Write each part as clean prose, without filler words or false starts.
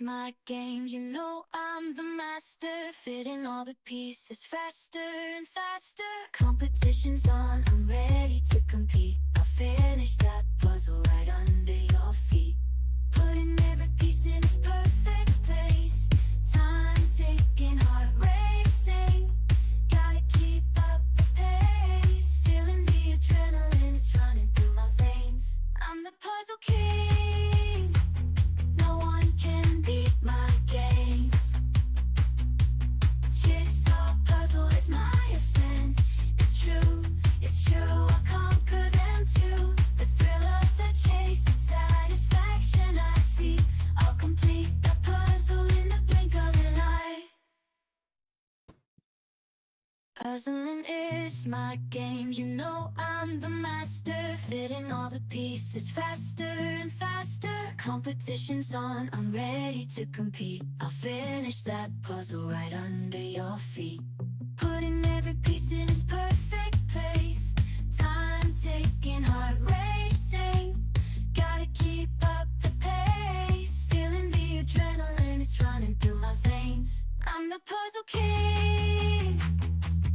my game, you know I'm the master, fitting all the pieces faster and faster. Competition's on, I'm ready to compete. I'll finish that puzzle right under your feet. Putting every piece in its perfect place. Time ticking, heart racing. Gotta keep up the pace. Feeling the adrenaline is running through my veins. I'm the puzzle king. No one can beat my gaze. Jigsaw puzzle is my obsession. It's true, I'll conquer them too. The thrill of the chase, satisfaction I see. I'll complete the puzzle in the blink of an eye. Puzzling is my game, you know I'm the master, fitting all the pieces faster and faster. Competition's on, I'm ready to compete. I'll finish that puzzle right under your feet. Putting every piece in its perfect place. Time ticking, heart racing. Gotta keep up the pace. Feeling the adrenaline is running through my veins. I'm the puzzle king.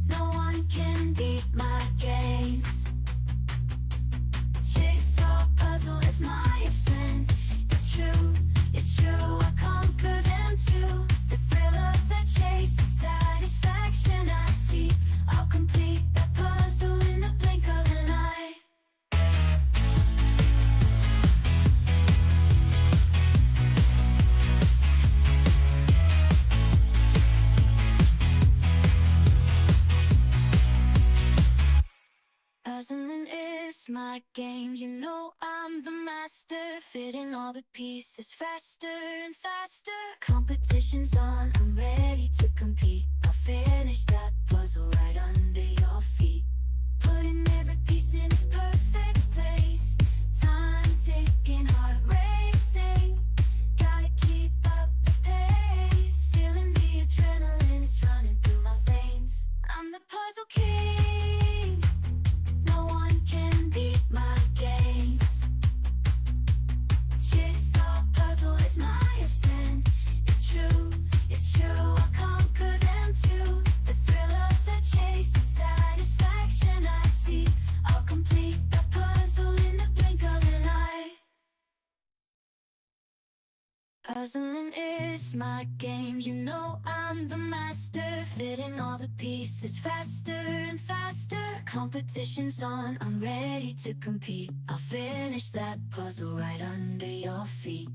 No one can beat my gaze. Jigsaw puzzle is my obsession. It's true, I conquer them too. The thrill of the chase, satisfaction I see. I'll complete that puzzle in the blink of an eye. Puzzling is my game, you know I'm the master, fitting all the pieces faster and faster. Competition's on, I'm ready to compete. I'll finish that puzzle right under your feet. Putting every piece in its perfect place. Time ticking, heart racing. Gotta keep up the pace. Feeling the adrenaline is running through my veins. I'm the puzzle king. No one can beat my gaze. Jigsaw puzzle is my obsession. It's true, I'll conquer them too. The thrill of the chase, satisfaction I see. I'll complete the puzzle in the blink of an eye. Puzzling is my game, you know I'm the master, fitting all the pieces faster and faster. Competition's on, I'm ready to compete. I'll finish that puzzle right under your feet.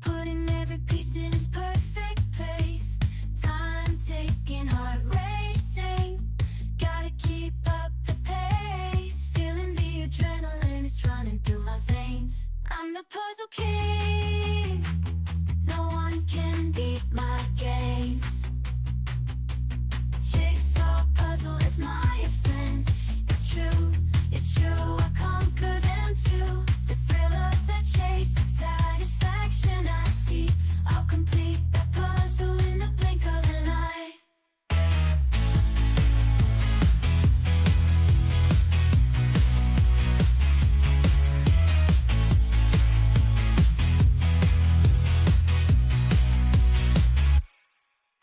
Putting every piece in its perfect place. Time ticking, heart racing. Gotta keep up the pace. Feeling the adrenaline is running through my veins. I'm the puzzle king. No one can beat my gaze. Jigsaw puzzle is my obsession. It's true, I conquer them too. The thrill of the chase, satisfaction I see. I'll complete the puzzle in the blink of an eye.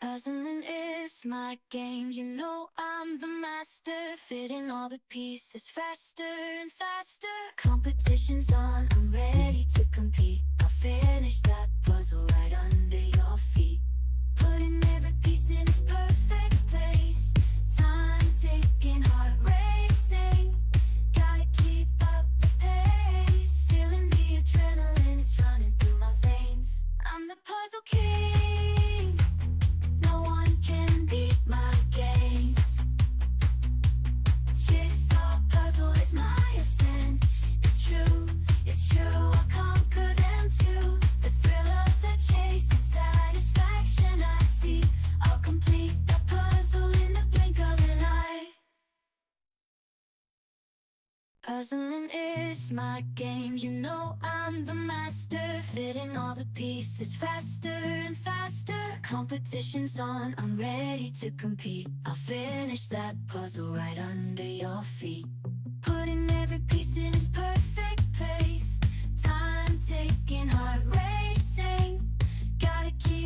Puzzling is my game, you know I'm the master, fitting all the pieces faster and faster. Competition's on, I'm ready to compete. I'll finish that puzzle right under your feet. Putting every piece in its perfect place. Time ticking, heart racing. Gotta keep up the pace. Feeling the adrenaline is running through my veins. I'm the puzzle king. No one can beat my gaze. Jigsaw puzzle is my obsession. It's true, I'll conquer them too. The thrill of the chase, satisfaction I see. I'll complete the puzzle in the blink of an eye. Puzzling is my game, you know I'm the master, fitting all the pieces faster and faster. Competition's on, I'm ready to compete. I'll finish that puzzle right under your feet. Putting every piece in its perfect place. Time ticking, heart racing. Gotta keep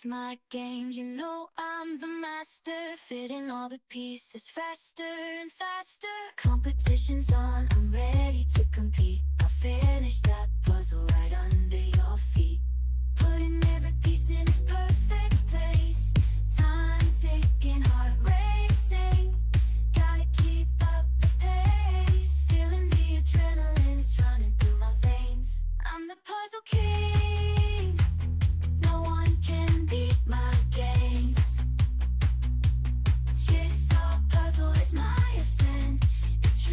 is my game, you know I'm the master, fitting all the pieces faster and faster. Competition's on, I'm ready to compete. I'll finish that puzzle right under your feet. Putting every piece in its perfect place. Time ticking, heart racing. Gotta keep up the pace. Feeling the adrenaline is running through my veins. I'm the puzzle king. No one can beat my games. Jigsaw puzzle is my obsession. It's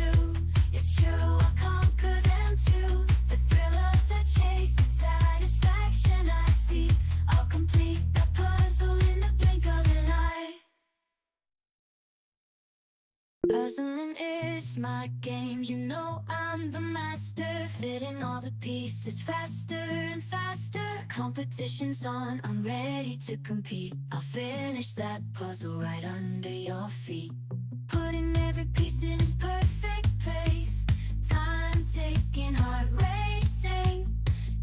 true, I'll conquer them too. The thrill of the chase, satisfaction I see. I'll complete the puzzle in the blink of an eye. Puzzling is my game, you know I'm the master, fitting all the pieces faster and faster. Competition's on, I'm ready to compete. I'll finish that puzzle right under your feet. Putting every piece in its perfect place. Time ticking, heart racing.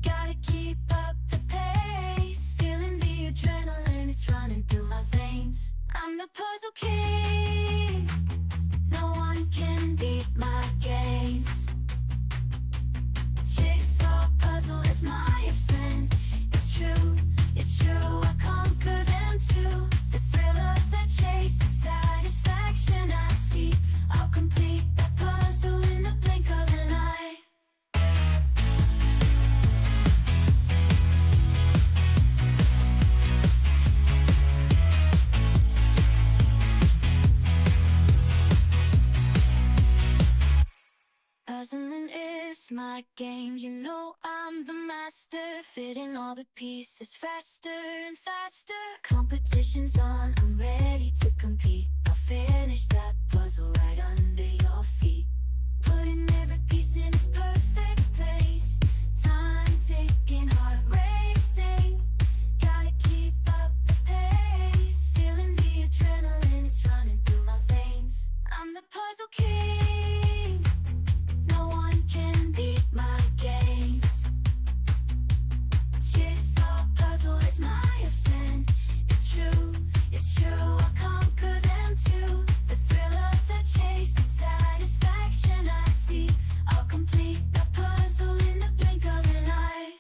Gotta keep up the pace. Feeling the adrenaline is running through my veins. I'm the puzzle king. No one can beat my games. Jigsaw puzzle is my obsession. It's true, I'll conquer them too. The thrill of the chase, satisfaction I see. I'll complete the puzzle in the blink of an eye. Puzzling is my game, you know I'm the master, fitting all the pieces faster and faster. Competition's on, I'm ready to compete. I'll finish that puzzle right under your feet. Putting every piece in its perfect place. Time ticking, heart racing. Gotta keep up the pace. Feeling the adrenaline is running through my veins. I'm the puzzle king. No one can beat my games. Jigsaw puzzle is my obsession. It's true, I'll conquer them too. The thrill of the chase, satisfaction I see. I'll complete the puzzle in the blink of an eye.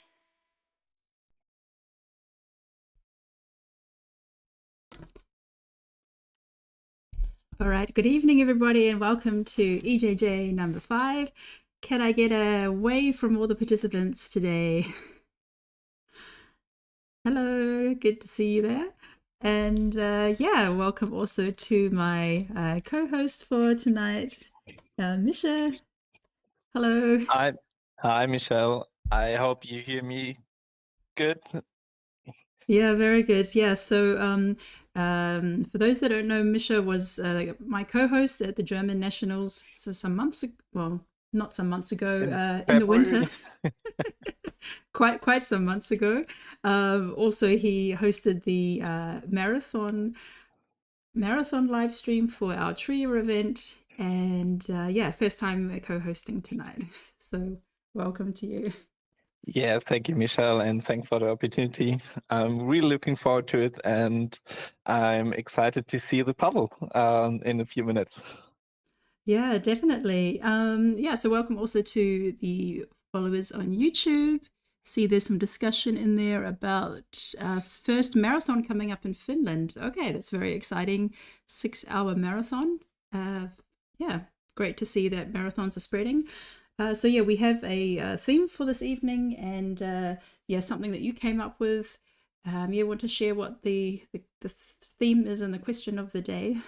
All right, good evening, everybody, and welcome to EJJ number 5. Can I get a wave from all the participants today? Hello, good to see you there. And yeah, welcome also to my co-host for tonight, Misha. Hello. Hi, Michelle. I hope you hear me good. Yeah, very good. Yeah, so for those that don't know, Misha was my co-host at the German Nationals some months ago. Well, not some months ago, in the winter. quite some months ago. Also, he hosted the marathon live stream for our Trio event, and yeah, first time co-hosting tonight. So welcome to you. Yeah, thank you, Michelle, and thanks for the opportunity. I'm really looking forward to it, and I'm excited to see the puzzle in a few minutes. Yeah, definitely. Yeah, so welcome also to the followers on YouTube. See, there's some discussion in there about first marathon coming up in Finland. Okay, that's very exciting. 6-hour marathon. Yeah, great to see that marathons are spreading. So yeah, we have a theme for this evening, and yeah, something that you came up with. You want to share what the theme is and the question of the day?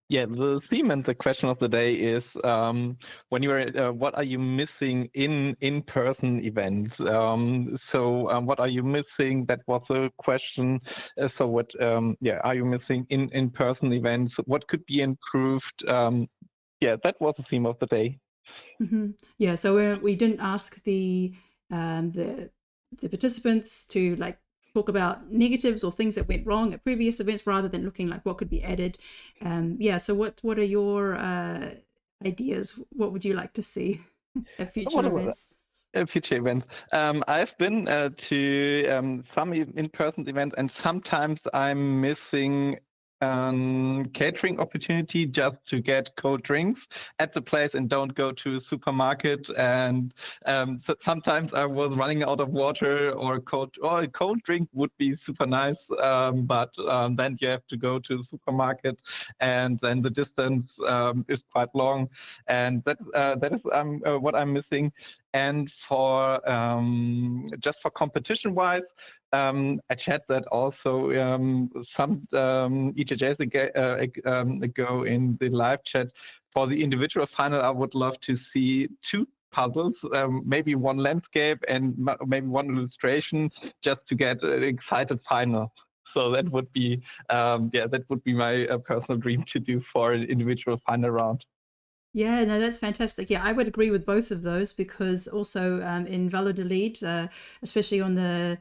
Yeah, the theme and the question of the day is when you are, what are you missing in in-person events? What are you missing? That was the question. So what, yeah, are you missing in in-person events? What could be improved? Yeah, that was the theme of the day. Mm-hmm. Yeah, so we didn't ask the participants to like talk about negatives or things that went wrong at previous events, rather than looking like what could be added. Yeah, so what are your ideas? What would you like to see at future events? Future events. I've been to some in-person events, and sometimes I'm missing catering opportunity just to get cold drinks at the place and don't go to a supermarket. And so sometimes I was running out of water, or a cold drink would be super nice. But then you have to go to the supermarket, and then the distance is quite long, and that is what I'm missing. And for just for competition wise, I chat that also some EJJs ago in the live chat. For the individual final, I would love to see two puzzles, maybe one landscape and maybe one illustration, just to get an excited final. So that would be that would be my personal dream to do for an individual final round. Yeah, no, that's fantastic. Yeah, I would agree with both of those, because also in Valladolid, especially on the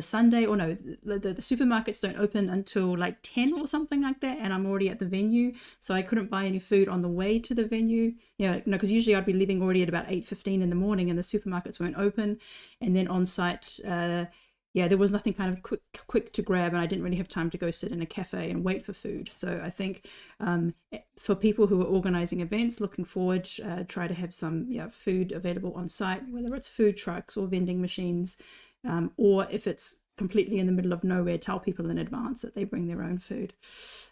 Sunday, or no, the supermarkets don't open until like 10 or something like that, and I'm already at the venue, so I couldn't buy any food on the way to the venue. Yeah, no, because usually I'd be leaving already at about 8:15 in the morning, and the supermarkets won't open, and then on site. Yeah, there was nothing kind of quick to grab, and I didn't really have time to go sit in a cafe and wait for food. So I think for people who are organizing events, looking forward, try to have some food available on site, whether it's food trucks or vending machines, or if it's completely in the middle of nowhere, tell people in advance that they bring their own food.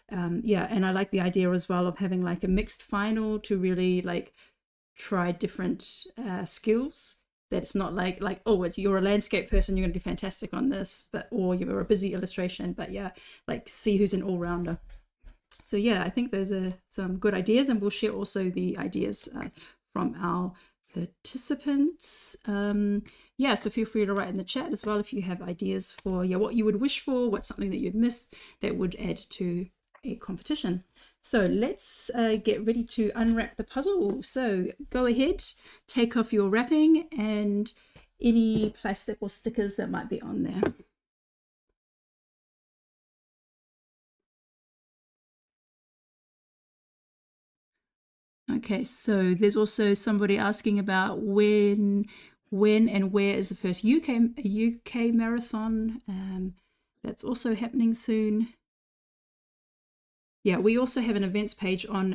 Yeah, and I like the idea as well of having like a mixed final to really like try different skills. That's not like oh, you're a landscape person, you're going to do fantastic on this, or you're a busy illustration, but yeah, like see who's an all-rounder. So yeah, I think those are some good ideas, and we'll share also the ideas from our participants. Yeah, so feel free to write in the chat as well if you have ideas for what you would wish for, what's something that you'd miss that would add to a competition. So let's get ready to unwrap the puzzle. So go ahead, take off your wrapping and any plastic or stickers that might be on there. Okay, so there's also somebody asking about when and where is the first UK marathon. That's also happening soon. Yeah, we also have an events page on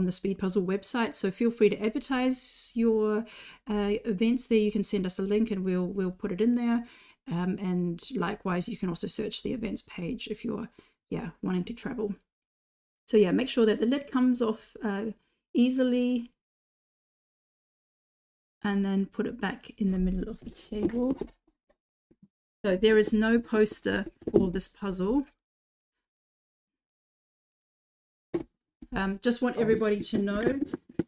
the Speed Puzzle website, so feel free to advertise your events there. You can send us a link and we'll put it in there. And likewise, you can also search the events page if you're wanting to travel. So yeah, make sure that the lid comes off easily, and then put it back in the middle of the table. So there is no poster for this puzzle. Just want everybody to know,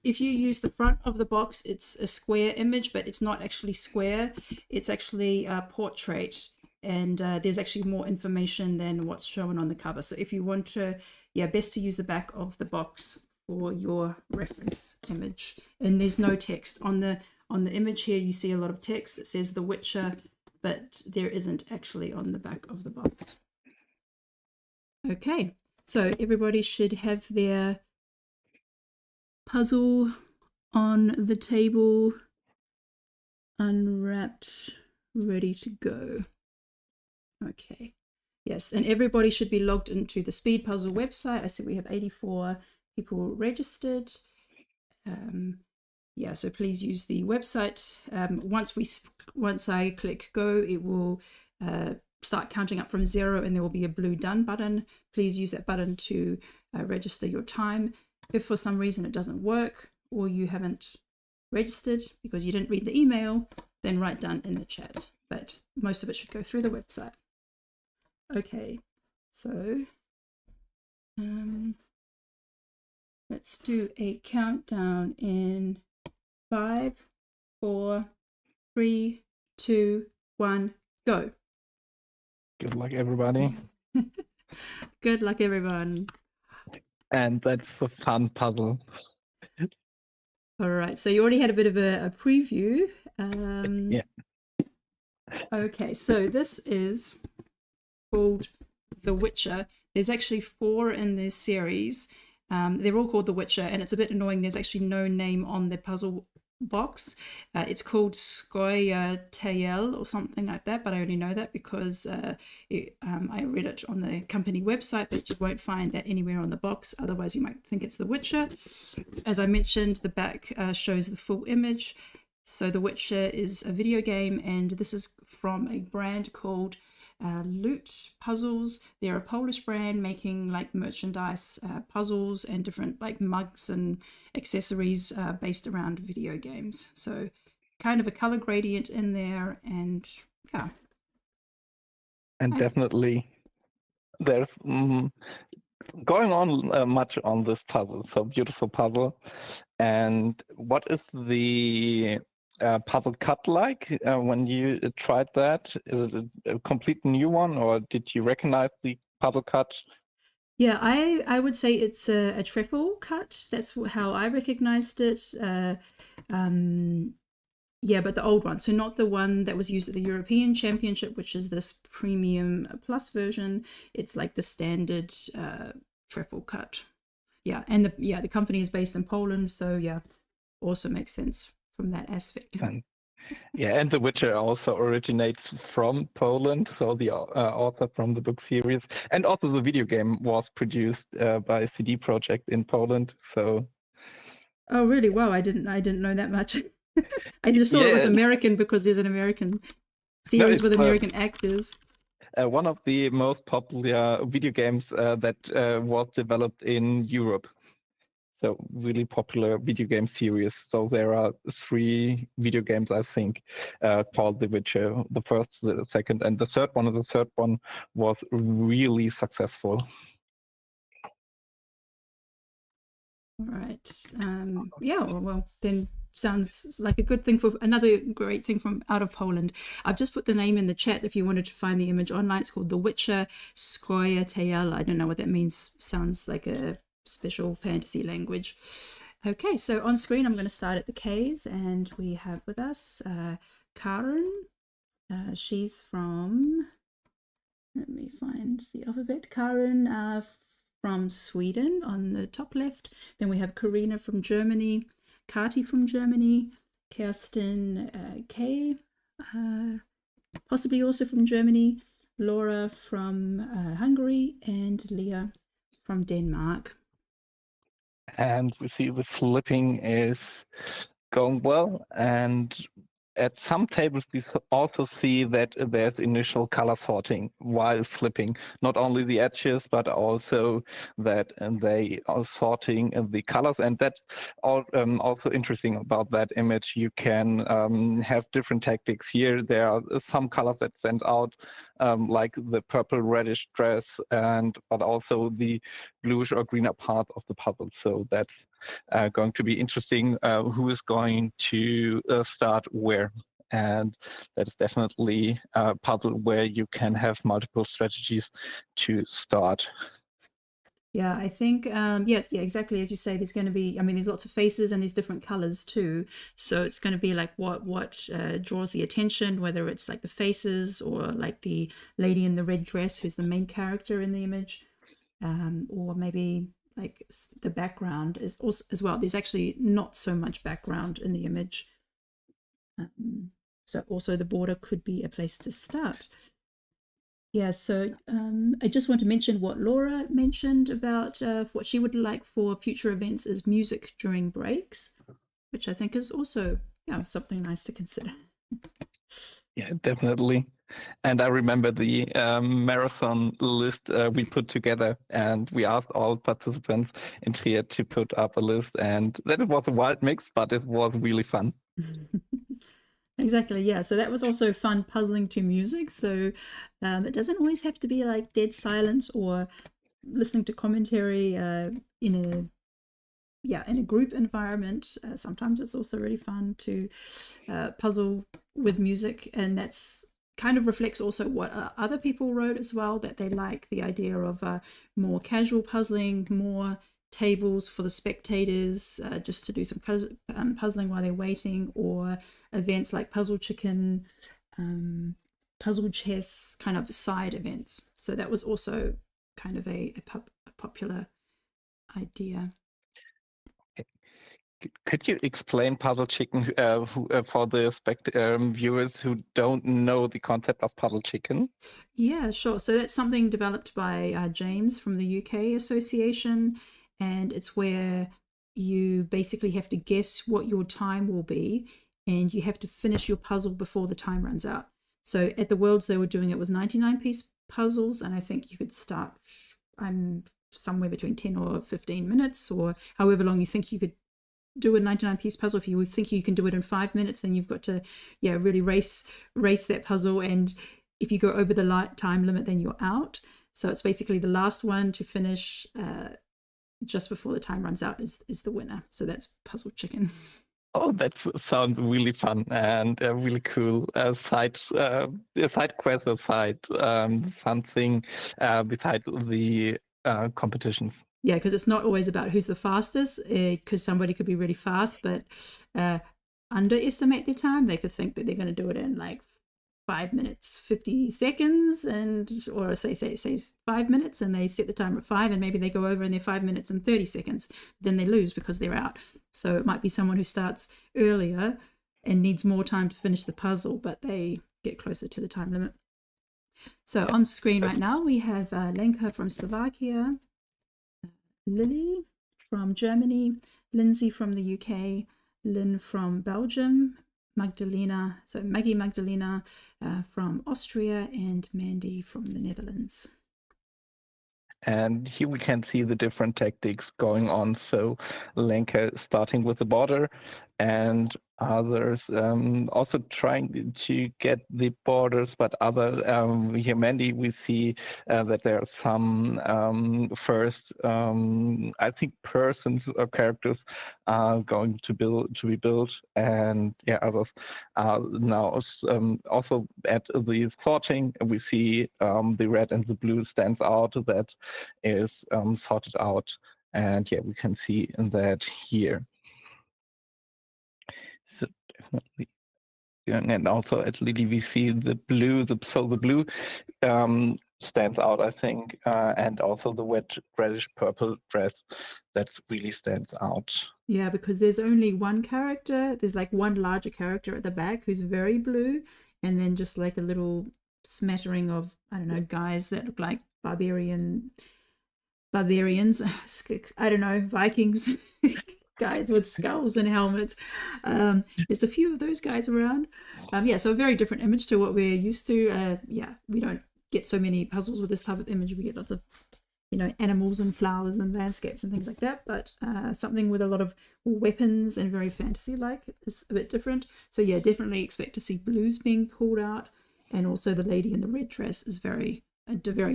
if you use the front of the box, it's a square image, but it's not actually square. It's actually a portrait, and there's actually more information than what's shown on the cover. So if you want to, best to use the back of the box for your reference image. And there's no text on the image here. You see a lot of text. It says The Witcher, but there isn't actually on the back of the box. Okay. So everybody should have their puzzle on the table, unwrapped, ready to go. Okay. Yes, and everybody should be logged into the Speed Puzzle website. I said we have 84 people registered. So please use the website. Once I click go, it will start counting up from 0, and there will be a blue done button. Please use that button to register your time. If for some reason it doesn't work, or you haven't registered because you didn't read the email, then write done in the chat, but most of it should go through the website. Okay, so let's do a countdown in 5, 4, 3, 2, 1, go. Good luck, everybody. Good luck, everyone. And that's a fun puzzle. All right, so you already had a bit of a preview. Yeah. Okay, so this is called The Witcher. There's actually 4 in this series. They're all called The Witcher, and it's a bit annoying. There's actually no name on the puzzle box. It's called Scoia'tael or something like that, but I only know that because I read it on the company website, but you won't find that anywhere on the box. Otherwise, you might think it's The Witcher. As I mentioned, the back shows the full image. So The Witcher is a video game, and this is from a brand called Loot Puzzles. They're a Polish brand making like merchandise, puzzles, and different like mugs and accessories based around video games. So kind of a color gradient in there, and yeah. And definitely there's going on much on this puzzle. So beautiful puzzle. And what is the puzzle cut like when you tried that? Is it a complete new one, or did you recognize the puzzle cut? Yeah, I would say it's a triple cut. That's how I recognized it. Yeah, but the old one. So not the one that was used at the European Championship, which is this premium plus version. It's like the standard triple cut. Yeah, and the company is based in Poland, so yeah, also makes sense from that aspect. Yeah, and The Witcher also originates from Poland, so the author from the book series, and also the video game was produced by CD Projekt in Poland. So. Oh really? Wow, I didn't know that much. I just thought it was American because there's an American series with American actors. One of the most popular video games that was developed in Europe. So really popular video game series. So there are 3 video games, I think, called The Witcher. The first, the second, and the third one. And the third one was really successful. All right. Yeah. Well, then sounds like a good thing for another great thing from out of Poland. I've just put the name in the chat if you wanted to find the image online. It's called The Witcher Scoia'tael. I don't know what that means. Sounds like a special fantasy language. Okay, so on screen I'm going to start at the K's, and we have with us Karen. She's from, let me find the alphabet, Karen from Sweden on the top left. Then we have Karina from Germany, Kati from Germany, Kirsten K, possibly also from Germany, Laura from Hungary, and Leah from Denmark. And we see the flipping is going well, and at some tables we also see that there's initial color sorting while flipping, not only the edges but also that they are sorting the colors. And that's also interesting about that image. You can have different tactics here. There are some colors that stand out, like the purple reddish dress, but also the bluish or greener part of the puzzle. So that's going to be interesting, who is going to start where. And that is definitely a puzzle where you can have multiple strategies to start. Yeah, I think, yes, yeah, exactly as you say, there's going to be, I mean, there's lots of faces and there's different colors too. So it's going to be like what draws the attention, whether it's like the faces or like the lady in the red dress who's the main character in the image, or maybe like the background is also as well. There's actually not so much background in the image. So also the border could be a place to start. Yeah, so I just want to mention what Laura mentioned about what she would like for future events is music during breaks, which I think is also something nice to consider. Yeah, definitely. And I remember the marathon list we put together, and we asked all participants in Trier to put up a list, and that was a wild mix, but it was really fun. Exactly, yeah. So that was also fun puzzling to music. So it doesn't always have to be like dead silence or listening to commentary in a group environment. Sometimes it's also really fun to puzzle with music, and that's kind of reflects also what other people wrote as well, that they like the idea of more casual puzzling, more tables for the spectators just to do some puzzling while they're waiting, or events like Puzzle Chicken, Puzzle Chess, kind of side events. So that was also kind of a popular idea. Could you explain Puzzle Chicken for the viewers who don't know the concept of Puzzle Chicken? Yeah, sure. So that's something developed by James from the UK Association, and it's where you basically have to guess what your time will be, and you have to finish your puzzle before the time runs out. So at the Worlds, they were doing it with 99-piece puzzles, and I think you could start somewhere between 10 or 15 minutes, or however long you think you could do a 99-piece puzzle. If you think you can do it in 5 minutes, then you've got to really race that puzzle, and if you go over the time limit, then you're out. So it's basically the last one to finish just before the time runs out is the winner. So that's Puzzle Chicken. Oh, that sounds really fun and really cool. Side quest or side fun thing besides the competitions. Yeah, because it's not always about who's the fastest, because somebody could be really fast, but underestimate their time. They could think that they're going to do it in like 5 minutes 50 seconds, or say 5 minutes, and they set the timer at 5, and maybe they go over in their 5 minutes and 30 seconds. Then they lose because they're out. So it might be someone who starts earlier and needs more time to finish the puzzle, but they get closer to the time limit. So on screen right now we have Lenka from Slovakia, Lily from Germany, Lindsay from the UK, Lynn from Belgium, Maggie Magdalena from Austria, and Mandy from the Netherlands. And here we can see the different tactics going on. So Lenka starting with the border, and others also trying to get the borders, but here Mandy, we see that there are some first I think persons or characters are going to be built, and others are now also at the sorting. We see the red and the blue stands out, that is sorted out, and we can see that here. So definitely, and also at Lily we see the blue. The blue stands out, I think, and also the wet reddish purple dress that really stands out. Yeah, because there's only one character. There's like one larger character at the back who's very blue, and then just like a little smattering of, I don't know, guys that look like barbarians. I don't know, Vikings. Guys with skulls and helmets. There's a few of those guys around. So a very different image to what we're used to. We don't get so many puzzles with this type of image. We get lots of, animals and flowers and landscapes and things like that. But something with a lot of weapons and very fantasy-like is a bit different. So definitely expect to see blues being pulled out, and also the lady in the red dress is a very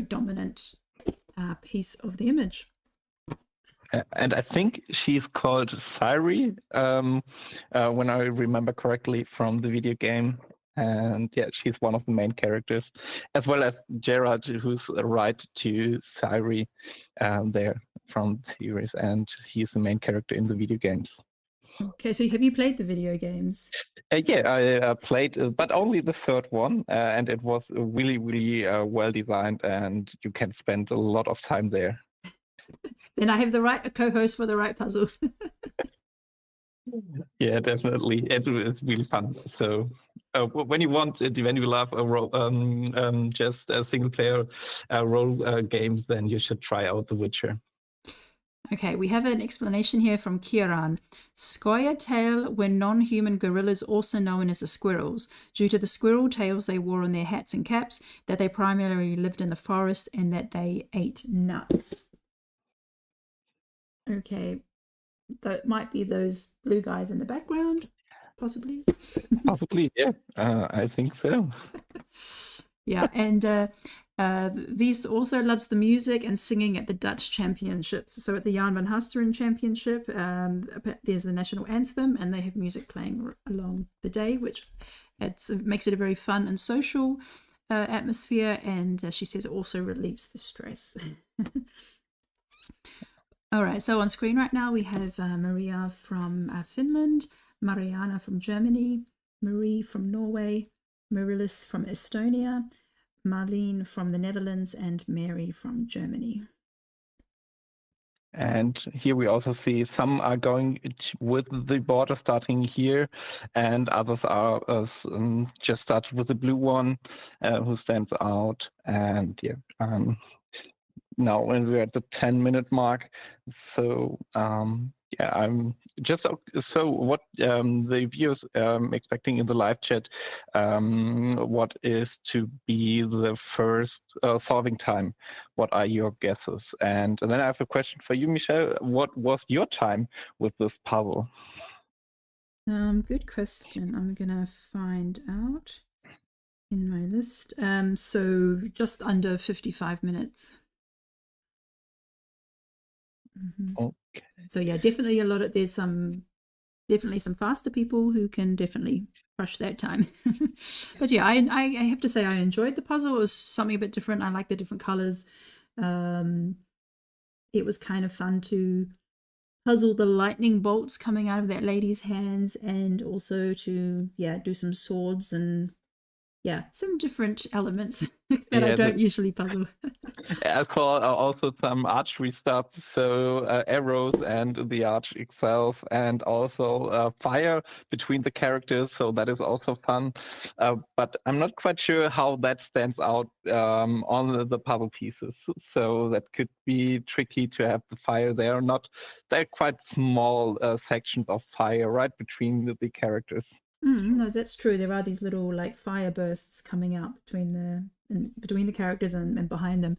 dominant piece of the image. And I think she's called Siri, when I remember correctly from the video game. And she's one of the main characters, as well as Gerard, who's right to Siri there from the series, and he's the main character in the video games. Okay, so have you played the video games? I played, but only the third one, and it was really, really well designed, and you can spend a lot of time there. Then I have the right co-host for the right puzzle. Yeah, definitely. It's really fun. So when you love a role, just a single player role games, then you should try out The Witcher. Okay, we have an explanation here from Kieran. Scoia'tael were non-human gorillas, also known as the squirrels, due to the squirrel tails they wore on their hats and caps, that they primarily lived in the forest, and that they ate nuts. Okay, that might be those blue guys in the background, possibly. Possibly, yeah. I think so. Yeah, and Wies also loves the music and singing at the Dutch championships. So at the Jan van Hasteren Championship, there's the national anthem, and they have music playing along the day, which makes it a very fun and social atmosphere. And she says it also relieves the stress. All right, so on screen right now we have Maria from Finland, Mariana from Germany, Marie from Norway, Marilis from Estonia, Marlene from the Netherlands, and Mary from Germany. And here we also see some are going with the border starting here, and others are just started with the blue one who stands out. And yeah, now when we're at the 10-minute mark, so yeah, I'm just so what the viewers expecting in the live chat, what is to be the first solving time? What are your guesses? And then I have a question for you, Michelle. What was your time with this puzzle? Good question. I'm gonna find out in my list. So just under 55 minutes. Okay. So yeah, definitely a lot of there's definitely some faster people who can definitely crush that time. But yeah, I have to say I enjoyed the puzzle. It was something a bit different. I like the different colors. It was kind of fun to puzzle the lightning bolts coming out of that lady's hands, and also to do some swords and some different elements that I don't usually puzzle. I call also some archery stuff, so arrows and the arch itself, and also fire between the characters, so that is also fun. But I'm not quite sure how that stands out on the puzzle pieces, so that could be tricky to have the fire there or not. They're quite small sections of fire right between the characters. No, that's true. There are these little like fire bursts coming out between the characters and behind them.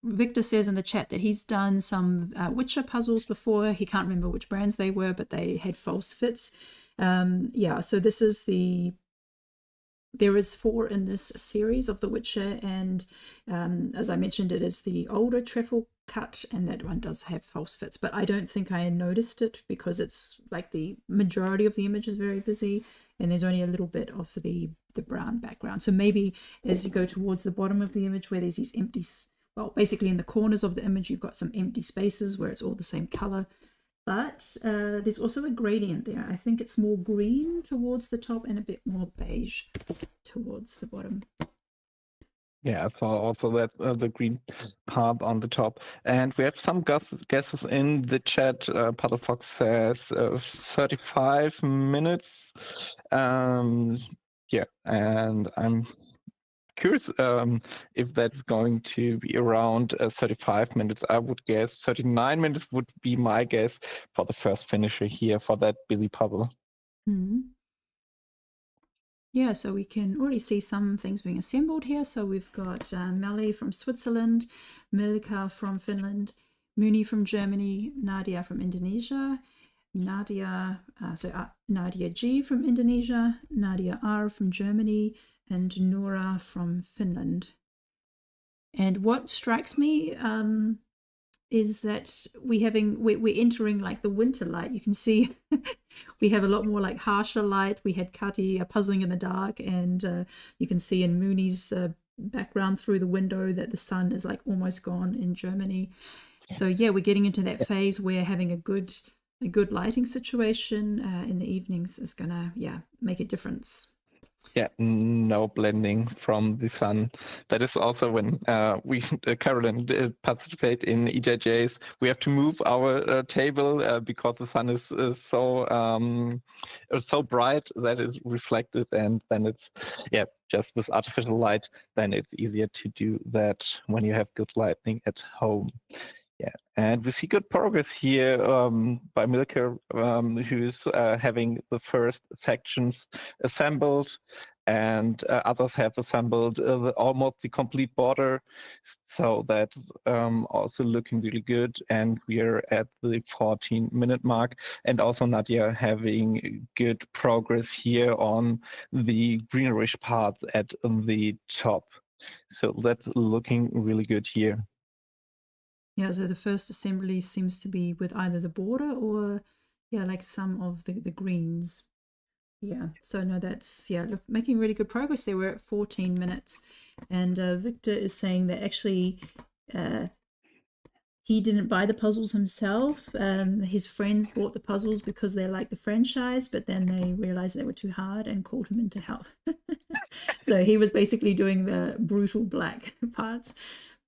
Victor says in the chat that he's done some Witcher puzzles before. He can't remember which brands they were, but they had false fits. So this is there is 4 in this series of The Witcher, and as I mentioned, it is the older trefoil cut, and that one does have false fits, but I don't think I noticed it because it's like the majority of the image is very busy and there's only a little bit of the brown background. So maybe as you go towards the bottom of the image where there's these empty, well, basically in the corners of the image you've got some empty spaces where it's all the same color. But there's also a gradient there. I think it's more green towards the top and a bit more beige towards the bottom. Yeah, I saw also that the green part on the top. And we have some guesses in the chat. Paddlefox says 35 minutes. Yeah, and I'm curious if that's going to be around 35 minutes. I would guess 39 minutes would be my guess for the first finisher here for that busy puzzle. Yeah, so we can already see some things being assembled here. So we've got Melly from Switzerland, Milka from Finland, Muni from Germany, Nadia from Indonesia, Nadia G from Indonesia, Nadia R from Germany, and Nora from Finland. And what strikes me is that we're entering like the winter light. You can see we have a lot more like harsher light. We had Kati puzzling in the dark, and you can see in Mooney's background through the window that the sun is like almost gone in Germany. So yeah, we're getting into that phase where having a good lighting situation in the evenings is gonna make a difference. Yeah, no blending from the sun. That is also when we, Carolyn, participate in EJJs. We have to move our table because the sun is so bright that it's reflected, and then it's just with artificial light. Then it's easier to do that when you have good lighting at home. Yeah, and we see good progress here by Milka, who's having the first sections assembled, and others have assembled almost the complete border. So that's also looking really good. And we are at the 14-minute mark. And also Nadia having good progress here on the greenish part at the top. So that's looking really good here. Yeah, so the first assembly seems to be with either the border or, like some of the greens. Yeah, so no, that's, making really good progress there. We're at 14 minutes. And Victor is saying that actually he didn't buy the puzzles himself. His friends bought the puzzles because they liked the franchise, but then they realized they were too hard and called him in to help. So he was basically doing the brutal black parts.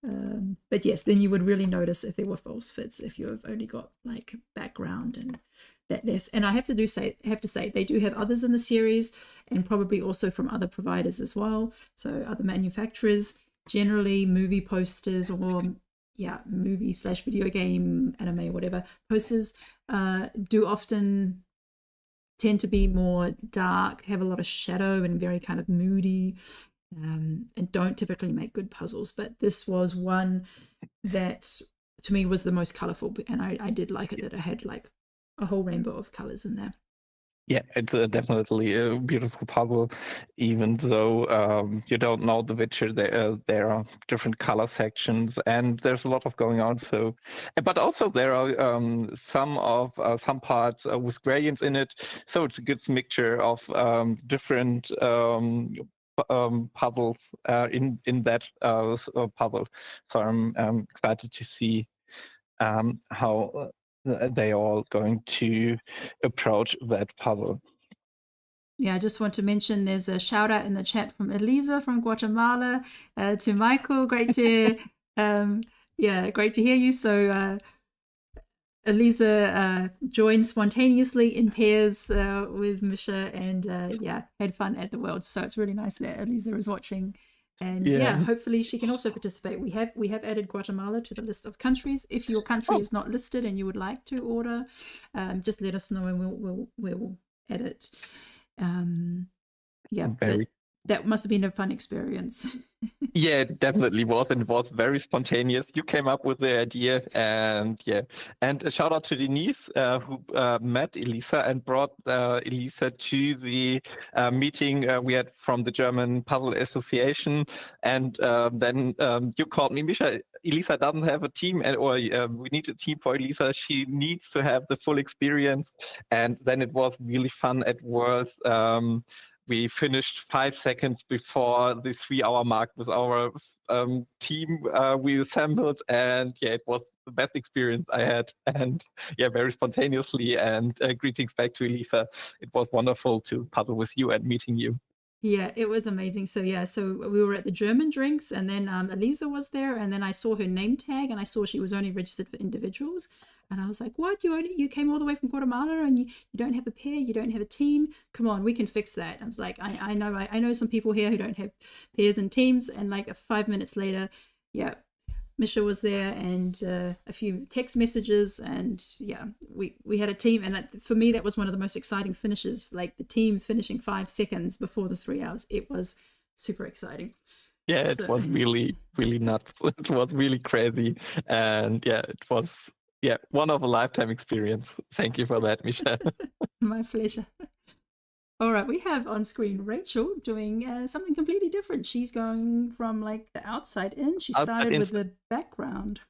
But yes, then you would really notice if there were false fits if you've only got like background and that less. And I have to say they do have others in the series, and probably also from other providers as well. So other manufacturers, generally movie posters or movie/video game, anime, whatever posters do often tend to be more dark, have a lot of shadow and very kind of moody, and don't typically make good puzzles. But this was one that to me was the most colorful, and I did like it that it had like a whole rainbow of colors in there. Yeah, it's definitely a beautiful puzzle, even though you don't know the Witcher. There are different color sections, and there's a lot of going on. So, but also there are some parts with gradients in it. So it's a good mixture of different puzzles in that puzzle. So I'm excited to see how they all going to approach that puzzle. Yeah, I just want to mention there's a shout out in the chat from Elisa from Guatemala to Michael. Great to great to hear you. So Elisa joined spontaneously in pairs with Misha, and had fun at the World. So it's really nice that Elisa is watching. And hopefully she can also participate. We have added Guatemala to the list of countries. If your country is not listed and you would like to order, just let us know and we'll add it. That must have been a fun experience. Yeah, it definitely was, and it was very spontaneous. You came up with the idea, and a shout out to Denise who met Elisa and brought Elisa to the meeting we had from the German Puzzle Association, and then you called me, Misha. Elisa doesn't have a team, we need a team for Elisa. She needs to have the full experience, and then it was really fun at Worlds. We finished 5 seconds before the 3-hour mark with our team we assembled, and it was the best experience I had, and very spontaneously, and greetings back to Elisa. It was wonderful to puzzle with you and meeting you. Yeah, it was amazing. So we were at the German drinks, and then Elisa was there, and then I saw her name tag, and I saw she was only registered for individuals. And I was like, what? You came all the way from Guatemala and you don't have a pair, you don't have a team? Come on, we can fix that. I was like, I know some people here who don't have pairs and teams. And like 5 minutes later, Misha was there, and a few text messages, and we had a team. And for me, that was one of the most exciting finishes, like the team finishing 5 seconds before the 3 hours. It was super exciting. It was really, really nuts. It was really crazy. And it was one of a lifetime experience. Thank you for that, Misha. My pleasure. All right, we have on screen Rachel doing something completely different. She's going from like the outside in. She started with the background.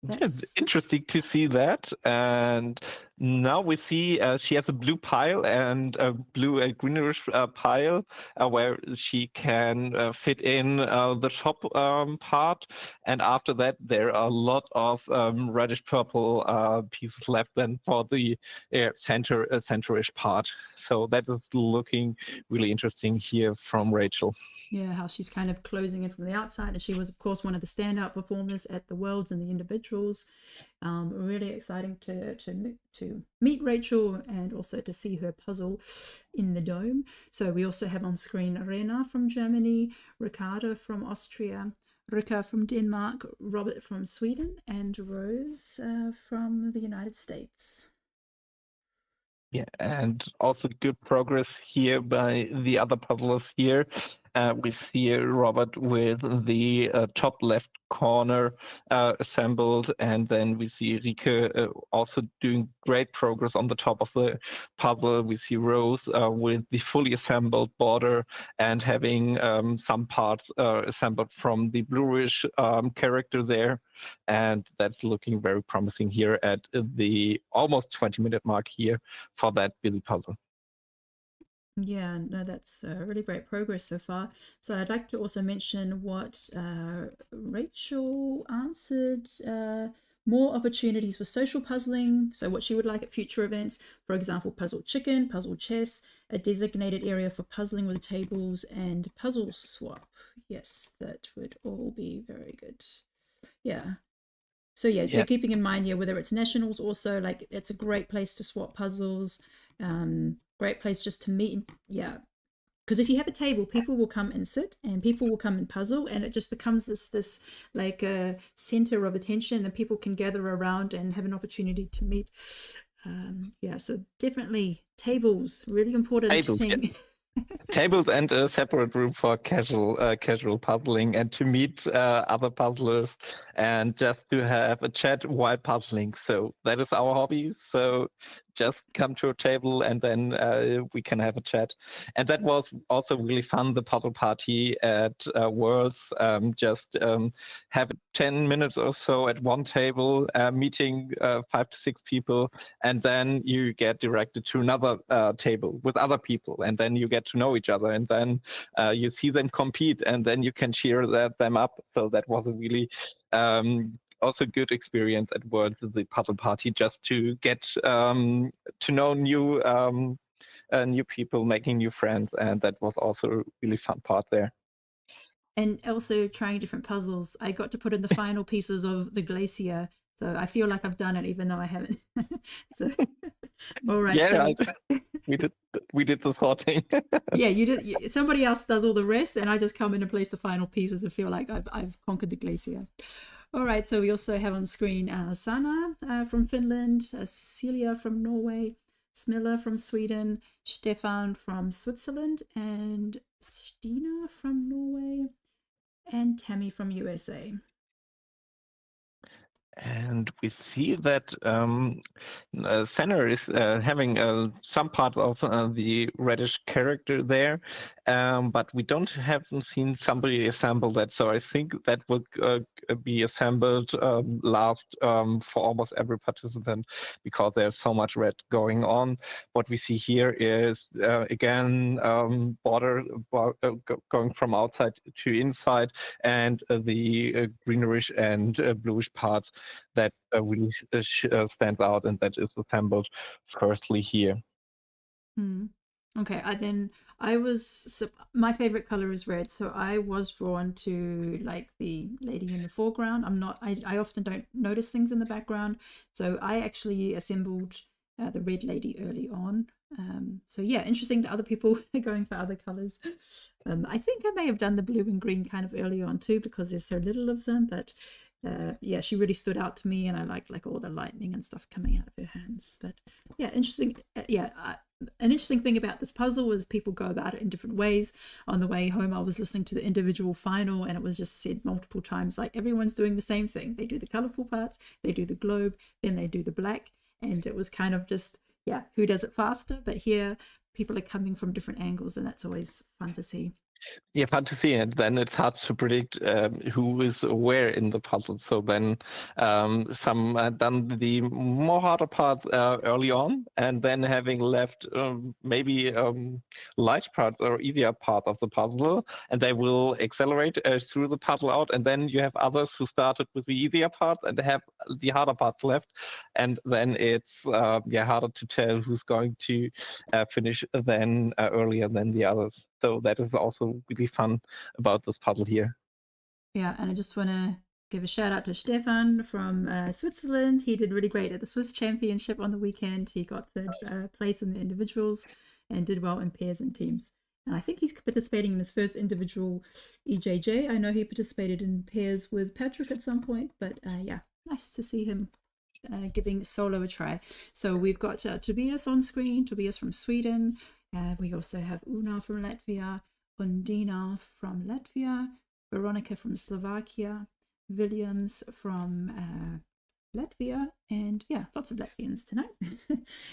That's interesting to see that. And now we see she has a blue pile and a blue and greenish pile where she can fit in the top part. And after that, there are a lot of reddish purple pieces left then for the centerish part. So that is looking really interesting here from Rachel. Yeah, how she's kind of closing in from the outside. And she was, of course, one of the standout performers at the Worlds and the individuals. Really exciting to meet Rachel and also to see her puzzle in the dome. So we also have on screen Rena from Germany, Ricardo from Austria, Rika from Denmark, Robert from Sweden, and Rose from the United States. Yeah, and also good progress here by the other puzzlers here. We see Robert with the top left corner assembled, and then we see Rike also doing great progress on the top of the puzzle. We see Rose with the fully assembled border and having some parts assembled from the bluish character there. And that's looking very promising here at the almost 20-minute mark here for that Billy puzzle. Yeah, no, that's really great progress so far. So I'd like to also mention what Rachel answered. More opportunities for social puzzling. So what she would like at future events, for example, Puzzle Chicken, Puzzle Chess, a designated area for puzzling with tables and puzzle swap. Yes, that would all be very good. Yeah. So yeah, so keeping in mind, yeah, whether it's nationals also, like it's a great place to swap puzzles, great place just to meet. Yeah, because if you have a table, people will come and sit and people will come and puzzle, and it just becomes this like a center of attention, and people can gather around and have an opportunity to meet. Yeah, so definitely tables, really important thing. Tables and a separate room for casual puzzling, and to meet other puzzlers and just to have a chat while puzzling. So that is our hobby. So just come to a table and then we can have a chat. And that was also really fun, the puzzle party at Worlds. Just have 10 minutes or so at one table, meeting 5 to 6 people, and then you get directed to another table with other people, and then you get to know each other, and then you see them compete, and then you can cheer them up. So that was a really also good experience at Worlds, the puzzle party, just to get to know new people, making new friends, and that was also a really fun part there. And also trying different puzzles. I got to put in the final pieces of the glacier, so I feel like I've done it even though I haven't. So all right. Yeah, so we did the sorting. Yeah, you did. Somebody else does all the rest, and I just come in and place the final pieces and feel like I've conquered the glacier. All right, so we also have on screen Sanna from Finland, Celia from Norway, Smilla from Sweden, Stefan from Switzerland, and Stina from Norway, and Tammy from USA. And we see that Senna is having some part of the reddish character there, but we haven't seen somebody assemble that. So I think that will be assembled last for almost every participant, because there's so much red going on. What we see here is again border going from outside to inside, and the greenish and bluish parts that really stands out, and that is assembled firstly here. Okay, my favorite color is red, so I was drawn to like the lady in the foreground. I often don't notice things in the background, so I actually assembled the red lady early on. So yeah, interesting that other people are going for other colors. I think I may have done the blue and green kind of early on too, because there's so little of them, but yeah, she really stood out to me, and I like all the lightning and stuff coming out of her hands. But yeah, interesting. An interesting thing about this puzzle is people go about it in different ways. On the way home, I was listening to the individual final, and it was just said multiple times, like everyone's doing the same thing. They do the colorful parts, they do the globe, then they do the black, and it was kind of just, yeah, who does it faster? But here, people are coming from different angles, and that's always fun to see. Yeah, fun to see it. Then it's hard to predict who is where in the puzzle. So then some done the more harder parts early on, and then having left maybe light part or easier part of the puzzle, and they will accelerate through the puzzle out. And then you have others who started with the easier part and have the harder parts left, and then it's harder to tell who's going to finish then earlier than the others. So that is also really fun about this puzzle here. Yeah, and I just want to give a shout out to Stefan from Switzerland. He did really great at the Swiss Championship on the weekend. He got third place in the individuals and did well in pairs and teams. And I think he's participating in his first individual EJJ. I know he participated in pairs with Patrick at some point, but yeah, nice to see him giving solo a try. So we've got Tobias on screen, Tobias from Sweden. We also have Una from Latvia, Undina from Latvia, Veronica from Slovakia, Williams from Latvia, and yeah, lots of Latvians tonight.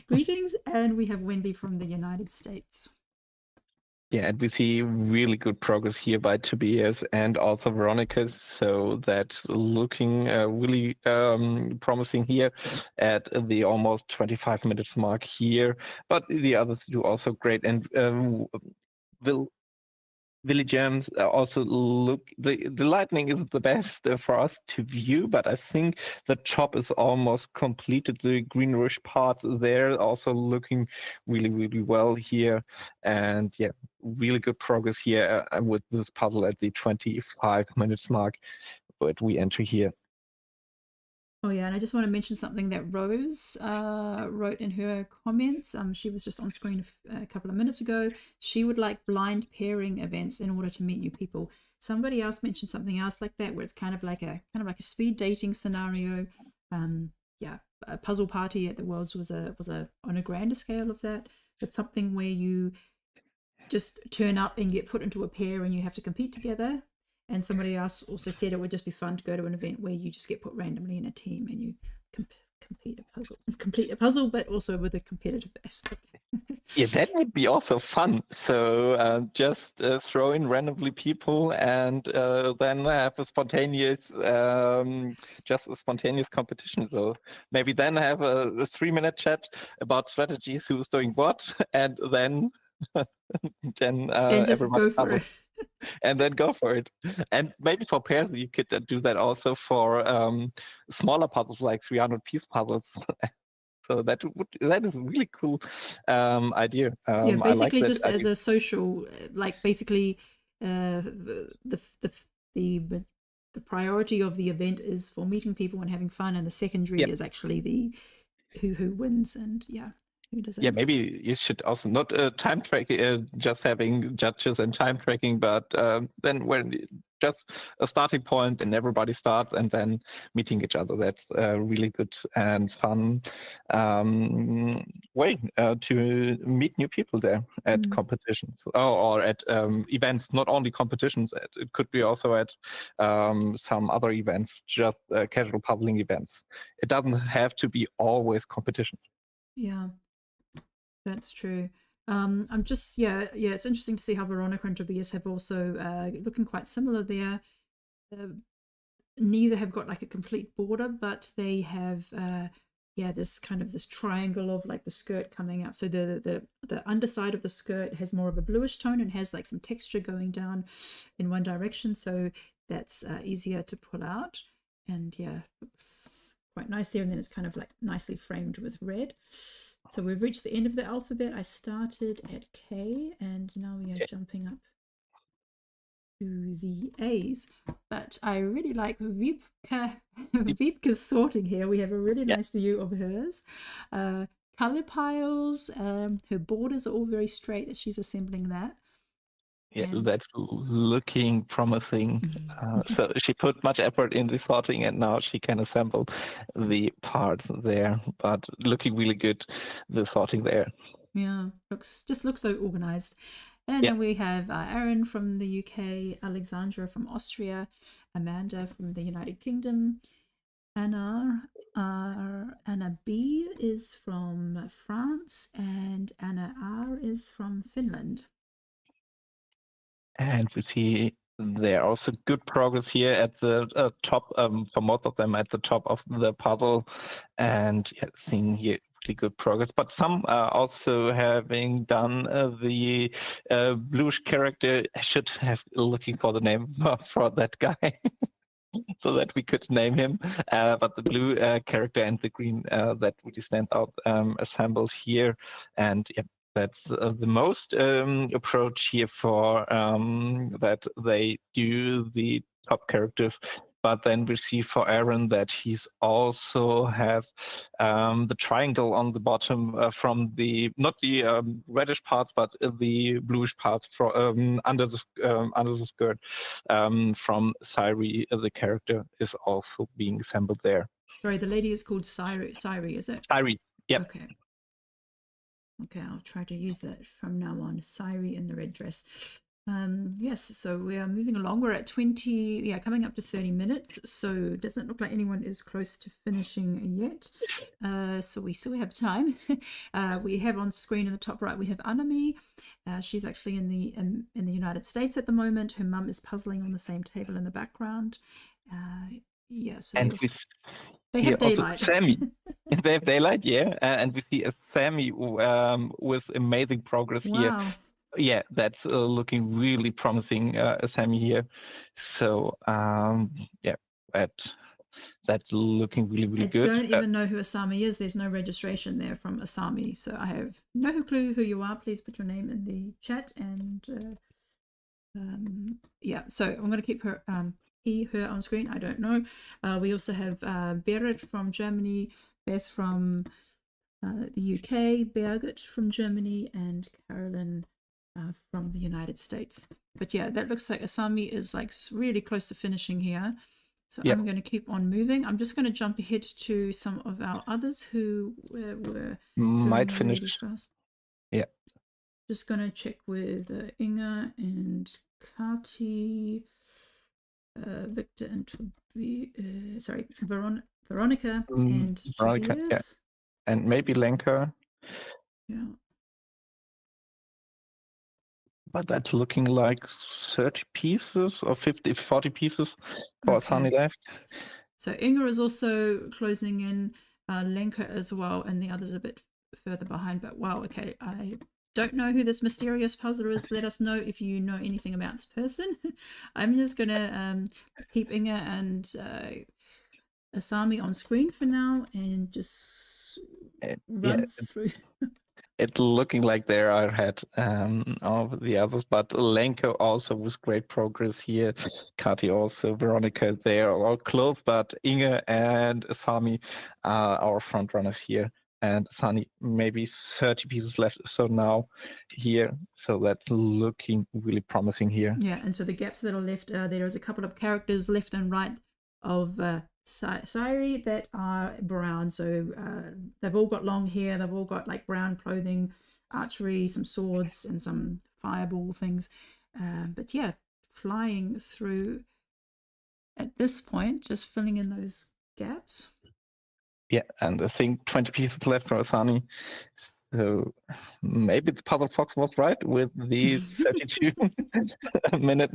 Greetings, and we have Wendy from the United States. Yeah, and we see really good progress here by Tobias and also Veronica, so that's looking really promising here at the almost 25 minutes mark here. But the others do also great, and Village gems also look, the lightning is the best for us to view, but I think the top is almost completed. The greenish parts there also looking really well here, and yeah, really good progress here with this puzzle at the 25 minutes mark, but we enter here. Oh yeah, and I just want to mention something that Rose wrote in her comments. She was just on screen a couple of minutes ago. She would like blind pairing events in order to meet new people. Somebody else mentioned something else like that, where it's kind of like a speed dating scenario. Yeah, a puzzle party at the Worlds was on a grander scale of that, but something where you just turn up and get put into a pair and you have to compete together. And somebody else also said it would just be fun to go to an event where you just get put randomly in a team and you complete a puzzle, but also with a competitive aspect. Yeah, that would be also fun. So just throw in randomly people and then have a spontaneous, just a spontaneous competition. So maybe then have a 3-minute chat about strategies, who's doing what, and then then And just everybody go for puzzles. it. And then go for it. And maybe for pairs, you could do that also for smaller puzzles, like 300-piece puzzles. So that is a really cool idea. Yeah, I like basically that just as idea. a social, like basically the priority of the event is for meeting people and having fun, and the secondary Yeah. is actually the who wins and who doesn't. Yeah, maybe you should also not time tracking, just having judges and time tracking, but then when just a starting point and everybody starts and then meeting each other. That's a really good and fun way to meet new people there at competitions or at events, not only competitions. It could be also at some other events, just casual puzzling events. It doesn't have to be always competitions. Yeah. That's true. I'm just it's interesting to see how Veronica and Tobias have also looking quite similar there. Neither have got like a complete border, but they have this kind of this triangle of like the skirt coming out. So the underside of the skirt has more of a bluish tone and has like some texture going down in one direction. So that's easier to pull out, and looks quite nice there. And then it's kind of like nicely framed with red. So we've reached the end of the alphabet. I started at K and now we are jumping up to the A's. But I really like Vipka's sorting here. We have a really nice view of hers. Color piles, her borders are all very straight as she's assembling that. Yeah, that's looking promising. So she put much effort in the sorting, and now she can assemble the parts there. But looking really good, the sorting there. Yeah, looks so organized. And then we have Aaron from the UK, Alexandra from Austria, Amanda from the United Kingdom, Anna B is from France, and Anna R is from Finland. And we see there also good progress here at the top, for most of them at the top of the puzzle, and seeing here really good progress. But some also having done the bluish character. I should have looking for the name for that guy. So that we could name him, but the blue character and the green that really stand out assembled here, and that's the most approach here for that they do the top characters. But then we see for Aaron that he's also have the triangle on the bottom from the not the reddish parts, but the bluish parts from under the skirt from Syri. The character is also being assembled there. Sorry, the lady is called Syri, is it? Syri. Yep. Okay, I'll try to use that from now on. Syri in the red dress. Yes, so we are moving along. We're at 20, coming up to 30 minutes. So it doesn't look like anyone is close to finishing yet. So we still have time. We have on screen in the top right, we have Anami. She's actually in the United States at the moment. Her mum is puzzling on the same table in the background. So and they have daylight. Sammy. They have daylight, and we see a Sammy with amazing progress here. yeah, that's looking really promising, Sammy here. So yeah, that's looking really I good. don't even know who Asami is. There's no registration there from Asami, so I have no clue who you are. Please put your name in the chat, and yeah. So I'm going to keep her, her on screen. I don't know. We also have Berit from Germany, Beth from the UK, Birgit from Germany, and Carolyn from the United States. But yeah, that looks like Asami is like really close to finishing here. So Yeah. I'm going to keep on moving. I'm just going to jump ahead to some of our others who were Might doing finish. really fast. Yeah. Just going to check with Inga and Kati, Victor and sorry, Veronica and Veronica, yeah. Tobias. And maybe Lenka. Yeah. But that's looking like 30 pieces or 40 pieces for Asami left. So Inga is also closing in, Lenka as well, and the others a bit further behind. But wow, okay, I don't know who this mysterious puzzler is. Let us know if you know anything about this person. I'm just gonna keep Inga and Asami on screen for now and just run through. It's looking like they are ahead of the others, but Lenko also with great progress here. Kati also, Veronica, they are all close, but Inge and Asami are our front runners here. And Asami, maybe 30 pieces left. So now here, so that's looking really promising here. Yeah, and so the gaps that are left, there is a couple of characters left and right of Sairi that are brown. So they've all got long hair, they've all got like brown clothing, archery, some swords, and some fireball things. But yeah, flying through at this point, just filling in those gaps. Yeah, and I think 20 pieces left for Asami. So maybe the puzzle fox was right with the 32 minute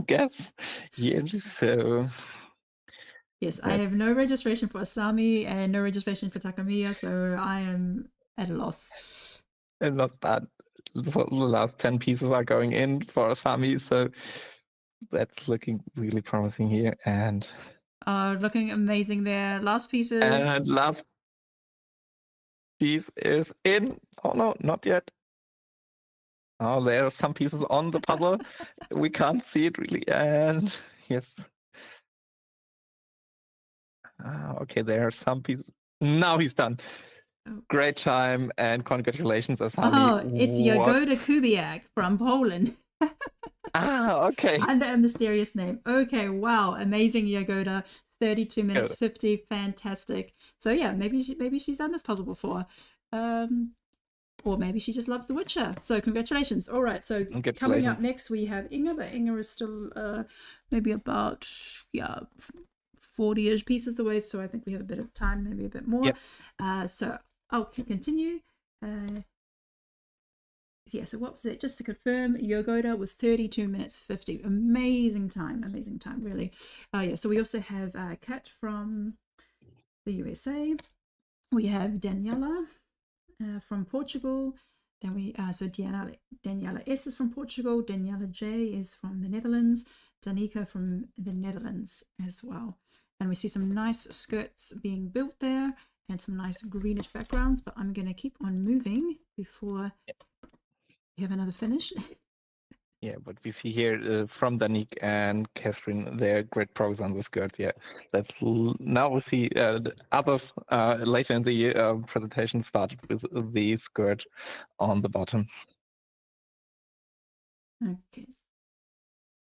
guess. Yeah, so yes, I have no registration for Asami and no registration for Takamiya, so I am at a loss. And not bad. The last 10 pieces are going in for Asami, so that's looking really promising here. And looking amazing there. Last pieces. And last piece is in. Oh no, not yet. Oh, there are some pieces on the puzzle. We can't see it really. And yes. Okay, there are some pieces. Now he's done. Oh. Great time and congratulations, Asami. Oh, it's Jagoda Kubiak from Poland. Okay. Under a mysterious name. Okay, wow, amazing, Jagoda. 32 minutes 50, fantastic. So yeah, maybe she's done this puzzle before. Or maybe she just loves The Witcher. So congratulations. All right, so coming up next we have Inga, but Inga is still maybe about 40-ish pieces away, so I think we have a bit of time, maybe a bit more. Yep. So I'll continue. Yeah, so what was it? Just to confirm, Jagoda was 32 minutes 50. Amazing time, really. Yeah, so we also have Kat from the USA. We have Daniela from Portugal. Then we so Daniela S is from Portugal. Daniela J is from the Netherlands. Danica from the Netherlands as well. And we see some nice skirts being built there and some nice greenish backgrounds. But I'm going to keep on moving before you have another finish. Yeah, but we see here from Danik and Catherine, their great progress on the skirt. Yeah, that's now we see the others later in the presentation started with the skirt on the bottom. Okay.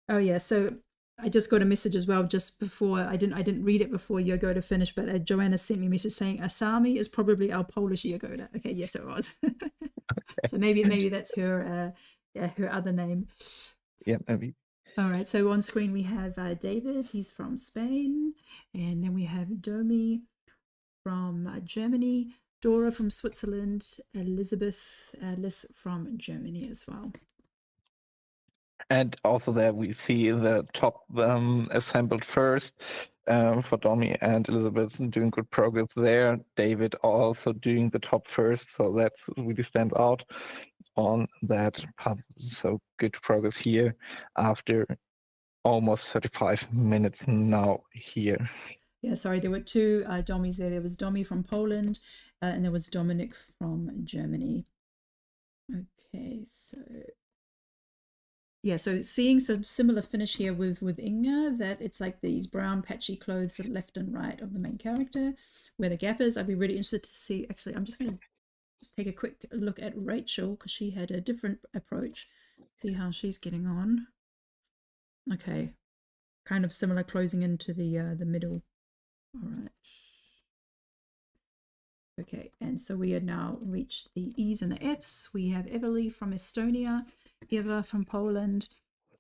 Oh yeah, so I just got a message as well just before. I didn't read it before Jagoda finished, but Joanna sent me a message saying Asami is probably our Polish Jagoda. Okay, yes it was. So maybe that's her her other name. Yeah, maybe. All right, so on screen we have David, he's from Spain, and then we have Domi from Germany, Dora from Switzerland, Elizabeth Liss from Germany as well. And also there we see the top assembled first for Domi and Elizabeth doing good progress there. David also doing the top first, so that's really stand out on that path. So good progress here after almost 35 minutes now here. Yeah, sorry, there were two Domis there. There was Domi from Poland and there was Dominic from Germany. Okay, so yeah, so seeing some similar finish here with Inga, that it's like these brown patchy clothes sort of left and right of the main character, where the gap is. I'd be really interested to see. Actually, I'm just going to just take a quick look at Rachel because she had a different approach. See how she's getting on. Okay, kind of similar, closing into the middle. All right. Okay, and so we had now reached the E's and the F's. We have Everly from Estonia, Eva from Poland,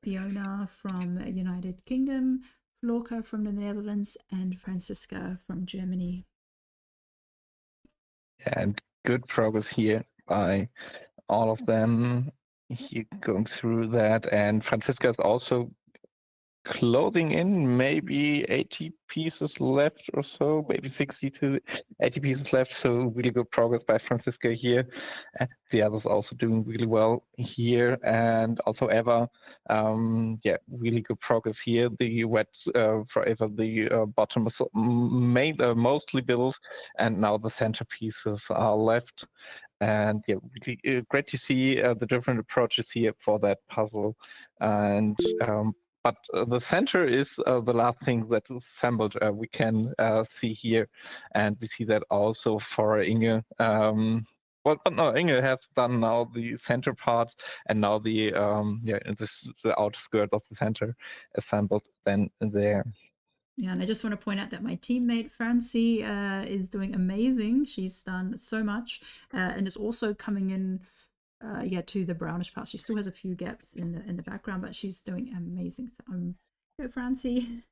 Fiona from United Kingdom, Florka from the Netherlands, and Franziska from Germany. And good progress here by all of them. Here going through that, and Franziska is also closing in, maybe 80 pieces left or so, maybe 60 to 80 pieces left. So really good progress by Franziska here. And the others also doing really well here, and also Eva, yeah, really good progress here. The wet for Eva, the bottom is mostly built, and now the center pieces are left. And yeah, really great to see the different approaches here for that puzzle. And but the center is the last thing that is assembled. We can see here, and we see that also for Inge. But no, Inge has done now the center part, and now the the outer skirt of the center assembled then there. Yeah, and I just want to point out that my teammate Francie is doing amazing. She's done so much, and is also coming in, yeah, to the brownish parts. She still has a few gaps in the background, but she's doing amazing. So go Francie.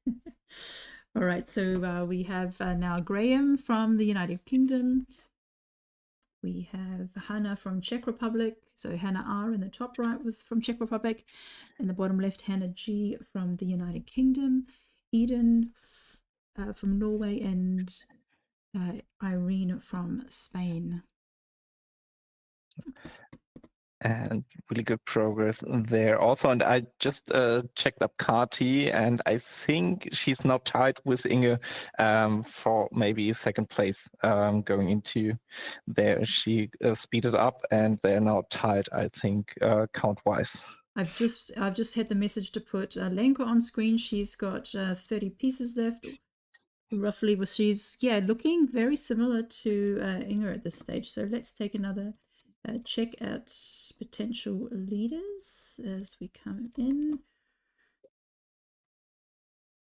All right, so we have now Graham from the United Kingdom. We have Hannah from Czech Republic. So Hannah R in the top right was from Czech Republic. In the bottom left, Hannah G from the United Kingdom. Eden from Norway, and Irene from Spain. And really good progress there also. And I just checked up Kati, and I think she's now tied with Inge for maybe second place going into there. She speeded up, and they're now tied, I think, count-wise. I've just had the message to put Lenka on screen. She's got 30 pieces left, roughly. She's looking very similar to Inga at this stage. So let's take another check at potential leaders as we come in.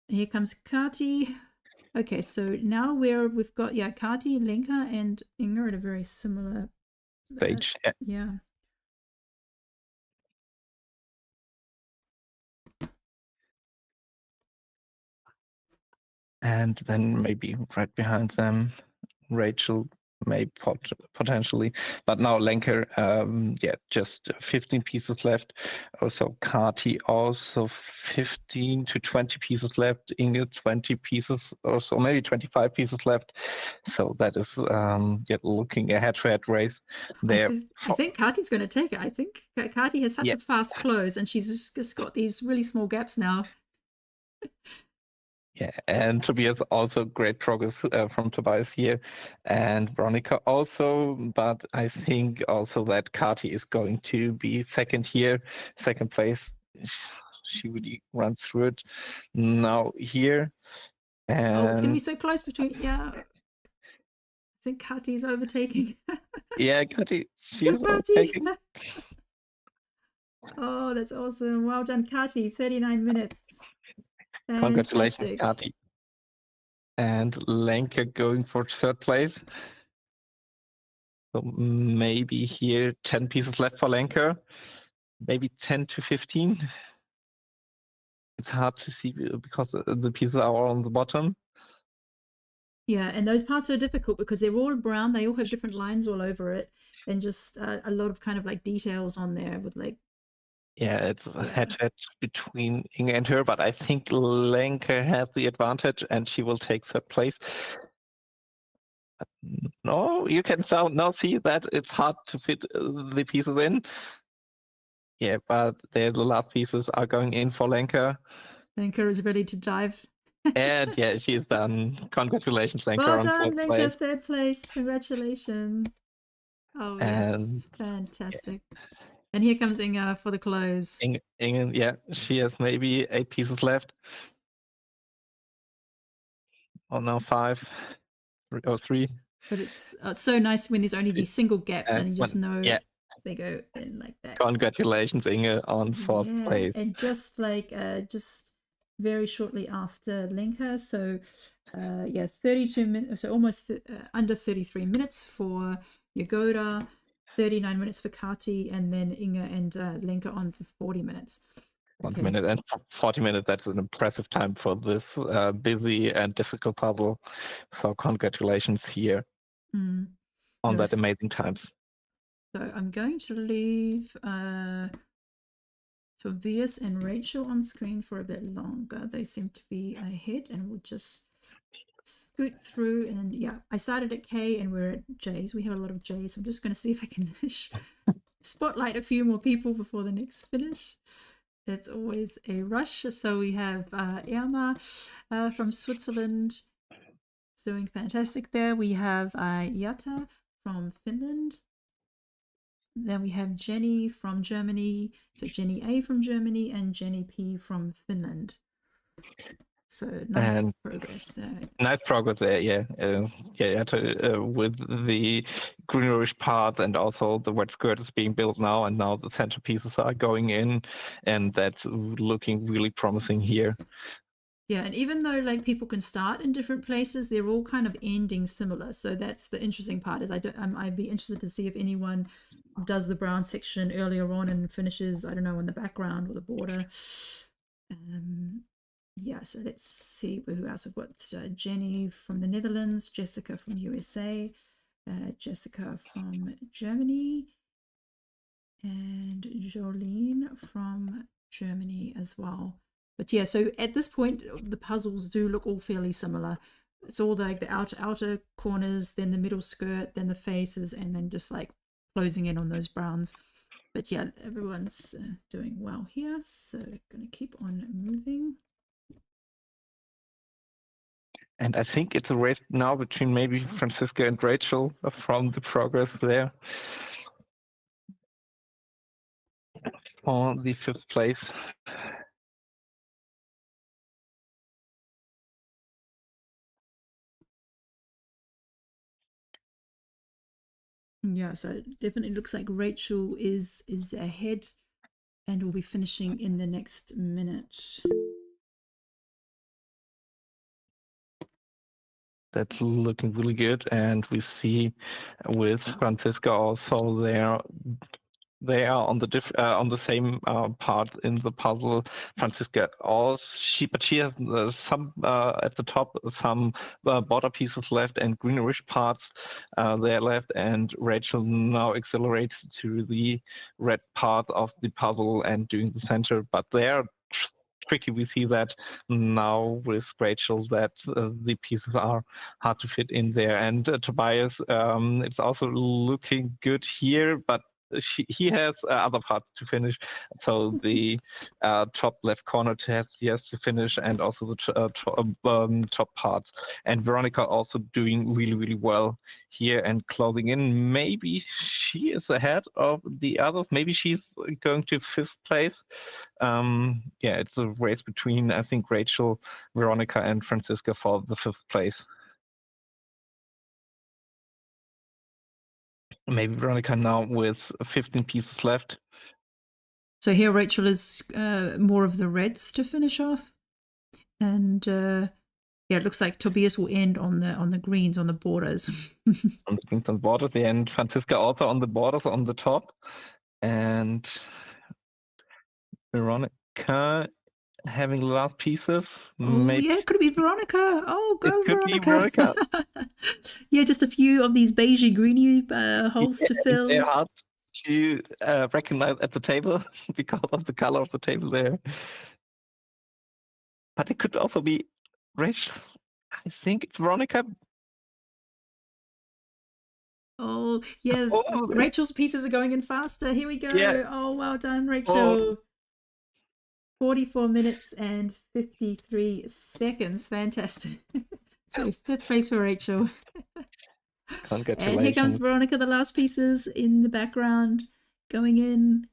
Here comes Kati. Okay, so now we've got Kati, Lenka, and Inga at a very similar Stage. Yeah. And then maybe right behind them, Rachel may potentially, but now Lenker, just 15 pieces left. Also Kati, also 15 to 20 pieces left. Inge, 20 pieces or so, maybe 25 pieces left. So that is looking a head-to-head race there. I think Kati's going to take it. I think Kati has such a fast close, and she's just got these really small gaps now. Yeah, and Tobias also great progress from Tobias here, and Veronica also, but I think also that Kati is going to be second here, second place. She really runs through it now here. And oh, it's going to be so close between, I think Kati's overtaking. Yeah, Kati, she's overtaking. Oh, that's awesome. Well done, Kati. 39 minutes. Congratulations, Fantastic. Kati. And Lenka going for third place. So maybe here 10 pieces left for Lenka, maybe 10 to 15. It's hard to see because the pieces are all on the bottom. Yeah, and those parts are difficult because they're all brown. They all have different lines all over it, and just a lot of kind of like details on there with like Yeah, it's a Yeah. head-to-head between Inge and her, but I think Lenka has the advantage and she will take third place. No, you can now see that it's hard to fit the pieces in. Yeah, but the last pieces are going in for Lenka. Lenka is ready to dive. And yeah, she's done. Congratulations, Lenka, Well on done, fourth Lenka, place. third place. Congratulations. Oh, And yes. Fantastic. And here comes Inga for the close. Inge, yeah, she has maybe 8 pieces left. Or now 5 or 3. But it's so nice when there's only these single gaps and you just know yeah, they go in like that. congratulations, Inge, on fourth place. And just like just very shortly after Lenka, so 32 minutes, so almost under 33 minutes for Yagoda, 39 minutes for Kati, and then Inga and Lenka on for 40 minutes. 1 minute and 40 minutes. That's an impressive time for this busy and difficult puzzle. So congratulations here on that amazing times. So I'm going to leave Tobias and Rachel on screen for a bit longer. They seem to be ahead, and we'll just scoot through. And yeah, I started at K and we're at J's. We have a lot of J's. I'm just going to see if I can spotlight a few more people before the next finish. It's always a rush. So we have Irma from Switzerland. It's doing fantastic there. We have Yata from Finland. Then we have Jenny from Germany. So Jenny A from Germany and Jenny P from Finland. So nice progress there. Nice progress there, yeah. With the greenish part and also the wet skirt is being built now, and now the centerpieces are going in, and that's looking really promising here. Yeah, and even though like people can start in different places, they're all kind of ending similar. So that's the interesting part. Is I'd be interested to see if anyone does the brown section earlier on and finishes, I don't know, in the background or the border. Yeah, so let's see who else we've got. Jenny from the Netherlands, Jessica from USA, Jessica from Germany, and Jolene from Germany as well. But yeah, so at this point, the puzzles do look all fairly similar. It's all like the outer corners, then the middle skirt, then the faces, and then just like closing in on those browns. But yeah, everyone's doing well here. So going to keep on moving. And I think it's a race now between maybe Franziska and Rachel from the progress there for the 5th place. Yeah, so it definitely looks like Rachel is ahead and will be finishing in the next minute. That's looking really good, and we see with Franziska also they are on the same part in the puzzle. Franziska she has some at the top, some border pieces left and greenish parts there left, and Rachel now accelerates to the red part of the puzzle and doing the center, but they're tricky. We see that now with Rachel that the pieces are hard to fit in there, and Tobias, it's also looking good here, but he has other parts to finish. So the top left corner he has to finish, and also the top parts. And Veronica also doing really, really well here and closing in. Maybe she is ahead of the others. Maybe she's going to 5th place. Yeah, it's a race between, I think, Rachel, Veronica, and Franziska for the 5th place. Maybe Veronica now with 15 pieces left. So here Rachel is more of the reds to finish off. And yeah, it looks like Tobias will end on the greens, on the borders. On the greens and borders, and Franziska also on the borders on the top. And Veronica having the last pieces. Maybe. Yeah, could it be Veronica? Oh, go Veronica. Yeah, just a few of these beigey greeny holes to fill. They're hard you recognize at the table because of the color of the table there. But it could also be Rachel. I think it's Veronica. Oh, yeah. Oh, Rachel's pieces are going in faster. Here we go. yeah. Oh, well done, Oh, Rachel. 44 minutes and 53 seconds. Fantastic. So 5th place for Rachel. And here comes congratulations. Veronica, the last pieces in the background going in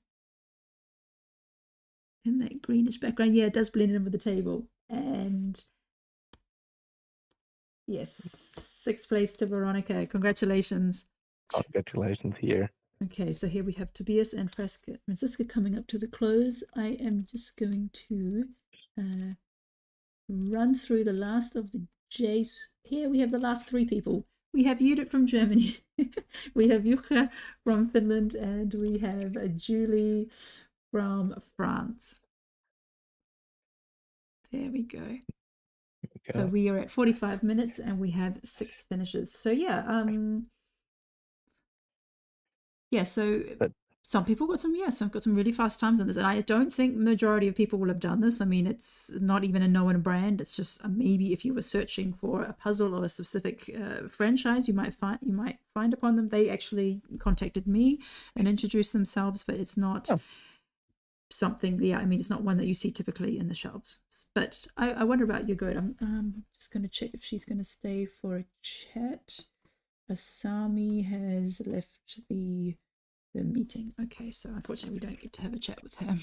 that greenish background. Yeah, it does blend in with the table. And yes, 6th place to Veronica. Congratulations. Congratulations here. Okay, so here we have Tobias and Franziska coming up to the close. I am just going to run through the last of the J's. Here we have the last 3 people. We have Judith from Germany, we have Jukka from Finland, and we have Julie from France. There we go. So we are at 45 minutes and we have 6 finishes. So yeah, so some people got some really fast times on this, and I don't think majority of people will have done this. I mean, it's not even a known brand. It's just maybe if you were searching for a puzzle or a specific franchise, you might find upon them. They actually contacted me and introduced themselves, but it's not something. Yeah, I mean, it's not one that you see typically in the shops. But I wonder about your good. I'm just going to check if she's going to stay for a chat. Asami has left the meeting. Okay, so unfortunately we don't get to have a chat with her.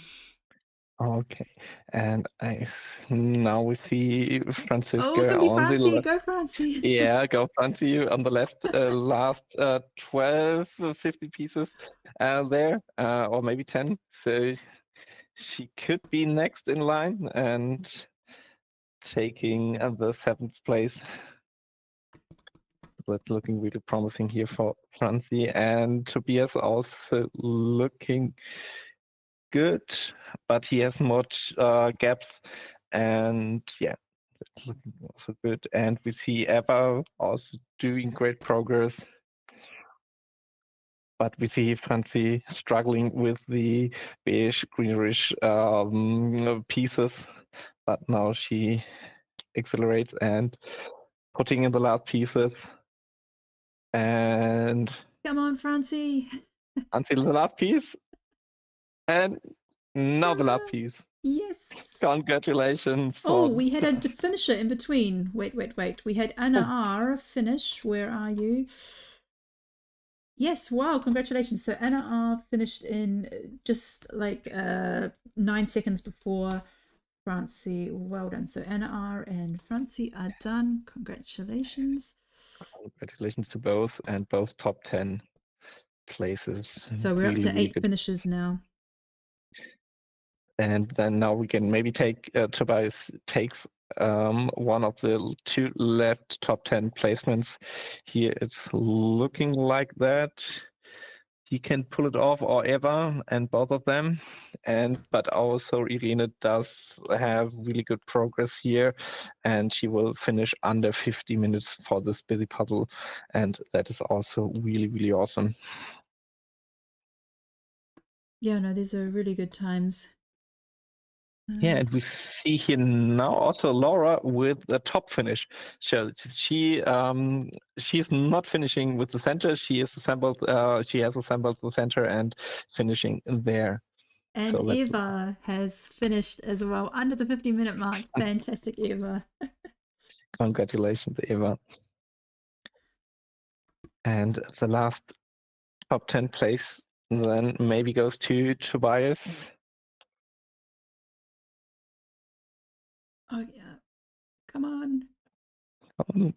Okay, and now we see Franziska. Oh, it can be Francie. Go Francie. Yeah, go Francie on the last 12, 50 pieces there, or maybe 10. So she could be next in line and taking the 7th place. That's looking really promising here for Francie, and Tobias also looking good, but he has more gaps, and yeah, that's looking also good. And we see Eva also doing great progress, but we see Francie struggling with the beige greenish pieces, but now she accelerates and putting in the last pieces. And come on, Francie. Until the last piece. And now the last piece. Yes. Congratulations. Oh, we had a finisher in between. Wait. We had Anna R finish. Where are you? Yes, wow, congratulations. So Anna R finished in just like 9 seconds before Francie. Well done. So Anna R and Francie are done. Congratulations. Congratulations to both, and both top 10 places. So we're up to 8 finishes now. And then now we can maybe take Tobias takes one of the 2 left top 10 placements. Here it's looking like that. He can pull it off, or Eva, and both of them. But also Irene does have really good progress here, and she will finish under 50 minutes for this busy puzzle, and that is also really, really awesome. Yeah, no, these are really good times. Yeah, and we see here now also Laura with the top finish. So she's not finishing with the center. She has assembled the center and finishing there. And so Eva has finished as well under the 50-minute mark. Fantastic, Eva. Congratulations, Eva. And the last top 10 place then maybe goes to Tobias. Oh yeah, come on.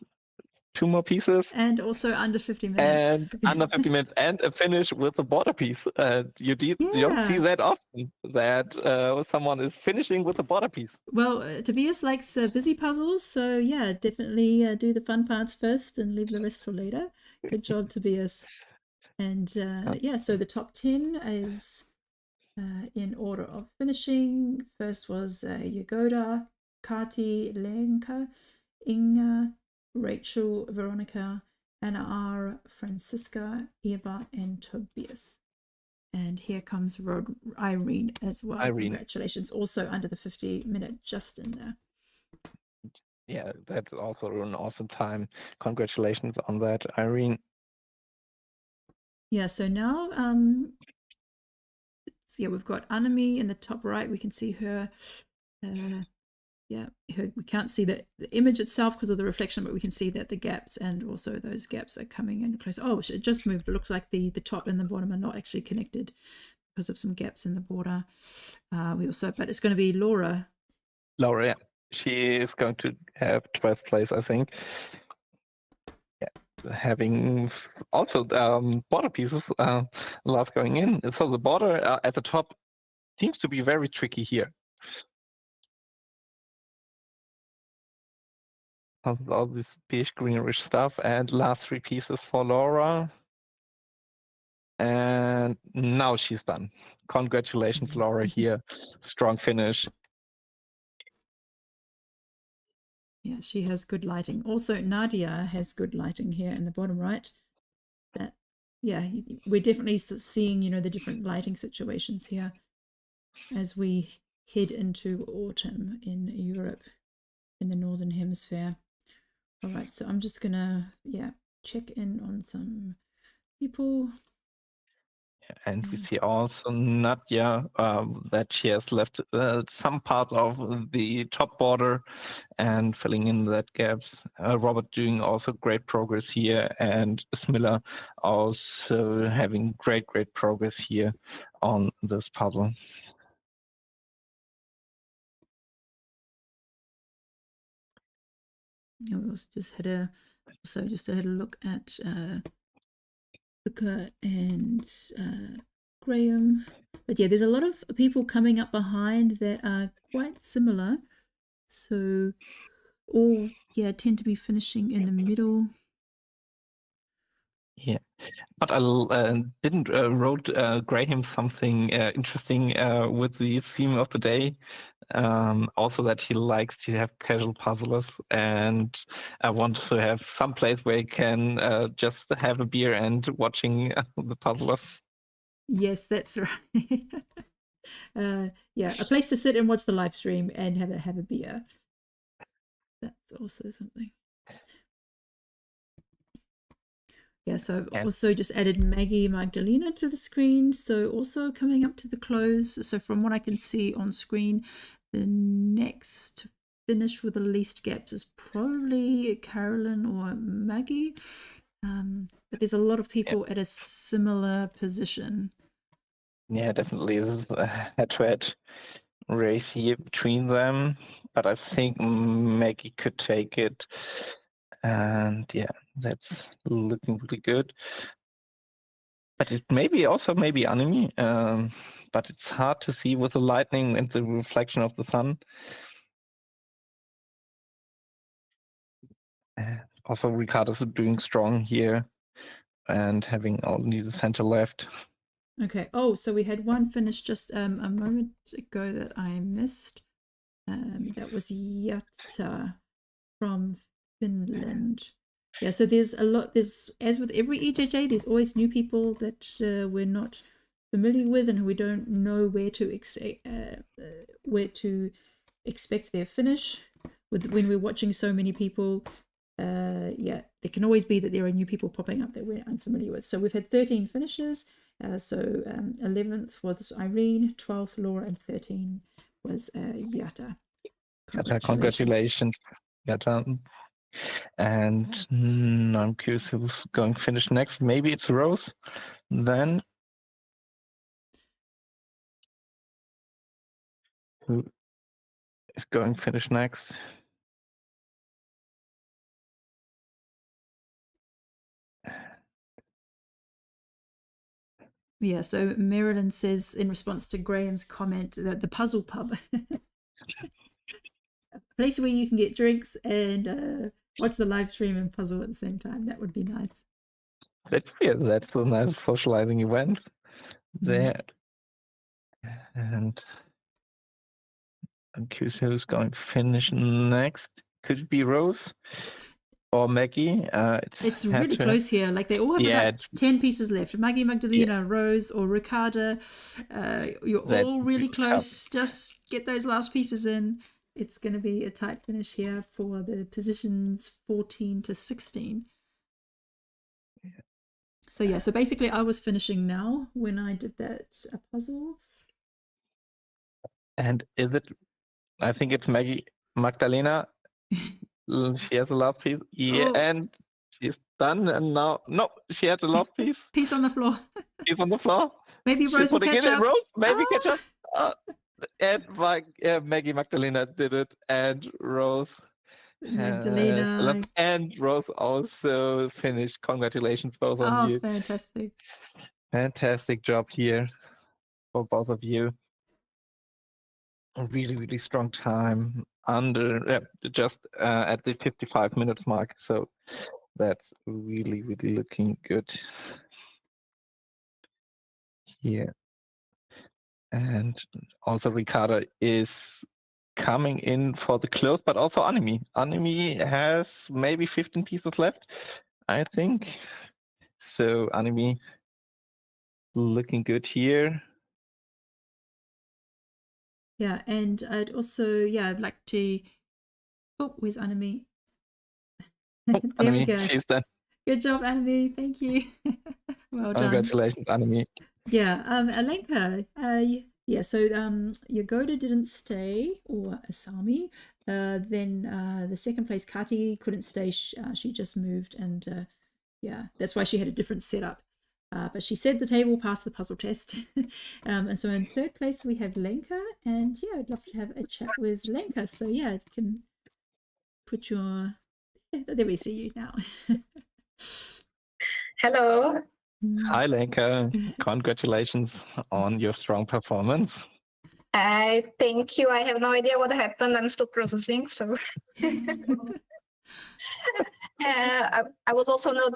2 more pieces. And also under 50 minutes. And under 50 minutes, and a finish with a border piece. You don't see that often, that someone is finishing with a border piece. Well, Tobias likes busy puzzles, so yeah, definitely do the fun parts first and leave the rest for later. Good job, Tobias. And yeah, so the top 10 is in order of finishing. First was Yagoda, Kati, Lenka, Inga, Rachel, Veronica, Anna R, Franziska, Eva, and Tobias. And here comes Irene as well. Irene. Congratulations. Also under the 50-minute just in there. Yeah, that's also an awesome time. Congratulations on that, Irene. Yeah, so now so yeah, we've got Anami in the top right. We can see her. We can't see the image itself because of the reflection, but we can see that the gaps and also those gaps are coming in close. Oh, it just moved. It looks like the top and the bottom are not actually connected because of some gaps in the border. But it's going to be Laura. Laura, yeah. She is going to have 12th place, I think. Yeah, having also border pieces a lot going in. So the border at the top seems to be very tricky here. All this beige greenish stuff, and last 3 pieces for Laura. And now she's done. Congratulations, Laura, here. Strong finish. Yeah, she has good lighting. Also, Nadia has good lighting here in the bottom right. We're definitely seeing, the different lighting situations here as we head into autumn in Europe, in the Northern Hemisphere. All right, so I'm just gonna, check in on some people. And we see also Nadia that she has left some part of the top border and filling in that gaps. Robert doing also great progress here, and Smilla also having great progress here on this puzzle. We also just had a look at Luca and Graham. But yeah, there's a lot of people coming up behind that are quite similar. So all tend to be finishing in the middle. Yeah, but I didn't wrote Graham something interesting with the theme of the day. Also that he likes to have casual puzzlers, and I want to have some place where he can just have a beer and watching the puzzlers. Yes, that's right. A place to sit and watch the live stream and have a beer. That's also something. Yeah, so I've also just added Maggie Magdalena to the screen. So also coming up to the close. So from what I can see on screen, the next finish with the least gaps is probably Carolyn or Maggie. But there's a lot of people at a similar position. Yeah, definitely. This is a head-to-head race here between them. But I think Maggie could take it. And yeah, that's looking really good. But it may be also anime, but it's hard to see with the lightning and the reflection of the sun. Also, Ricardo's doing strong here and having only the center left. Okay. Oh, so we had one finish just a moment ago that I missed. That was Yatta from Finland. Yeah, so there's a lot. There's, as with every EJJ, there's always new people that we're not familiar with and we don't know where to expect their finish. When we're watching so many people, there can always be that there are new people popping up that we're unfamiliar with. So we've had 13 finishes. 11th was Irene, 12th Laura, and 13 was Yatta. Congratulations, Yatta. And I'm curious who's going to finish next. Maybe it's Rose. Then who is going to finish next? Yeah, so Marilyn says in response to Graham's comment that the puzzle pub, a place where you can get drinks and watch the live stream and puzzle at the same time. That would be nice. That's a nice socializing event there. And I'm curious who's going to finish next. Could it be Rose? or Maggie. It's really close here. Like they all have about 10 pieces left. Maggie, Magdalena, Rose, or Ricarda. You're all really close. Just get those last pieces in. It's going to be a tight finish here for the positions 14 to 16. So yeah, so basically I was finishing now when I did that puzzle. And is it, I think it's Magdalena. She has a last piece. Yeah, and she's done. And now, no, she has a last piece. Piece on the floor. Piece on the floor. Maybe Rose will catch up. Rose, maybe catch up. And Maggie Magdalena did it, and Rose Magdalena and Rose also finished. Congratulations, both of you. Fantastic. Fantastic job here for both of you. A really, really strong time under just at the 55 minutes mark. So that's really, really looking good here. And also Ricardo is coming in for the close, but also Anime. Anime has maybe 15 pieces left, I think. So Anime looking good here. Yeah, and I'd also, I'd like to, where's Anime? There Anime, we go. she's done. Good job, Anime. Thank you. Well done. Congratulations, Anime. Yeah, Alenka, so Yagoda didn't stay, or Asami. Then the second place, Kati, couldn't stay. She just moved, and that's why she had a different setup. But she said the table passed the puzzle test. And so in third place, we have Lenka, and I'd love to have a chat with Lenka. So you can put your, there we see you now. Hello. Hi, Lenka. Congratulations on your strong performance. Thank you. I have no idea what happened. I'm still processing. So I was also not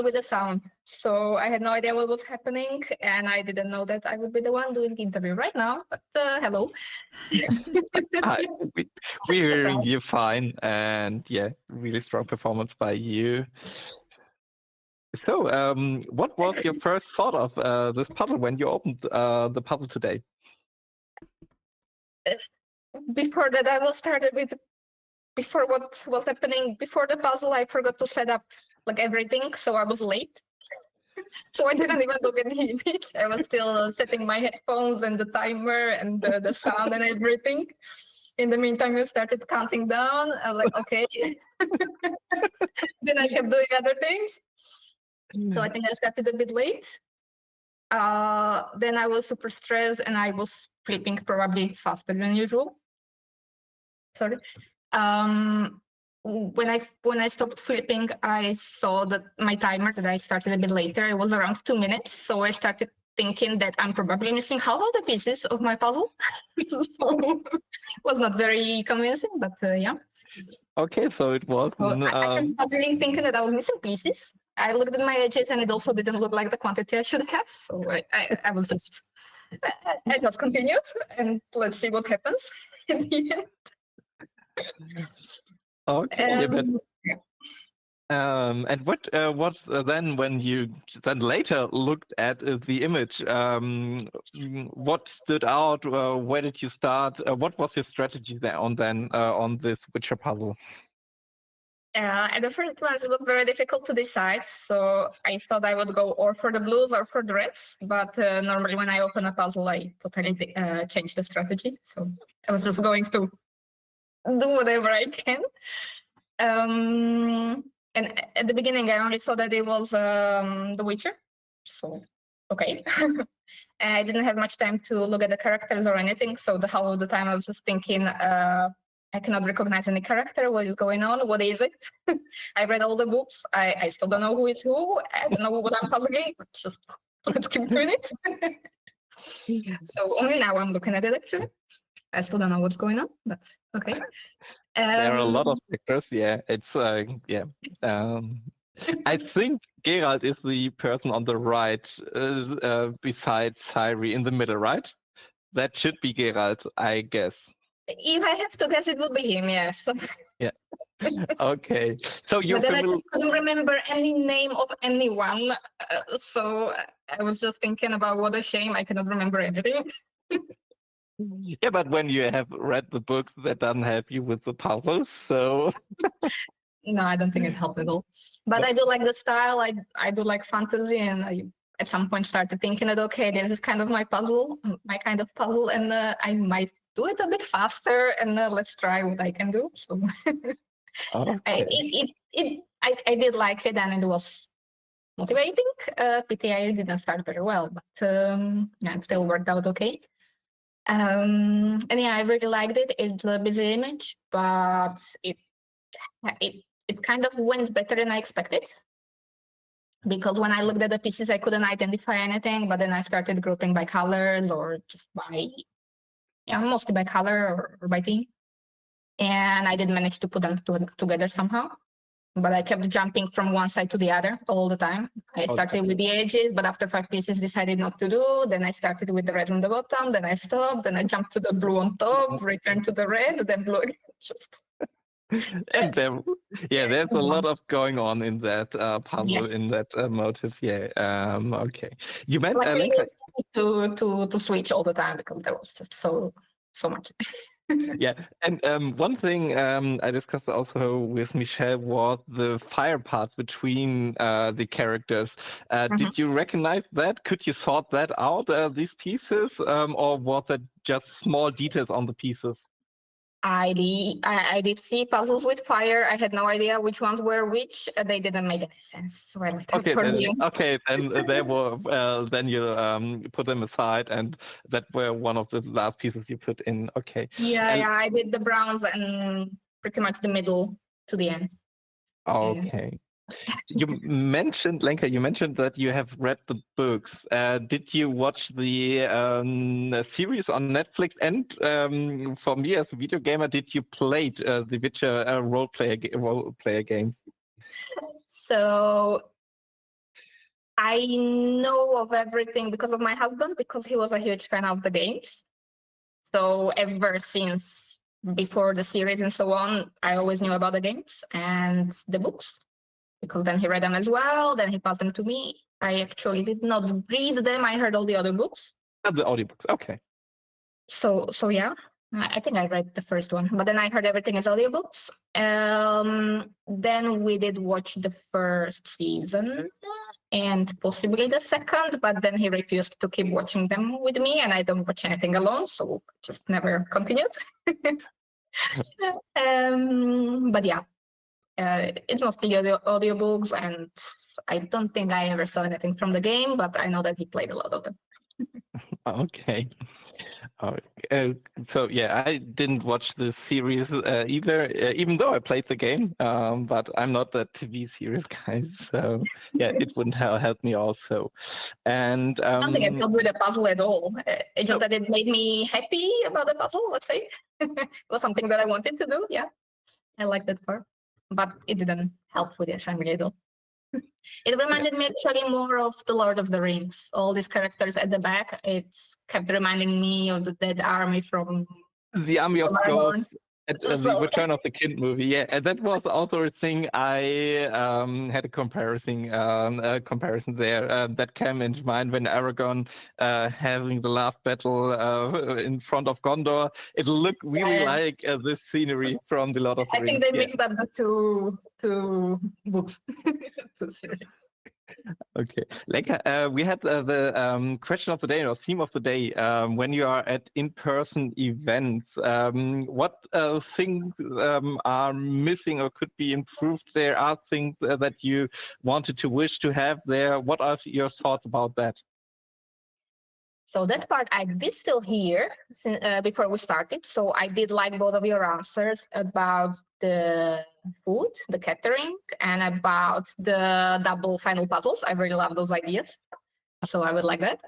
with the sound. So I had no idea what was happening. And I didn't know that I would be the one doing the interview right now. But hello. Hi, we're hearing you fine. And really strong performance by you. So, what was your first thought of this puzzle when you opened the puzzle today? Before that, I was started with, before what was happening, before the puzzle, I forgot to set up like everything, so I was late. So I didn't even look at the image. I was still setting my headphones and the timer and the sound and everything. In the meantime, you started counting down. I was like, okay. Then I kept doing other things. So I think I started a bit late. Then I was super stressed and I was flipping probably faster than usual. Sorry. When I stopped flipping, I saw that my timer that I started a bit later, it was around 2 minutes. So I started thinking that I'm probably missing half of the pieces of my puzzle. So it was not very convincing, but yeah. Okay, so it was. I was really thinking that I was missing pieces. I looked at my edges and it also didn't look like the quantity I should have. So I was just, I just continued and let's see what happens in the end. Okay, and what then when you then later looked at the image, what stood out? Where did you start? What was your strategy there on this Witcher puzzle? At the first glance, it was very difficult to decide. So I thought I would go or for the blues or for the reds. But normally when I open a puzzle, I totally change the strategy. So I was just going to do whatever I can. And at the beginning, I only saw that it was The Witcher. So, okay. I didn't have much time to look at the characters or anything. So the whole of the time I was just thinking, I cannot recognize any character. What is going on? What is it? I read all the books. I still don't know who is who. I don't know what I'm puzzling. Just let's keep doing it. So only now I'm looking at it actually. I still don't know what's going on, but okay. There are a lot of factors. Yeah, it's I think Geralt is the person on the right, besides Ciri in the middle, right? That should be Geralt, I guess. If I have to guess, it would be him. Yes. Yeah. Okay. So you're But then I familiar. just couldn't remember any name of anyone. So I was just thinking about what a shame I cannot remember anything. Yeah, but when you have read the books, that doesn't help you with the puzzles. So No, I don't think it helped at all. But I do like the style. I do like fantasy, and I at some point started thinking that okay, this is kind of my puzzle, my kind of puzzle, and I might do it a bit faster, and let's try what I can do. So okay. I did like it, and it was motivating. PTA didn't start very well, but yeah, it still worked out okay. And yeah, I really liked it. It's a busy image, but it kind of went better than I expected. Because when I looked at the pieces, I couldn't identify anything, but then I started grouping by colors or just by, yeah, mostly by color or by theme. And I did manage to put them together somehow. But I kept jumping from one side to the other all the time. I started with the edges, but after 5 pieces, decided not to do. Then I started with the red on the bottom. Then I stopped. Then I jumped to the blue on top, returned to the red, then blue again. Just And there's a lot of going on in that puzzle, in yes. that motive. Yeah. Okay. You meant Luckily, it Lenka. was easy to switch all the time because there was just so much. Yeah, and one thing I discussed also with Michelle was the fire part between the characters. Did you recognize that? Could you sort that out, these pieces, or was that just small details on the pieces? I did see puzzles with fire. I had no idea which ones were which. They didn't make any sense. So I left them Okay, for then the end. okay, then they were then you put them aside, and that were one of the last pieces you put in. Okay. Yeah, And yeah, I did the browns and pretty much the middle to the end. okay. You mentioned, Lenka, you mentioned that you have read the books. Did you watch the series on Netflix? And for me as a video gamer, did you play the Witcher role player game? So I know of everything because of my husband, because he was a huge fan of the games. So ever since before the series and so on, I always knew about the games and the books, because then he read them as well. Then he passed them to me. I actually did not read them. I heard all the other books. The audiobooks. Okay. So yeah, I think I read the first one, but then I heard everything as audiobooks. Then we did watch the first season and possibly the second, but then he refused to keep watching them with me, and I don't watch anything alone, so just never continued. But yeah, it's mostly audiobooks, and I don't think I ever saw anything from the game, but I know that he played a lot of them. Okay. So yeah, I didn't watch the series either, even though I played the game. But I'm not the TV series guy, so yeah, it wouldn't help me also. And I don't think I felt with the puzzle at all. It's just no. that it made me happy about the puzzle, let's say. It was something that I wanted to do, yeah. I liked that part. But it didn't help with the assembly at all. It reminded me actually more of the Lord of the Rings. All these characters at the back, it's kept reminding me of the Dead Army from The Army of Aragorn. Ghosts at the So Return of the King movie. Yeah, and that was also a thing I had a comparison there that came into mind when Aragorn having the last battle in front of Gondor. It looked really yeah, like this scenery from the Lord of the I think Rings. they Yeah. mixed up the two books, two series. Okay, Lenka, we had the question of the day or theme of the day. When you are at in-person events, what things are missing or could be improved? There are things that you wanted to wish to have there. What are your thoughts about that? So that part I did still hear before we started. So I did like both of your answers about the food, the catering, and about the double final puzzles. I really love those ideas. So I would like that.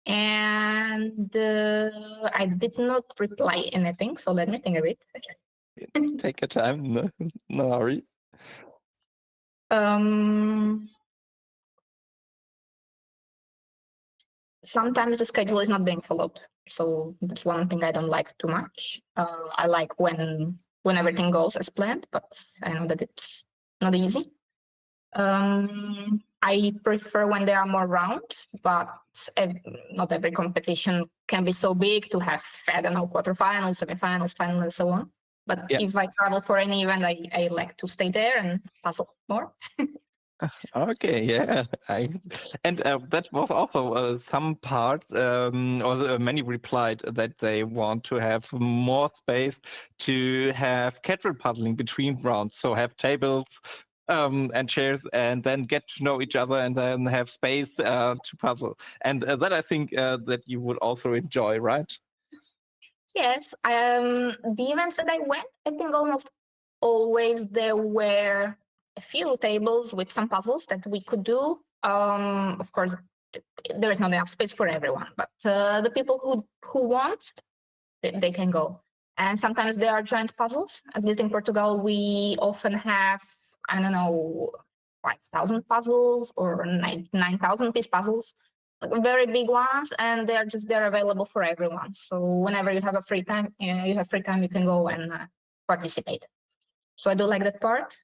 And I did not reply anything. So let me think of it. Take your time. No hurry. Sometimes the schedule is not being followed. So that's one thing I don't like too much. I like when when everything goes as planned, but I know that it's not easy. I prefer when there are more rounds, but not every competition can be so big to have, I don't know, quarterfinals, semifinals, finals, and so on. But if I travel for any event, I like to stay there and puzzle more. Okay, yeah, and that was also some part, or many replied that they want to have more space to have casual puzzling between rounds, so have tables and chairs, and then get to know each other, and then have space to puzzle. And that I think that you would also enjoy, right? Yes, the events that I went, I think almost always there were a few tables with some puzzles that we could do. Of course, there is not enough space for everyone, but the people who want, they can go. And sometimes there are giant puzzles. At least in Portugal, we often have, I don't know, 5,000 puzzles or 9,000 piece puzzles, like very big ones, and they're available for everyone. So whenever you have free time, you can go and participate. So I do like that part.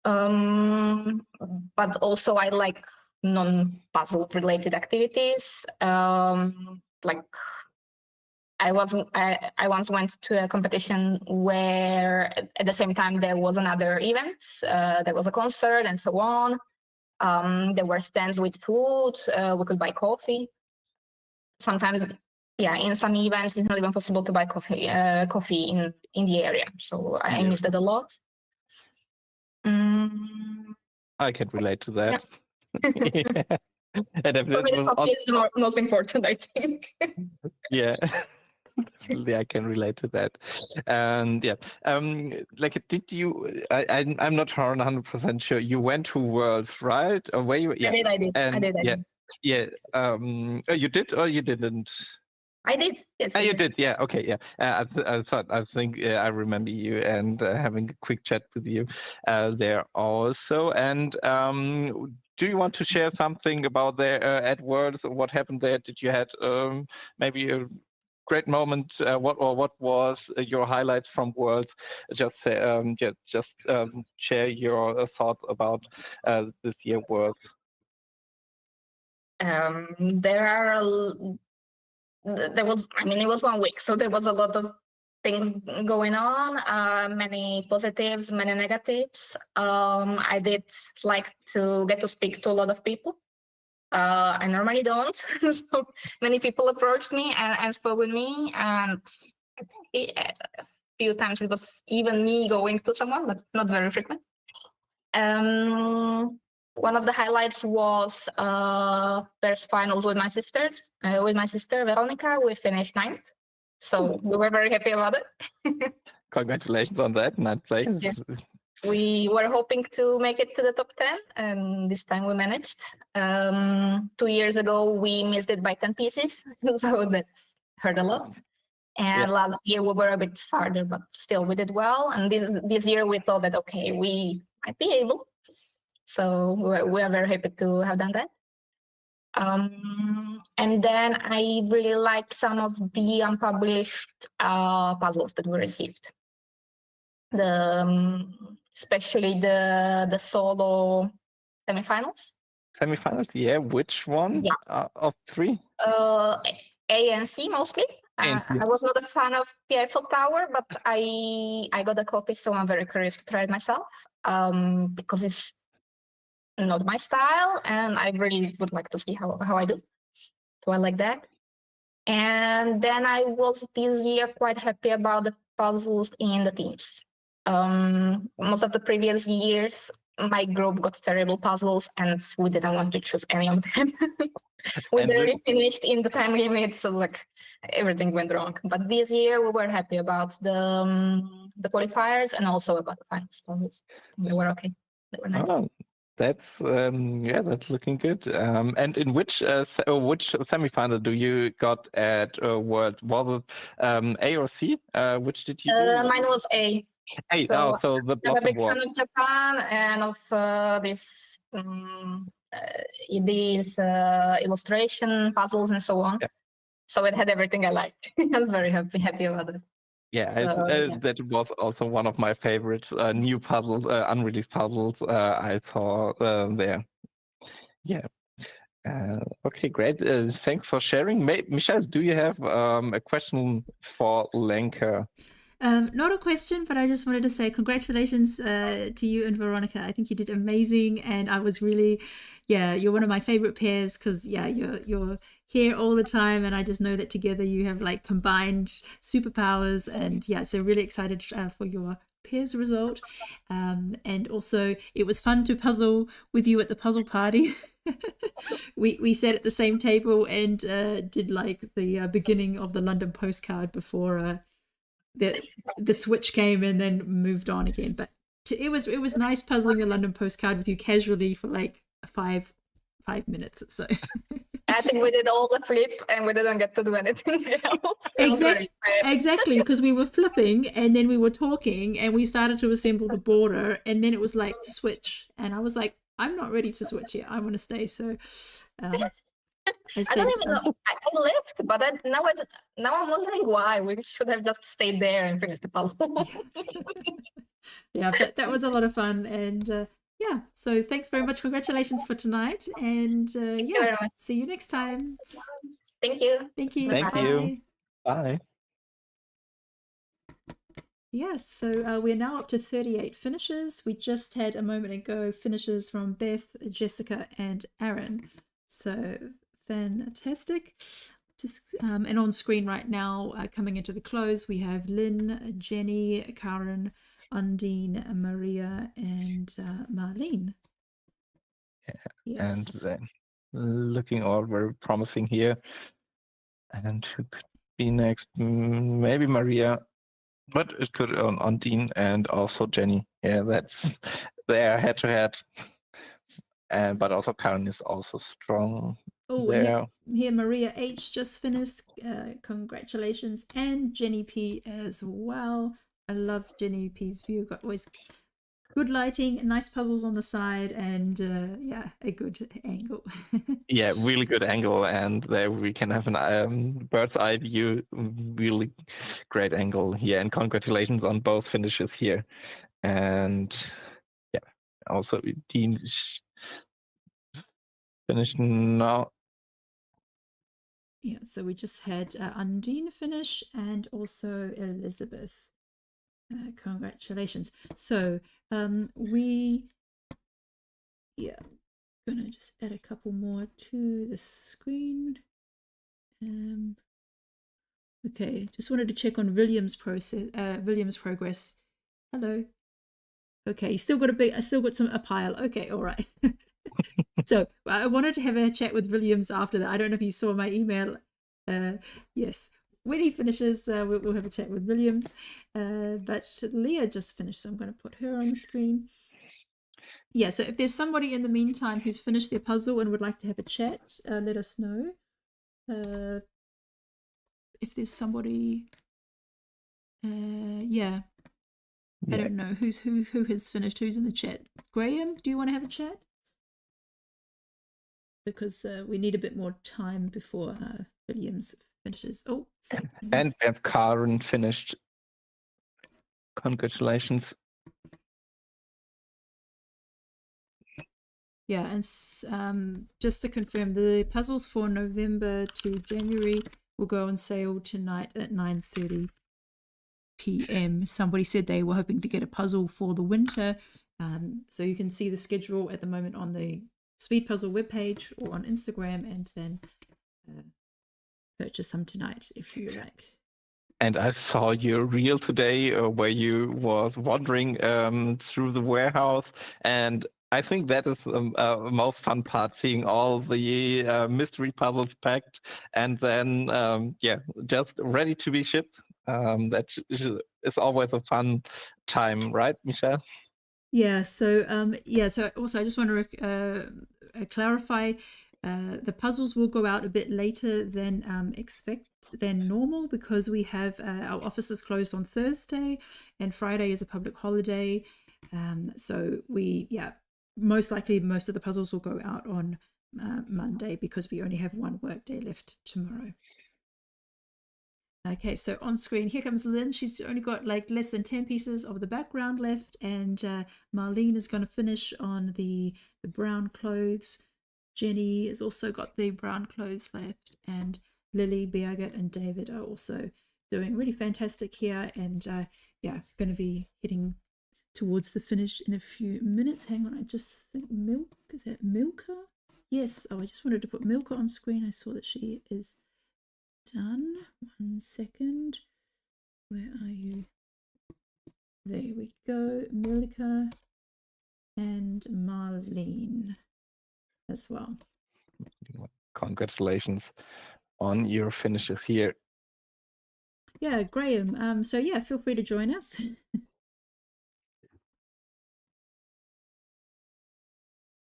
But also I like non-puzzle related activities. Like I once went to a competition where at the same time there was another event. There was a concert and so on. There were stands with food. We could buy coffee. Sometimes, yeah, in some events it's not even possible to buy coffee in the area. So I missed it a lot. I can relate to that. Yeah. And For me, the coffee is the most important, I think. Yeah. Definitely, I can relate to that. And yeah, like, did you? I'm not 100% sure. You went to Worlds, right? Or where you? Yeah, I did. And I did. yeah. You did or you didn't? I did. Yes. You did. Yeah. Okay. Yeah. I think I remember you and having a quick chat with you there also. And do you want to share something about there at Worlds? What happened there? Did you had maybe a great moment? What was your highlights from Worlds? Just share your thoughts about this year Worlds. There was, I mean, it was 1 week, so there was a lot of things going on, many positives, many negatives. I did like to get to speak to a lot of people. I normally don't. So many people approached me and spoke with me, and I think a few times it was even me going to someone, but not very frequent. One of the highlights was first finals with my sisters. With my sister Veronica, we finished 9th, so we were very happy about it. Congratulations on that, 9th place. Yeah. We were hoping to make it to the top 10, and this time we managed. 2 years ago, we missed it by 10 pieces, so that hurt a lot. And last year we were a bit farther, but still we did well. And this year we thought that, okay, we might be able. So we are very happy to have done that. And then I really liked some of the unpublished puzzles that we received. Especially the solo semifinals. Semifinals, yeah. Which one? Yeah. Of 3? A and C mostly. I was not a fan of the Eiffel Tower, but I got a copy, so I'm very curious to try it myself. Because it's not my style, and I really would like to see how I do. So I like that. And then I was this year quite happy about the puzzles in the teams. Most of the previous years, my group got terrible puzzles, and we didn't want to choose any of them. We barely finished in the time limit, so like everything went wrong. But this year we were happy about the qualifiers and also about the finals puzzles. They were okay. They were nice. Oh, that's looking good. And in which semifinal do you got at World? Was it A or C? Which did you do? Mine was A. A. So so the I'm a big bottom fan of Japan and of these illustration puzzles and so on. Yeah. So it had everything I liked. I was very happy about it. Yeah, So, yeah. that was also one of my favorite new puzzles, unreleased puzzles I saw there. Yeah. Okay, great. Thanks for sharing. Michelle, do you have a question for Lenka? Not a question, but I just wanted to say congratulations to you and Veronica. I think you did amazing, and I was really, you're one of my favorite pairs because you're here all the time, and I just know that together you have like combined superpowers, and so really excited for your pairs result. And also it was fun to puzzle with you at the puzzle party. we sat at the same table and did like the beginning of the London postcard before the switch came and then moved on again. But it was nice puzzling the London postcard with you casually for like five minutes or so. I think we did all the flip and we didn't get to do anything else. Exactly, because we were flipping and then we were talking and we started to assemble the border and then it was like switch and I was like, I'm not ready to switch yet. I want to stay. So I don't even know. I left, but now I'm wondering why. We should have just stayed there and finished the puzzle. Yeah, but that was a lot of fun. And so thanks very much. Congratulations for tonight. And see you next time. Thank you. Thank you. Thank you. Bye. Yes, so we're now up to 38 finishes. We just had a moment ago finishes from Beth, Jessica, and Aaron. So fantastic. Just and on screen right now, coming into the close, we have Lynn, Jenny, Karen, Undine, Maria, and Marlene. Yes. And looking all very promising here. And who could be next? Maybe Maria, but it could Undine and also Jenny. Yeah, they are head to head. But also Karen is also strong. Oh, here Maria H just finished. Congratulations, and Jenny P as well. I love Jenny P's view. Got always good lighting, nice puzzles on the side, and a good angle. Yeah, really good angle, and there we can have an bird's eye view. Really great angle here, and congratulations on both finishes here. And also Dean finished now. Yeah, so we just had Undine finish and also Elizabeth. Congratulations. So gonna just add a couple more to the screen. Okay, just wanted to check on William's progress. Hello. Okay, you still got a pile. Okay, all right. So I wanted to have a chat with Williams after that. I don't know if you saw my email. Yes, when he finishes, we'll have a chat with Williams. But Leah just finished, so I'm going to put her on the screen. Yeah, so if there's somebody in the meantime who's finished their puzzle and would like to have a chat, let us know. If there's somebody, I don't know who has finished, who's in the chat. Graham, do you want to have a chat? Because we need a bit more time before Williams finishes. Oh, and we have Karen finished. Congratulations. Yeah, and just to confirm, the puzzles for November to January will go on sale tonight at 9:30 p.m. Somebody said they were hoping to get a puzzle for the winter. So you can see the schedule at the moment on the Speed Puzzle webpage or on Instagram, and then purchase some tonight if you like. And I saw your reel today where you was wandering through the warehouse, and I think that is the most fun part, seeing all the mystery puzzles packed and then just ready to be shipped. That is always a fun time, right, Michelle? Yeah, so so also I just want to clarify, the puzzles will go out a bit later than normal because we have our offices closed on Thursday and Friday is a public holiday. So most likely most of the puzzles will go out on Monday because we only have one work day left tomorrow. Okay, so on screen, here comes Lynn. She's only got like less than 10 pieces of the background left, and Marlene is going to finish on the brown clothes. Jenny has also got the brown clothes left, and Lily, Birgit, and David are also doing really fantastic here, and yeah, going to be heading towards the finish in a few minutes. Hang on, I just think is that Milka? Yes, oh, I just wanted to put Milka on screen. I saw that she is done. 1 second. Where are you? There we go. Milka and Marlene as well. Congratulations on your finishes here. Yeah, Graham. So yeah, feel free to join us.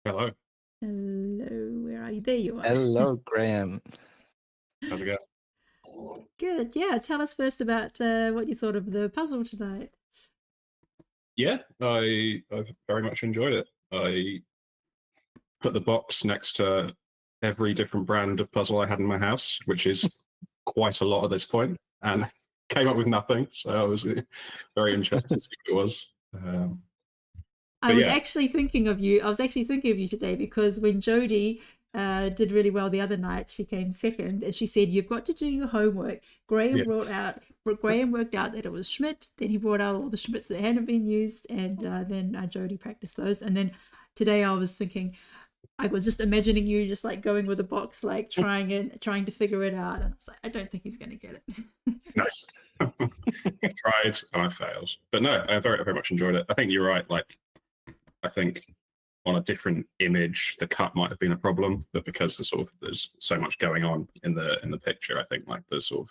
Hello. Hello, where are you? There you are. Hello, Graham. How's it going? Good. Yeah, tell us first about what you thought of the puzzle tonight. Yeah, I very much enjoyed it. I put the box next to every different brand of puzzle I had in my house, which is quite a lot at this point, and came up with nothing. So I was very interested to see what it was. I was actually thinking of you. I was actually thinking of you today because when Jodie did really well the other night, she came second, and she said, "You've got to do your homework." Graham Graham worked out that it was Schmidt. Then he brought out all the Schmidts that hadn't been used, and then Jodie practiced those. And then today I was thinking, I was just imagining you just like going with a box, like trying to figure it out. And I was like, I don't think he's going to get it. No, I tried and I failed, but no, I very very much enjoyed it. I think you're right. Like, I think on a different image, the cut might have been a problem, but because there's so much going on in the picture, I think like the sort of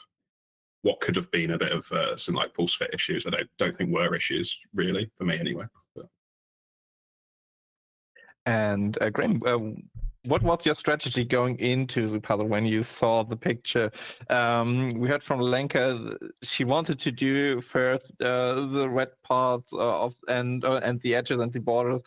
what could have been a bit of some like false fit issues, I don't think were issues really for me anyway. But. And Graham, what was your strategy going into the puzzle when you saw the picture? We heard from Lenka, she wanted to do first the red parts and the edges and the borders,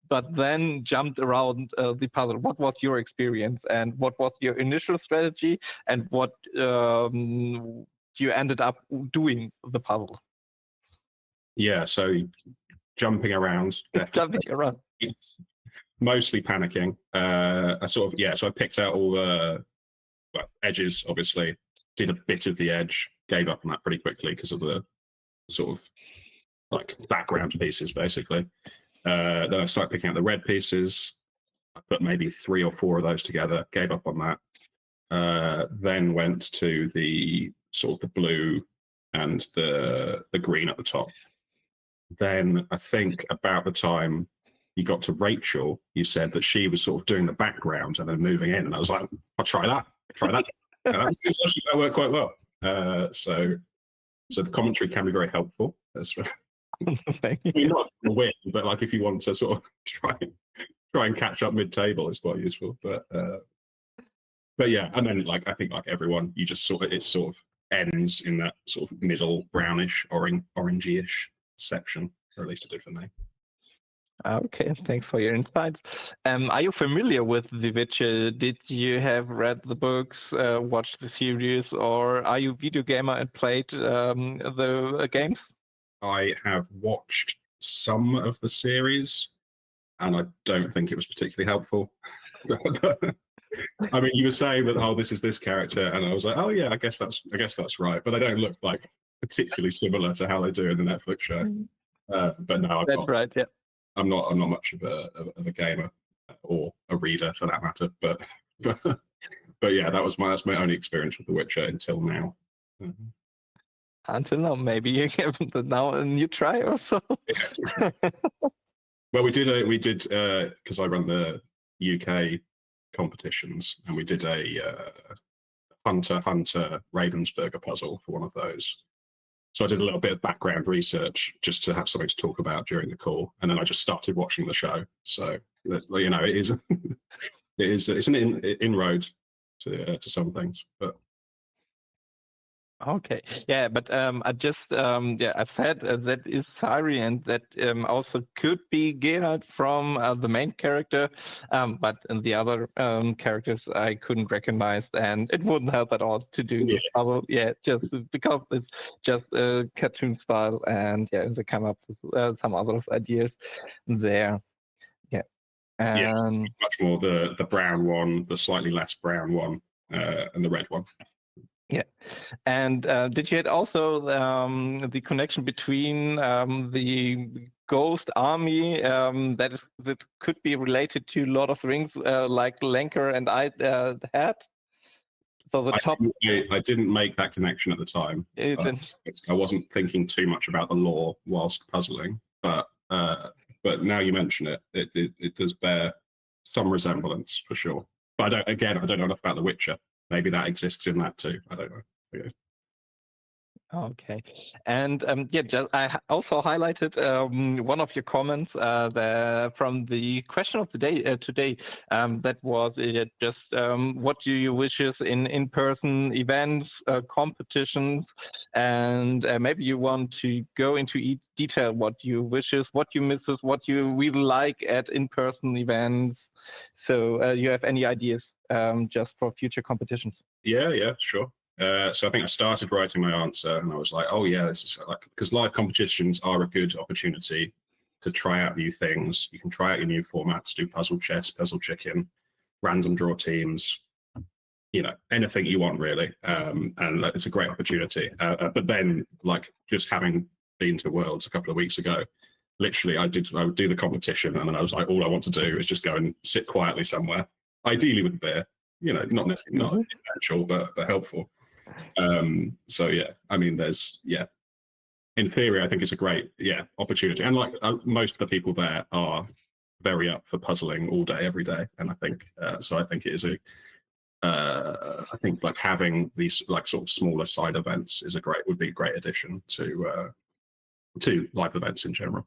but then jumped around the puzzle. What was your experience, and what was your initial strategy, and what you ended up doing the puzzle? Yeah, so jumping around. Jumping around. Mostly panicking. So I picked out all the edges, obviously, did a bit of the edge, gave up on that pretty quickly because of the sort of like background pieces, basically. Then I started picking out the red pieces. I put maybe 3 or 4 of those together, gave up on that. Then went to the sort of the blue and the green at the top. Then I think about the time you got to Rachel, you said that she was sort of doing the background and then moving in, and I was like, I'll try that. That worked quite well. So the commentary can be very helpful. That's I mean, not to win, but like if you want to sort of try and catch up mid-table, it's quite useful. But yeah, and then like I think like everyone, you just it sort of ends in that sort of middle brownish orangey-ish section, or at least it did for me. Okay, thanks for your insights. Are you familiar with The Witcher? Did you have read the books, watched the series, or are you a video gamer and played the games? I have watched some of the series, and I don't think it was particularly helpful. I mean, you were saying that, oh, this is this character, and I was like, oh yeah, I guess that's right, but they don't look like particularly similar to how they do in the Netflix show. But no, Right. Yeah. I'm not much of a gamer or a reader for that matter. But yeah, that's my only experience with The Witcher until now. Until now, maybe you give now a new try or so. Well, we did because I run the UK competitions, and we did a Hunter Ravensburger puzzle for one of those. So I did a little bit of background research just to have something to talk about during the call, and then I just started watching the show. So you know, it's an inroad to some things, but Okay, yeah, but I just yeah, I said that is Sari, and that also could be Geralt from the main character, but the other characters I couldn't recognize, and it wouldn't help at all to do this puzzle. Yeah, just because it's just cartoon style, and yeah, they come up with some other ideas there. Yeah, and much more the brown one, the slightly less brown one, and the red one. yeah, and did you had also the connection between the Ghost Army that could be related to Lord of the Rings, like Lanker and I had? So the top. I didn't make that connection at the time. I wasn't thinking too much about the lore whilst puzzling, but now you mention it, it does bear some resemblance for sure. But I don't know enough about The Witcher. Maybe that exists in that too. I don't know. Yeah. Okay, and yeah, I also highlighted one of your comments from the question of the day today. That was just what do you wishes in in-person events, competitions, and maybe you want to go into detail what you wishes, what you misses, what you really like at in-person events. So you have any ideas just for future competitions? Yeah, sure. So I think I started writing my answer, and I was like, "Oh yeah, this is like because live competitions are a good opportunity to try out new things. You can try out your new formats, do puzzle chess, puzzle chicken, random draw teams, anything you want really, and it's a great opportunity. But then, like just having been to Worlds a couple of weeks ago, literally I would do the competition, and then I was like, all I want to do is just go and sit quietly somewhere, ideally with a beer. Not necessarily not essential, but helpful. So yeah, I mean, in theory, I think it's a great opportunity, and like most of the people there are very up for puzzling all day, every day, and I think so. I think it is I think like having these like sort of smaller side events would be a great addition to live events in general.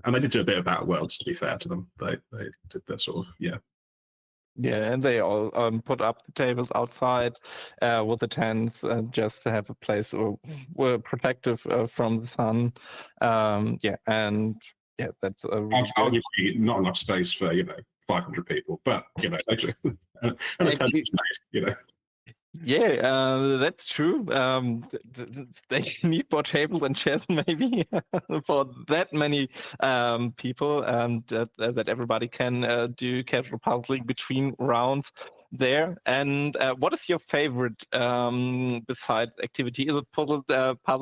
And they did do a bit of that at Worlds, to be fair to them. They did their sort of Yeah, and they all put up the tables outside with the tents just to have a place were protective from the sun. Yeah, and yeah, that's a really arguably not enough space for 500 people, but and a tent space, Yeah, that's true. They need more tables and chairs maybe for that many people, and that everybody can do casual puzzling between rounds there. And what is your favorite besides activity? Is it puzzle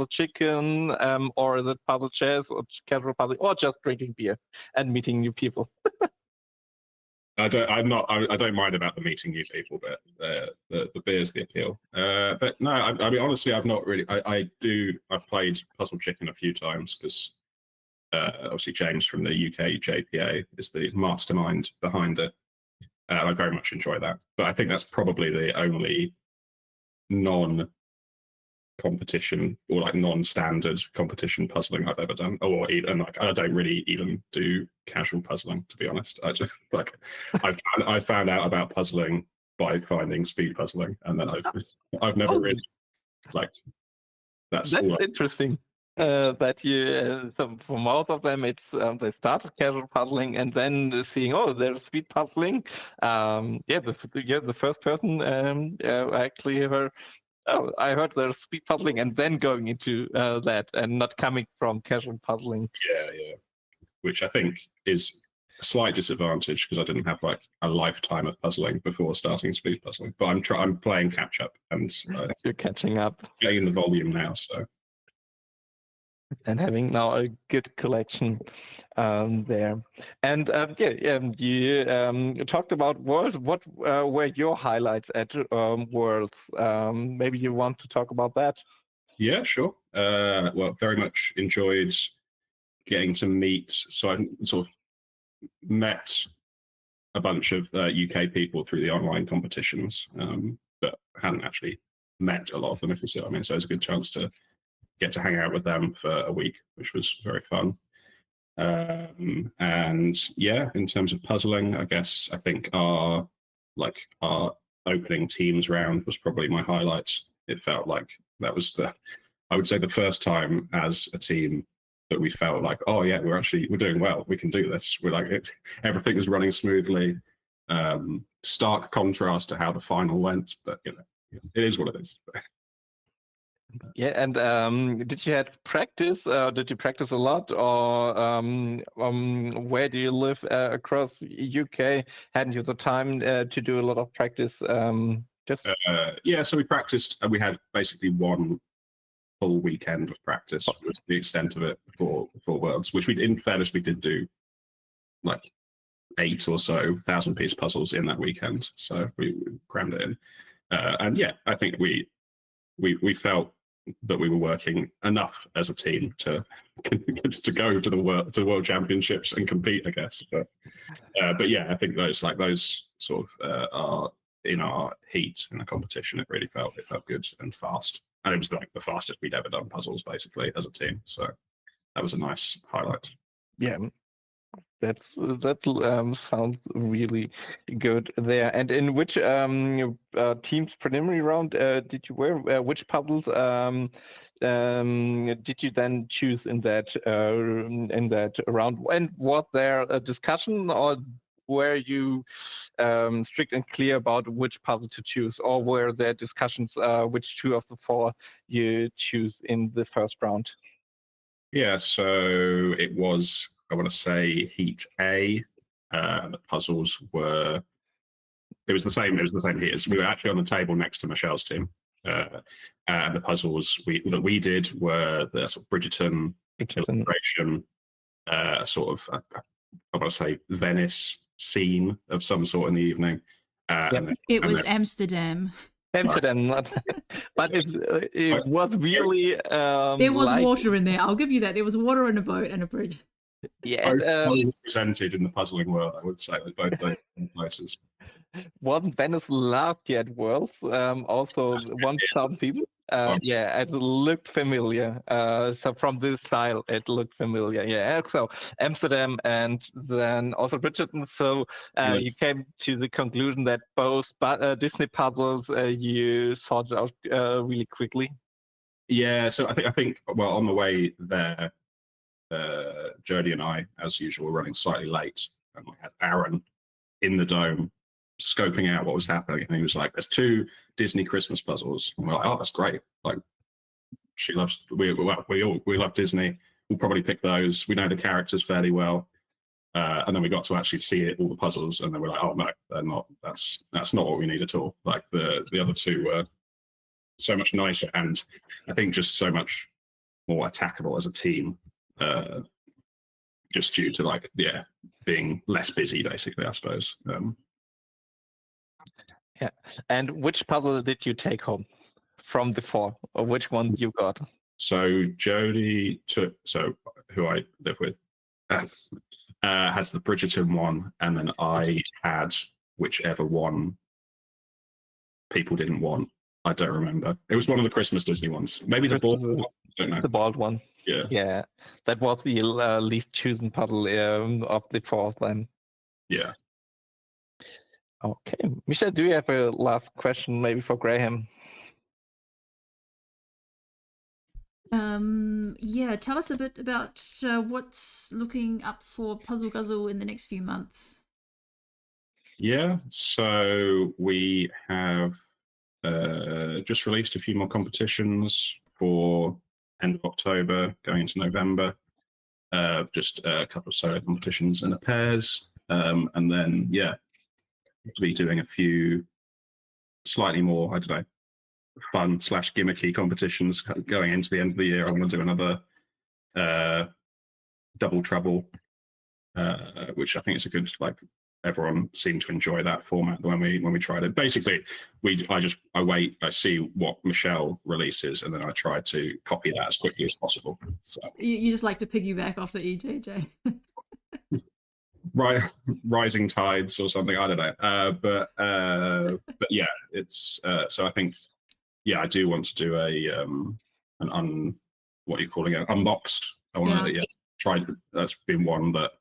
chicken, or is it puzzle chess, or casual puzzling, or just drinking beer and meeting new people? I don't mind about the meeting new people, but the beer's the appeal. But no, I mean honestly, I've not really. I've played Puzzle Chicken a few times because obviously James from the UK JPA is the mastermind behind it. I very much enjoy that, but I think that's probably the only non-competition or like non-standard competition puzzling I've ever done, or even like I don't really even do casual puzzling, to be honest. I just like I found out about puzzling by finding speed puzzling, and then I've never really like that's interesting. That you so for most of them it's they started casual puzzling and then seeing there's speed puzzling. The first person I actually heard. Oh, I heard there's speed puzzling and then going into that and not coming from casual puzzling. Yeah. Which I think is a slight disadvantage because I didn't have like a lifetime of puzzling before starting speed puzzling. But I'm playing catch up, and you're catching up, getting the volume now. So and having now a good collection there. And you talked about Worlds. What were your highlights at Worlds? Maybe you want to talk about that? Yeah, sure. Well, very much enjoyed getting to meet. So I sort of met a bunch of UK people through the online competitions, but hadn't actually met a lot of them, if you see what I mean. So it's a good chance to get to hang out with them for a week, which was very fun. And yeah, in terms of puzzling, I guess I think our opening teams round was probably my highlight. It felt like that was I would say the first time as a team that we felt like, oh yeah, we're doing well. We can do this. We're like everything was running smoothly. Stark contrast to how the final went, but you know, it is what it is. Yeah, and did you have practice? Did you practice a lot, or where do you live across UK? Hadn't you the time to do a lot of practice? Yeah, so we practiced, and we had basically one full weekend of practice. Was the extent of it for Worlds, which in fairness we did do like 8 or so 1,000-piece puzzles in that weekend. So we crammed it in, and yeah, I think we felt that we were working enough as a team to go to the world championships and compete, I guess. But yeah, I think those sort of are in our heat in the competition. It really felt good and fast, and it was like the fastest we'd ever done puzzles basically as a team. So that was a nice highlight. Yeah, that sounds really good there. And in which team's preliminary round did you wear? Which puzzles did you then choose in that round? And was there a discussion, or were you strict and clear about which puzzle to choose, or were there discussions which 2 of the 4 you choose in the first round? Yeah, so it was, I want to say, Heat A. The puzzles were. It was the same heat as we were actually on the table next to Michelle's team. And the puzzles that we did were the sort of Bridgerton illustration, sort of I want to say Venice scene of some sort in the evening. It was Amsterdam. Amsterdam, but it was really. There was water in there. I'll give you that. There was water on a boat and a bridge. Yeah, both presented in the puzzling world, I would say, with both those places. Wasn't Venice last year at Worlds? Also, 1,000 people. Yeah, it looked familiar. So from this style, it looked familiar. Yeah, so Amsterdam and then also Bridgerton. So you came to the conclusion that both Disney puzzles you sorted out really quickly. Yeah, so I think well, on the way there, Jodie and I, as usual, were running slightly late, and we had Aaron in the dome scoping out what was happening, and he was like, "There's 2 Disney Christmas puzzles." And we're like, "Oh, that's great! Like, she loves we love Disney. We'll probably pick those. We know the characters fairly well." And then we got to actually see all the puzzles, and then we're like, "Oh no, they're not. That's not what we need at all." Like the other 2 were so much nicer, and I think just so much more attackable as a team. Just due to being less busy, basically, I suppose. Yeah. And which puzzle did you take home from the 4, or which one you got? So Jodie took, who I live with, has the Bridgerton one, and then I had whichever one people didn't want. I don't remember. It was one of the Christmas Disney ones. Maybe the bald one. I don't know. The bald one. Yeah. Yeah. That was the least chosen puzzle of the 4 then. Yeah. Okay. Michelle, do you have a last question maybe for Graham? Yeah, tell us a bit about what's looking up for Puzzle Guzzle in the next few months. Yeah, so we have just released a few more competitions for end of October, going into November. Just a couple of solo competitions and a pairs. And then, yeah, we'll be doing a few slightly more, I don't know, fun / gimmicky competitions going into the end of the year. I want to do another Double Trouble, which I think is a good, everyone seemed to enjoy that format when we tried it. Basically, I wait, I see what Michelle releases, and then I try to copy that as quickly as possible. So you just like to piggyback off the EJJ. Right, rising tides or something, I don't know. But yeah, it's so I think, yeah, I do want to do what are you calling it, unboxed. I want to try. That's been one that,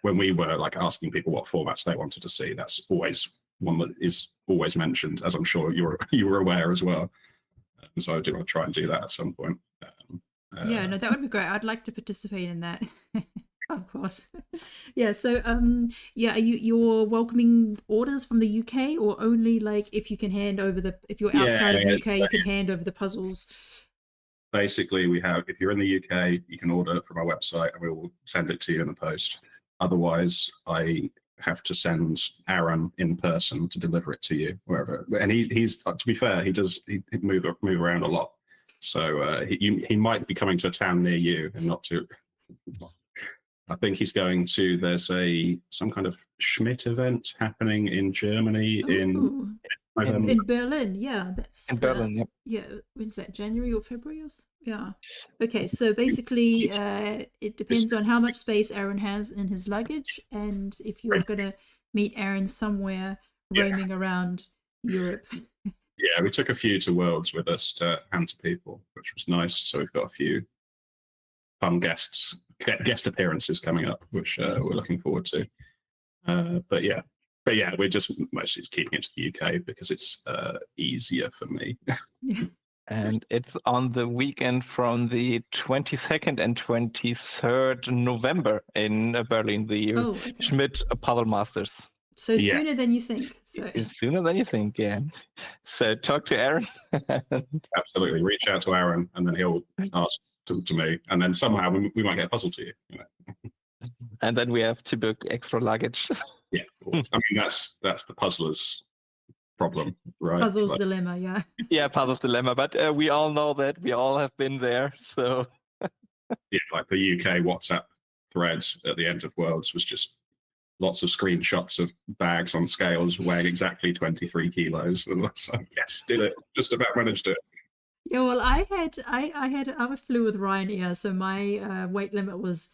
when we were asking people what formats they wanted to see, that's always one that is always mentioned, as I'm sure you were aware as well. And so I do want to try and do that at some point. Yeah, no, that would be great. I'd like to participate in that. Of course. Yeah, so yeah, you're welcoming orders from the UK, or only like if you can hand over if you're outside of the UK, you can hand over the puzzles? Basically, we have, if you're in the UK, you can order from our website and we will send it to you in the post. Otherwise, I have to send Aaron in person to deliver it to you wherever. And he's to be fair, he move around a lot. So he might be coming to a town near you and not to. I think he's going to. There's some kind of Schmidt event happening in Germany in Berlin. Yeah, that's in Berlin. Yep. Yeah, when's that? January or February? Yeah. Okay, so basically, it depends on how much space Aaron has in his luggage, and if you're gonna meet Aaron somewhere roaming around Europe. Yeah, we took a few to Worlds with us to hand to people, which was nice. So we've got a few fun guest appearances coming up, which we're looking forward to. But yeah, we're just mostly keeping it to the UK because it's easier for me. And it's on the weekend from the 22nd and 23rd November in Berlin, the Schmidt Puzzle Masters. So sooner than you think. So sooner than you think, yeah. So talk to Aaron. Absolutely, reach out to Aaron, and then he'll ask to me, and then somehow we might get a puzzle to you. And then we have to book extra luggage. Yeah, I mean that's the puzzler's problem, right? Puzzle's dilemma, yeah. Yeah, puzzle's dilemma, but we all know that. We all have been there, so. Yeah, like the UK WhatsApp thread at the end of Worlds was just lots of screenshots of bags on scales weighing exactly 23 kilos. And I was like, yes, did it. Just about managed it. Yeah, well, I flew with Ryanair, so my weight limit was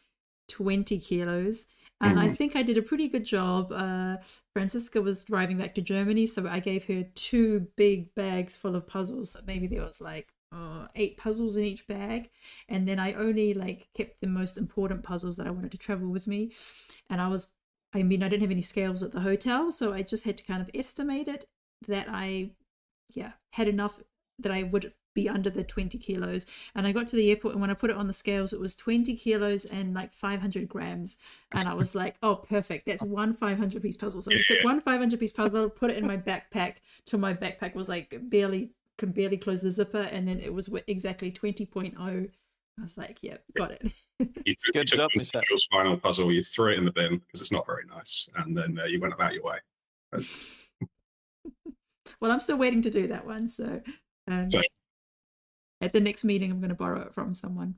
20 kilos. And I think I did a pretty good job. Francisca was driving back to Germany, so I gave her 2 big bags full of puzzles. So maybe there was like 8 puzzles in each bag. And then I only like kept the most important puzzles that I wanted to travel with me. And I didn't have any scales at the hotel, so I just had to kind of estimate it that I had enough that I would be under the 20 kilos. And I got to the airport, and when I put it on the scales, it was 20 kilos and like 500 grams. And I was like, oh, perfect. That's one 500-piece puzzle. So I just took one 500-piece puzzle, put it in my backpack till my backpack was like could barely close the zipper. And then it was exactly 20.0. I was like, yeah, got it. You took your final puzzle, you threw it in the bin because it's not very nice, and then you went about your way. Well, I'm still waiting to do that one, so at the next meeting I'm going to borrow it from someone.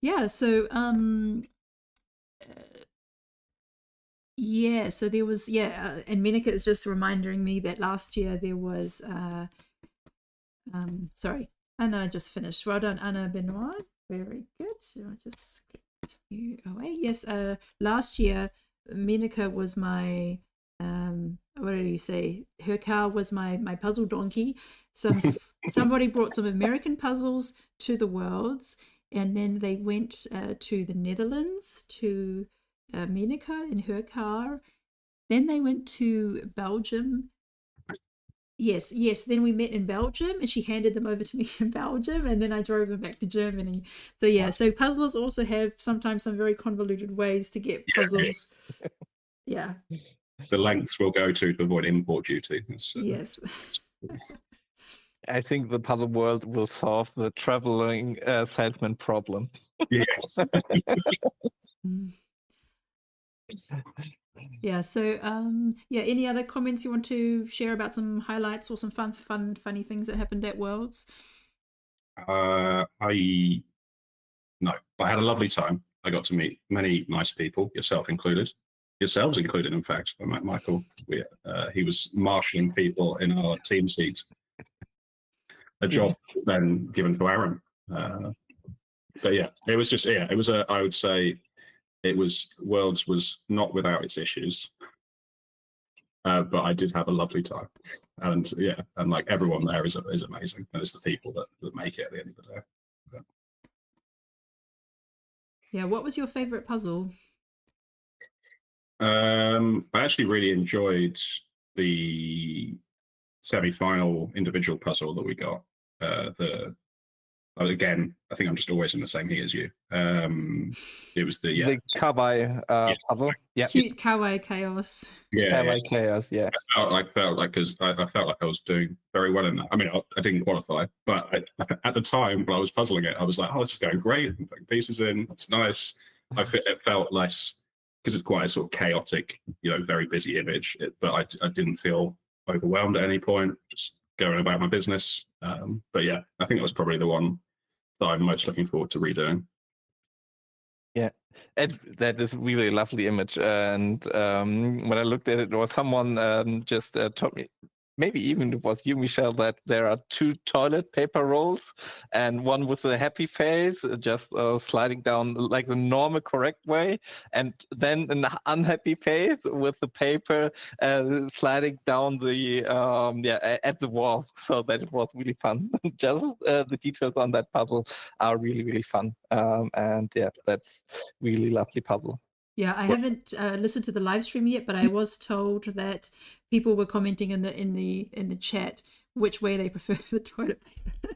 Yeah, so so there was and Menica is just reminding me that last year there was sorry, Anna just finished. Well done, Anna Benoit. Very good. So I'll just get you away. Yes, last year Menica was my what did you say? Her car was my puzzle donkey. Somebody brought some American puzzles to the Worlds, and then they went to the Netherlands to Menica in her car. Then they went to Belgium. Yes. Then we met in Belgium, and she handed them over to me in Belgium, and then I drove them back to Germany. So yeah, so puzzlers also have sometimes some very convoluted ways to get puzzles. Yeah. The lengths we'll go to avoid import duty. Yes. I think the puzzle world will solve the traveling salesman problem. Yes. Yeah, so any other comments you want to share about some highlights or some funny things that happened at Worlds? I had a lovely time. I got to meet many nice people, yourselves included, in fact. I met Michael. He was marshalling people in our team seat. A job then given to Aaron. But yeah, it was just, it was I would say Worlds was not without its issues. But I did have a lovely time. And and like everyone there is amazing. And it's the people that make it at the end of the day. Yeah, what was your favorite puzzle? I actually really enjoyed the semi-final individual puzzle that we got. Again, I think I'm just always in the same heat as you. It was the kawaii puzzle. Yeah. Cute kawaii chaos. Kawaii chaos. Yeah. I felt like I was doing very well in that. I mean, I didn't qualify, but at the time when I was puzzling it, I was like, "Oh, this is going great. I'm putting pieces in. It's nice." It felt less because it's quite a sort of chaotic, very busy image. But I didn't feel overwhelmed at any point. Just going about my business. But yeah, I think it was probably the one that I'm most looking forward to redoing. Yeah, that is really a lovely image. And when I looked at it, there was someone just told me, maybe even it was you, Michelle, that there are 2 toilet paper rolls and one with a happy face, just sliding down like the normal, correct way, and then an unhappy face with the paper sliding down the at the wall. So that it was really fun. Just the details on that puzzle are really, really fun. And yeah, that's really lovely puzzle. Yeah, I haven't listened to the live stream yet, but I was told that people were commenting in the chat which way they prefer the toilet paper.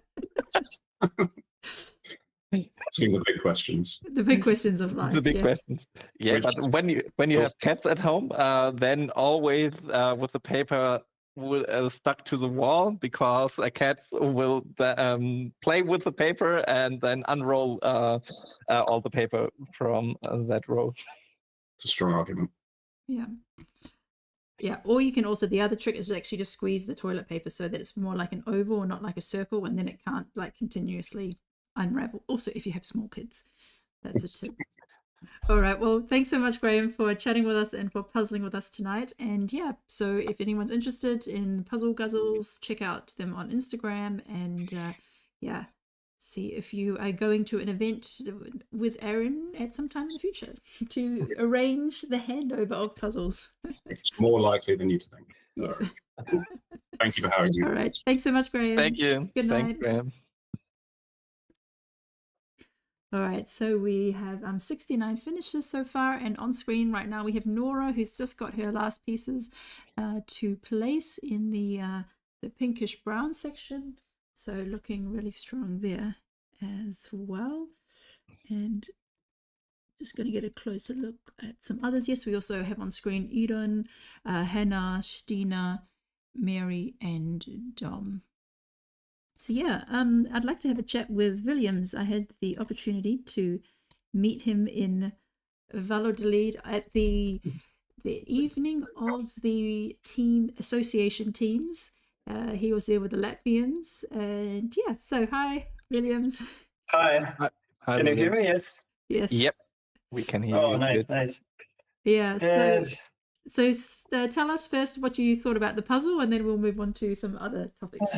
Asking the big questions. The big questions of life. The big questions. Yeah, but when you have cats at home, then always with the paper stuck to the wall, because a cat will play with the paper and then unroll all the paper from that row. It's a strong argument. Yeah. Yeah, or you can also, the other trick is actually just squeeze the toilet paper so that it's more like an oval, not like a circle, and then it can't like continuously unravel. Also, if you have small kids, that's a tip. All right, well, thanks so much, Graham, for chatting with us and for puzzling with us tonight. And yeah, so if anyone's interested in Puzzle Guzzles, check out them on Instagram, and yeah, see if you are going to an event with Aaron at some time in the future to arrange the handover of puzzles. It's more likely than you think. Yes. Thank you for having me. All right. Thanks so much, Graham. Thank you. Good night. Thanks, Graham. All right, so we have 69 finishes so far, and on screen right now we have Nora, who's just got her last pieces to place in the pinkish brown section. So looking really strong there as well. And just going to get a closer look at some others. Yes, we also have on screen Idun, Hannah, Stina, Mary, and Dom. So yeah, I'd like to have a chat with Williams. I had the opportunity to meet him in Valladolid at the evening of the team association teams. He was there with the Latvians, and yeah. So hi, Williams. Hi. Hi, Can you William. hear me? Yes. Yes. Yep, we can hear you. Oh, nice, good. nice. Yeah. Yes. So tell us first what you thought about the puzzle, and then we'll move on to some other topics.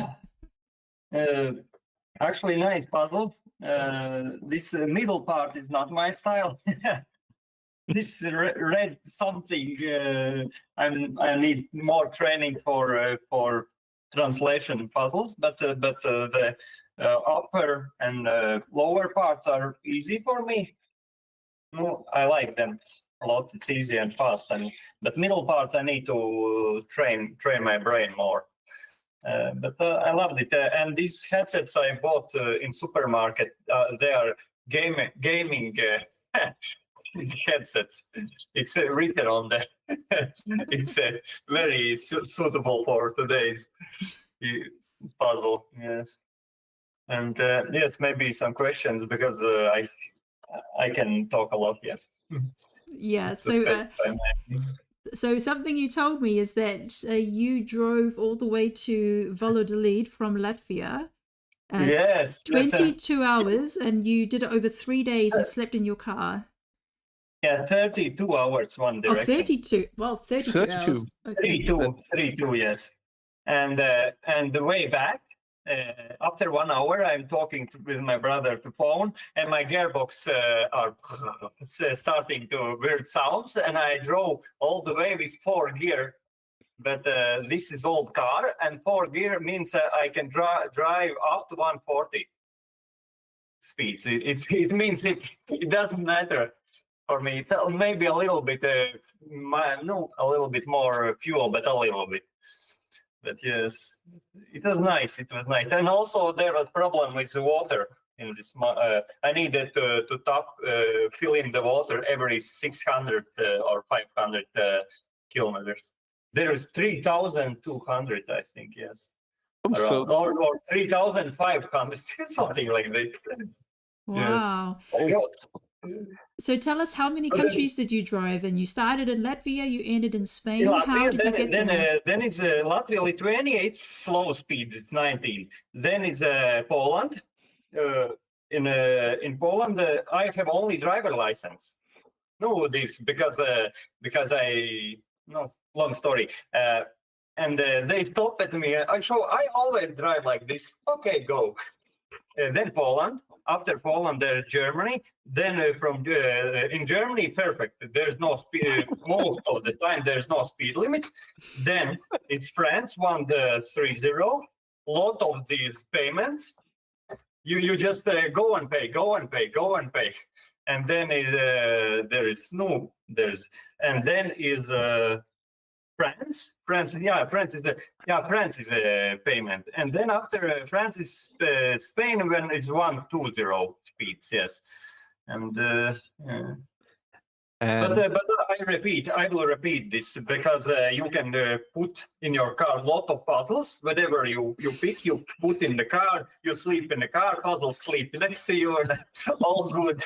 Actually, nice puzzle. This middle part is not my style. This red something. I need more training for translation puzzles, but the upper and lower parts are easy for me. No, I like them a lot. It's easy and fast, but middle parts I need to train my brain more. But I loved it. And these headsets I bought in supermarket, they are gaming headsets. It's written on there. It's very suitable for today's puzzle. Yes. And yes, maybe some questions, because I can talk a lot. Yes. Yeah. So something you told me is that you drove all the way to Valladolid from Latvia. Yes. 22 hours, and you did it over 3 days and slept in your car. Yeah, 32 hours one direction. Oh, 32. Well, 32 hours. Okay. 32, yes. And the way back, after 1 hour, I'm talking with my brother to phone, and my gearbox are starting to weird sounds, and I drove all the way with 4 gear. But this is old car, and 4 gear means I can drive up to 140 speeds. It means it doesn't matter for me. Maybe a little bit, a little bit more fuel, but a little bit. But yes, it was nice. It was nice. And also there was problem with the water in this. I needed to top fill in the water every 600 or 500 kilometers. There is 3,200, I think. Yes. Around, or 3,500, something like that. Wow. Yes. So tell us, how many countries did you drive in? You started in Latvia, you ended in Spain. How Latvia, did you get there? then it's Latvia, Lithuania. It's slow speed. It's 19. Then it's Poland. In Poland, I have only driver license. No, this because I no long story. And they stopped at me. I always drive like this. Okay, go. Then Poland. After Poland, there's Germany. Then in Germany, perfect. There's no speed. Most of the time, there's no speed limit. Then it's France, 130. Lot of these payments. You just go and pay, and then there is and then is France. France is a payment, and then after France is Spain when it's 120 speeds. Yes, and. But I will repeat this because you can put in your car a lot of puzzles. Whatever you pick, you put in the car. You sleep in the car. Puzzles sleep next to you, and all good.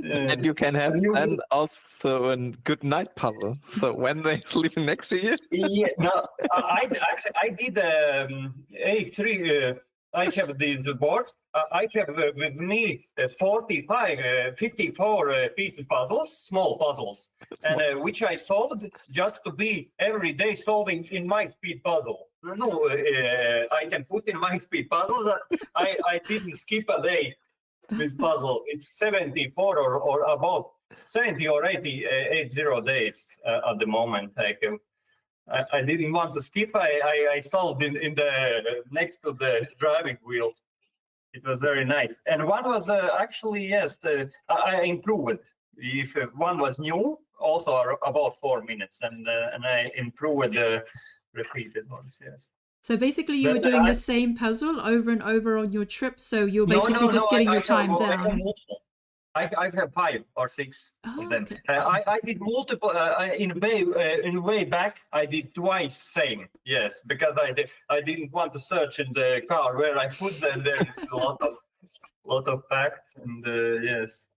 And you can have and also a good night puzzle. So when they sleeping next to you. Yeah, no, I did A3. I have the boards. I have with me 54 piece puzzles, small puzzles, and which I solved just to be every day solving in my speed puzzle. No, I can put in my speed puzzle that I didn't skip a day with puzzle. It's 74 or about 70 or 80 days at the moment. I didn't want to skip. I solved in the next to the driving wheel. It was very nice. And one was actually, yes, I improved. If one was new, also about 4 minutes, and I improved the repeated ones. Yes. So basically, you were doing the same puzzle over and over on your trip. So you're basically just getting your time down. I have 5 or 6 Oh, of them. okay. I did multiple in way back. I did twice same. Yes, because I didn't want to search in the car where I put them. There is a lot of facts, and yes.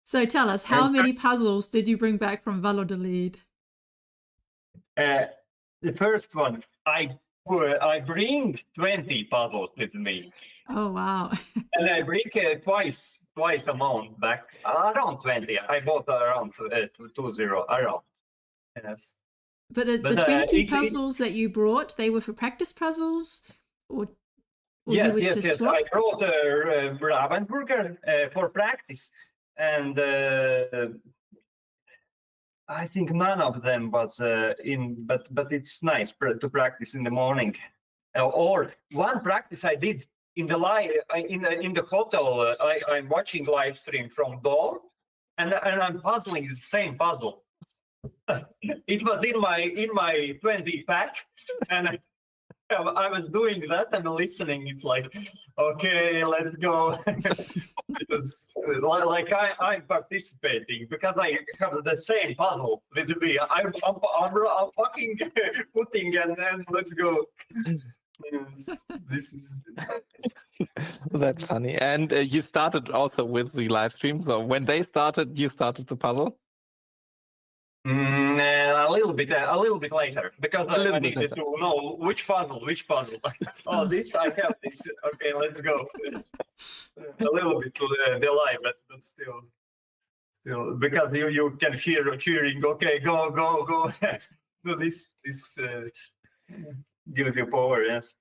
So tell us, how many puzzles did you bring back from Valladolid? The first one, I bring 20 puzzles with me. Oh, wow. And I bring twice amount back, around 20. I bought around 20 around. Yes. But the 20 puzzles that you brought, they were for practice puzzles, or yes, you would yes, just yes. swap? I brought Ravensburger for practice, and I think none of them was in. But it's nice to practice in the morning. Or one practice I did. In the hotel, I'm watching live stream from door, and I'm puzzling the same puzzle. It was in my 20 pack, and I was doing that and listening. It's like, okay, let's go. It was like I'm participating because I have the same puzzle with me. I'm fucking putting and let's go. Yes, this is. That's funny. And you started also with the live stream. So when they started, you started the puzzle. A little bit later because I needed to know which puzzle. Oh, this I have this. Okay, let's go. A little bit delay, but still because you can hear cheering. Okay, go. No, this gives you power. Yes.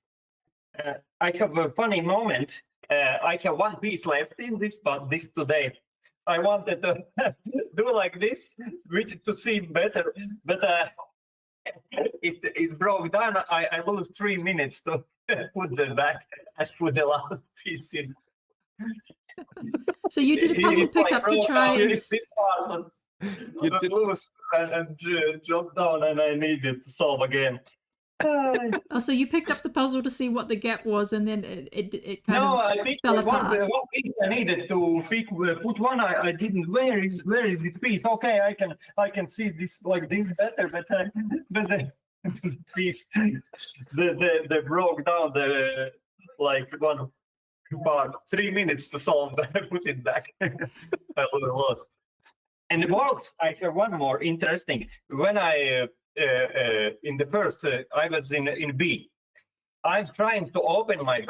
I have a funny moment. I have one piece left in this, but this today. I wanted to do like this, to see better, but it broke down. I lose 3 minutes to put them back and put the last piece in. So you did a puzzle pickup to try and... This part was loose and dropped down, and I needed to solve again. So you picked up the puzzle to see what the gap was, and then it kind No, of I picked fell one apart. piece I needed to put one. I didn't. Where is the piece? Okay, I can see this like this better, but the piece the broke down the like one about 3 minutes to solve. I put it back. I lost. And the works, I have one more interesting. When I in the first, I was in B. I'm trying to open my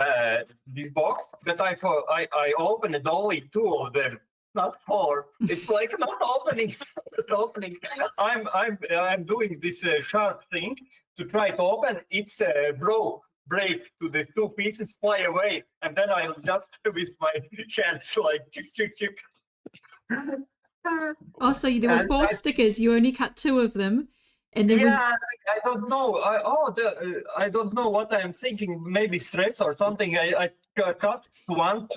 this box, but I opened only 2 of them, not 4. It's like not opening, not opening. I'm doing this sharp thing to try to open. It's break to the 2 pieces, fly away, and then I'll just with my hands like chick chick chick. Oh, so there were And 4 stickers. You only cut 2 of them, and then Yeah, I don't know. I don't know what I'm thinking. Maybe stress or something. I cut one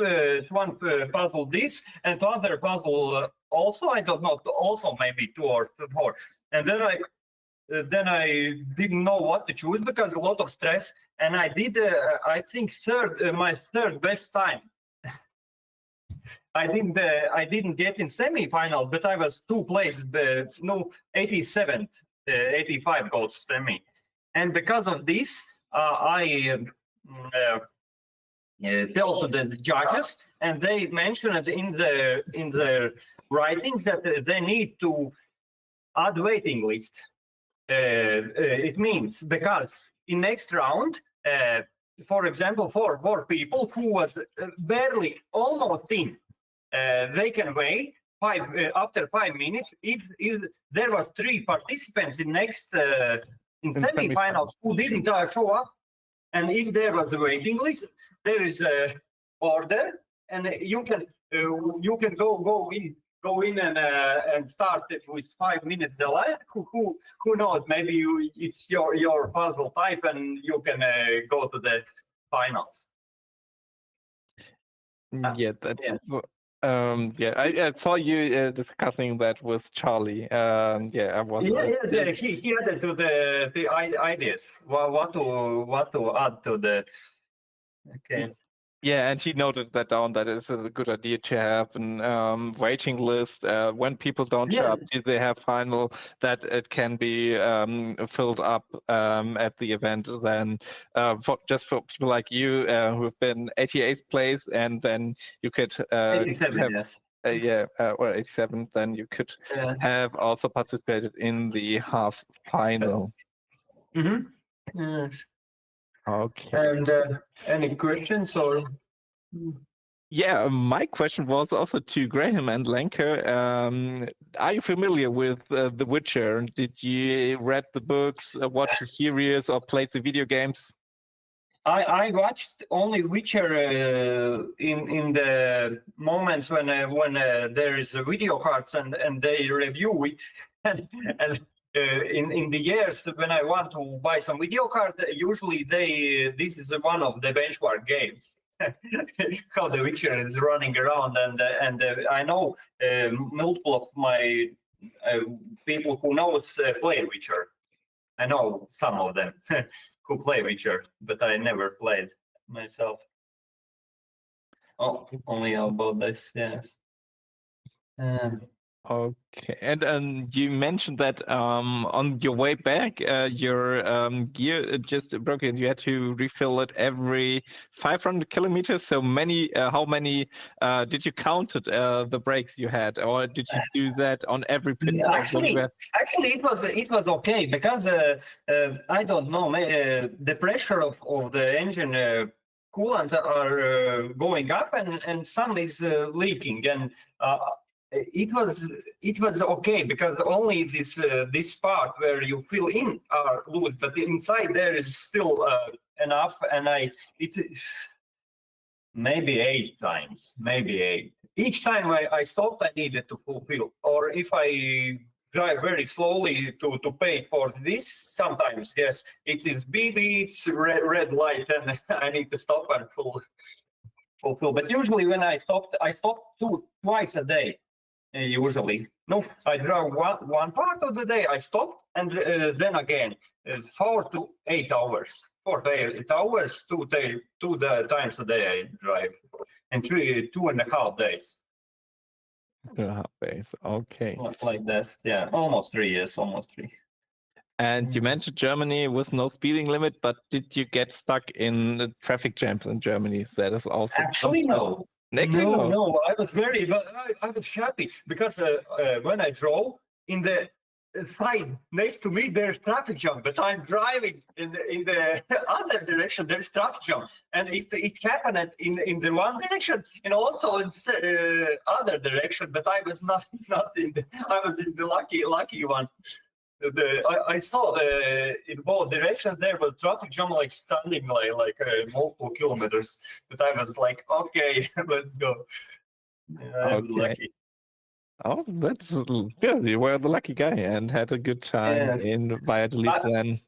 puzzle this and the other puzzle also. I don't know. Also maybe 2 or 4. And then I didn't know what to choose because a lot of stress. And I did. I think my third best time. I didn't get in semi-final, but I was 2 places. No, 87th. 85 goals semi, and because of this, I tell to the judges, and they mentioned in the writings that they need to add waiting list. It means because in next round, for example, for 4 people who was barely almost in, they can wait. After 5 minutes, if there was 3 participants in next in semi-finals who didn't show up, and if there was a waiting list, there is a order, and you can go in and start it with 5 minutes delay. Who knows? Maybe it's your puzzle type, and you can go to the finals. Yeah, I saw you discussing that with Charlie. I was. Yeah. He added to the ideas. What to add to the. Okay. Yeah, and he noted that down. That it's a good idea to have a waiting list. When people don't show up, do they have final that it can be filled up at the event? Then just for people like you who have been 88th place, and then you could 87, have, yes. or 87th, then you could have also participated in the half final. Mm-hmm. Yes. Okay. And any questions or? Yeah, my question was also to Graham and Lenker. Are you familiar with The Witcher? Did you read the books, watch the series, or play the video games? I watched only Witcher in the moments when there is a video cards and they review it and in the years when I want to buy some video card, usually this is one of the benchmark games. How the Witcher is running around, and I know multiple of my people who knows play Witcher. I know some of them who play Witcher, but I never played myself. Oh, only about this, yes. Okay, and you mentioned that on your way back, your gear just broke and you had to refill it every 500 kilometers. So how many did you count it, the breaks you had, or did you do that on every pit stop? Actually, it was okay because I don't know, the pressure of the engine coolant are going up and some is leaking, and it was okay because only this part where you fill in are loose, but inside there is still enough, and maybe 8 times, maybe 8. Each time I stopped, I needed to fulfill, or if I drive very slowly to pay for this, sometimes yes, it is BB, it's red light, and I need to stop and fulfill. But usually when I stopped twice a day. usually. No, I drive one part of the day. I stop and then again 4 to 8 hours. 4 to 8 hours, two times a day I drive, and 2.5 days. 2.5 days. Okay. Like this, yeah, almost 3 years, almost 3. And you mentioned Germany with no speeding limit, but did you get stuck in the traffic jams in Germany? That is also Actually, no. Actually, No. I was I was happy because when I drove in the side next to me, there's traffic jam, but I'm driving in the other direction. There's traffic jam, and it happened in the one direction and also in other direction. But I was not in the. I was in the lucky one. I saw in both directions there was traffic jam like standing like multiple kilometers, but I was like, okay, let's go. I was lucky. Oh, that's good. You were the lucky guy and had a good time in Valladolid then.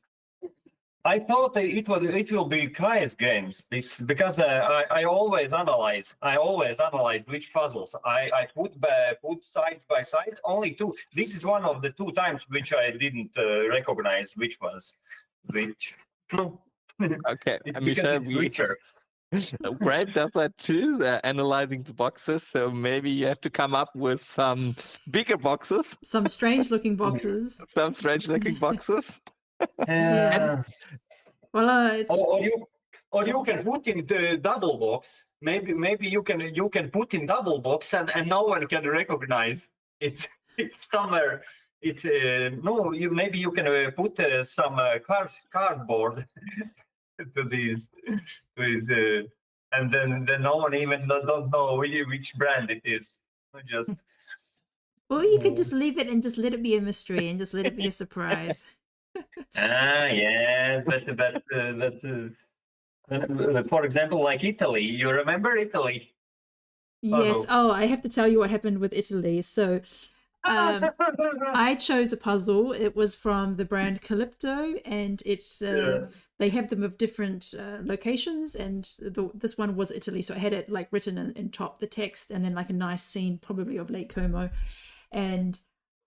I thought it will be Kai's games. This because I always analyze which puzzles I put side by side. Only 2. This is one of the 2 times which I didn't recognize which was which. Okay, Michelle, Brad does that too, analyzing the boxes. So maybe you have to come up with some bigger boxes. Some strange-looking boxes. Some strange-looking boxes. Yeah. Well, it's... or you can put in the double box. Maybe you can put in double box and no one can recognize it's somewhere. It's maybe you can put some cardboard to these and then no one even don't know which brand it is. Just or you could just leave it and just let it be a mystery and just let it be a surprise. Yeah, but for example, like Italy, you remember Italy? Yes. Oh, I have to tell you what happened with Italy. So I chose a puzzle. It was from the brand Calypto, and it's they have them of different locations, and this one was Italy. So I had it like written in top, the text, and then like a nice scene, probably of Lake Como, and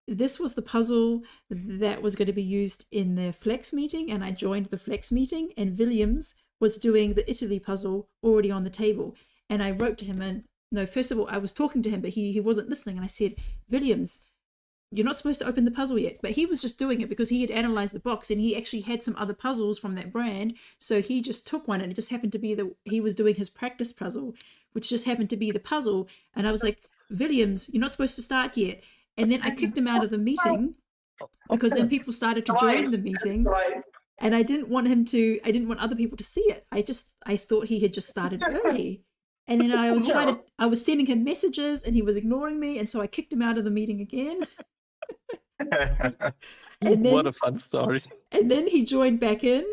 this was the puzzle that was going to be used in the Flex meeting, and I joined the Flex meeting, and Williams was doing the Italy puzzle already on the table. And I wrote to him, and no, first of all, I was talking to him, but he wasn't listening. And I said, Williams, you're not supposed to open the puzzle yet. But he was just doing it because he had analyzed the box, and he actually had some other puzzles from that brand. So he just took one, and it just happened to be he was doing his practice puzzle, which just happened to be the puzzle. And I was like, Williams, you're not supposed to start yet. And then I kicked him out of the meeting because then people started to join the meeting, and I didn't want other people to see it. I thought he had just started early. And then I was sending him messages and he was ignoring me. And so I kicked him out of the meeting again. And then, what a fun story. And then he joined back in.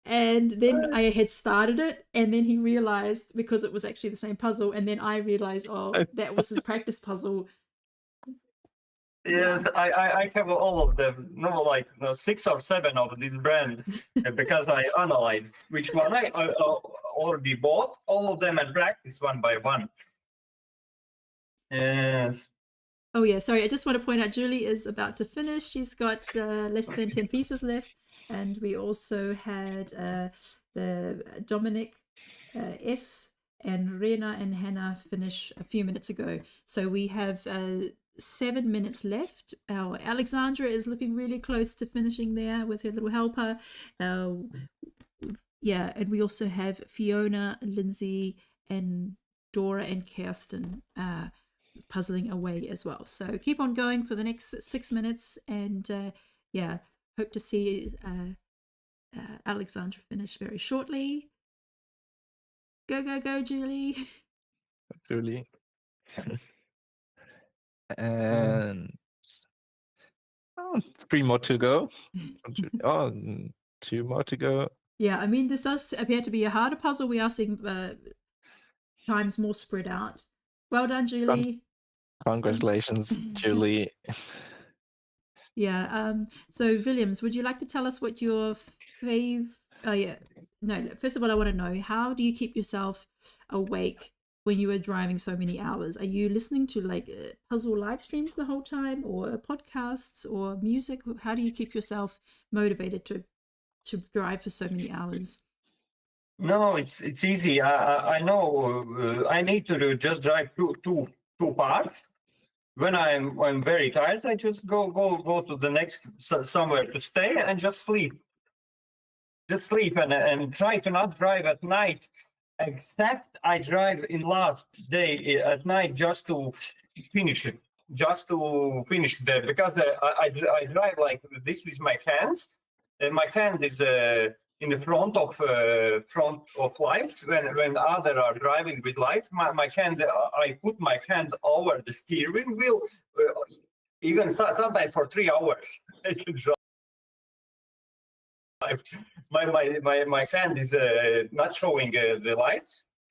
And then I had started it, and then he realized, because it was actually the same puzzle, and then I realized, oh, that was his practice puzzle. Yeah, I have all of them, 6 or 7 of this brand, because I analyzed which one I already bought, all of them, and practiced one by one. Yes. Oh yeah, sorry, I just want to point out Julie is about to finish. She's got less than 10 pieces left. And we also had the Dominic S and Rena and Hannah finish a few minutes ago. So we have 7 minutes left. Our Alexandra is looking really close to finishing there with her little helper. Yeah, and we also have Fiona, Lindsay, and Dora and Kirsten puzzling away as well. So keep on going for the next 6 minutes, and yeah, hope to see Alexandra finish very shortly. Go, go, go, Julie. Julie. And 3 more to go. Oh, 2 more to go. Yeah, I mean, this does appear to be a harder puzzle. We are seeing times more spread out. Well done, Julie. Congratulations, Julie. Yeah. So, Williams, would you like to tell us what your fave? Oh, yeah. No. First of all, I want to know, how do you keep yourself awake when you are driving so many hours? Are you listening to like puzzle live streams the whole time, or podcasts, or music? How do you keep yourself motivated to drive for so many hours? No, it's easy. I know I need to just drive two parts. When I'm very tired, I just go to the next somewhere to stay and just sleep. Just sleep and try to not drive at night. Except I drive in last day at night just to finish it, because I drive like this with my hands, and my hand is in the front of lights. When other are driving with lights, my hand, I put my hand over the steering wheel, even sometimes for 3 hours I can drive. My hand is not showing the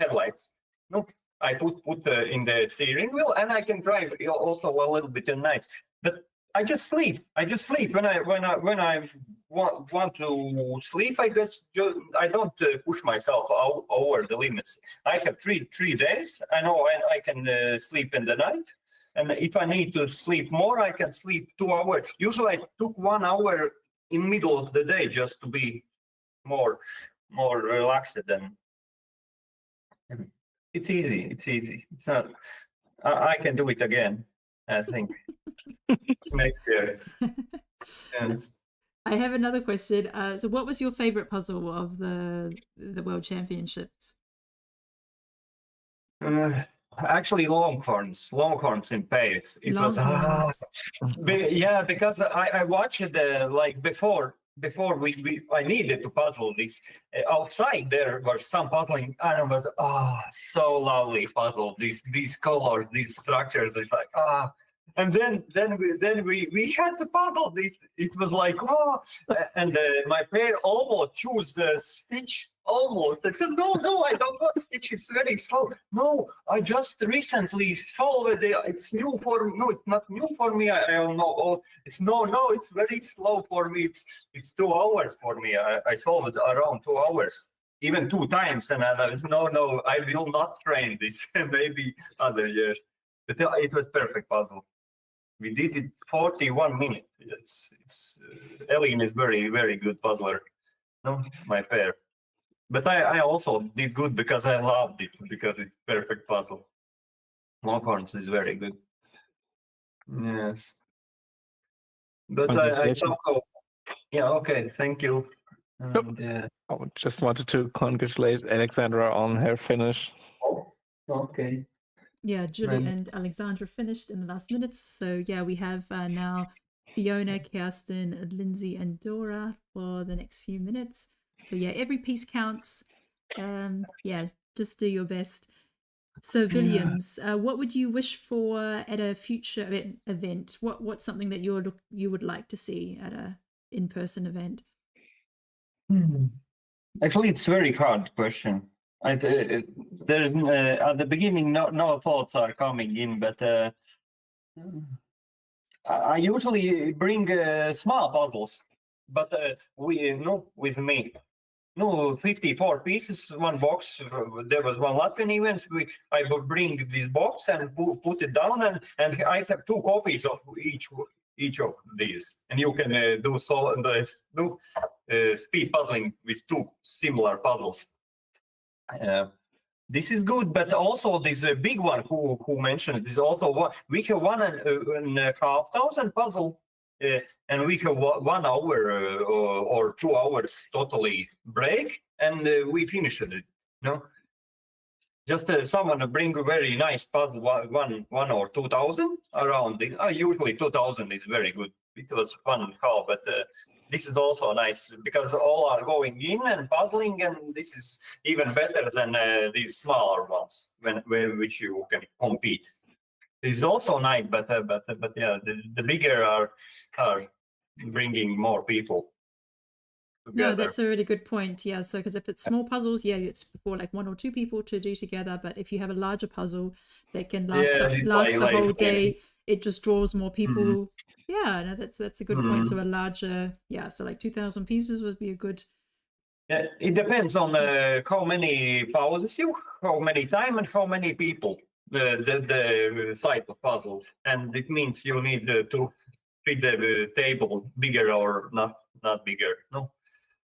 headlights. No, I put in the steering wheel, and I can drive also a little bit at night. But I just sleep. When I want to sleep, I don't push myself over the limits. I have three days. I know I can sleep in the night, and if I need to sleep more, I can sleep 2 hours. Usually, I took 1 hour in middle of the day just to be more relaxed. And it's easy. It's not. I can do it again, I think. Next year. Yes. I have another question. So what was your favorite puzzle of the World Championships? Actually, Longhorns in Paris. It was because I watched it like before I needed to puzzle this. Outside there was some puzzling, and it was so lovely puzzle. These colors, these structures. It's like and then we had to puzzle this. It was like and my pair almost chose the stitch. Almost. I said, no, I don't want stitch. It's very slow. No, I just recently solved it. It's new for me. No, it's not new for me. I don't know. It's no, it's very slow for me. It's 2 hours for me. I solved it around 2 hours, even 2 times. And I was, no, I will not train this. Maybe other years. But it was perfect puzzle. We did it 41 minutes. It's Elin is very, very good puzzler. No, my pair. But I also did good because I loved it, because it's perfect puzzle. Longhorns is very good. Yes. But I somehow, yeah, okay, thank you. And, I just wanted to congratulate Alexandra on her finish. Okay. Yeah, Julie and Alexandra finished in the last minutes. So yeah, we have now Fiona, Kirsten, Lindsay, and Dora for the next few minutes. So yeah, every piece counts. Yeah, just do your best. So Williams, what would you wish for at a future event? What's something that you would like to see at a in-person event? Actually, it's a very hard question. There's at the beginning no thoughts are coming in, but I usually bring small puzzles, but with me. 54 pieces, 1 box. There was one Latvian event. I would bring this box and put it down, and I have 2 copies of each of these, and you can do speed puzzling with 2 similar puzzles. This is good, but also this big one who mentioned this also one. We have 1,500 puzzle. And we have 1 hour or 2 hours totally break, and we finished it. Just someone bring a very nice puzzle, one or 2,000 around. Usually 2,000 is very good. It was 1.5, but this is also nice because all are going in and puzzling, and this is even better than these smaller ones which you can compete. It's also nice, but yeah, the bigger are bringing more people together. No, that's a really good point. Yeah, so because if it's small puzzles, yeah, it's for like 1 or 2 people to do together. But if you have a larger puzzle that can last the whole day, it just draws more people. Yeah, no, that's a good point. So a larger, so like 2,000 pieces would be a good It depends on how many pauses how many time, and how many people the side of puzzles, and it means you need to fit the table bigger or not bigger. No,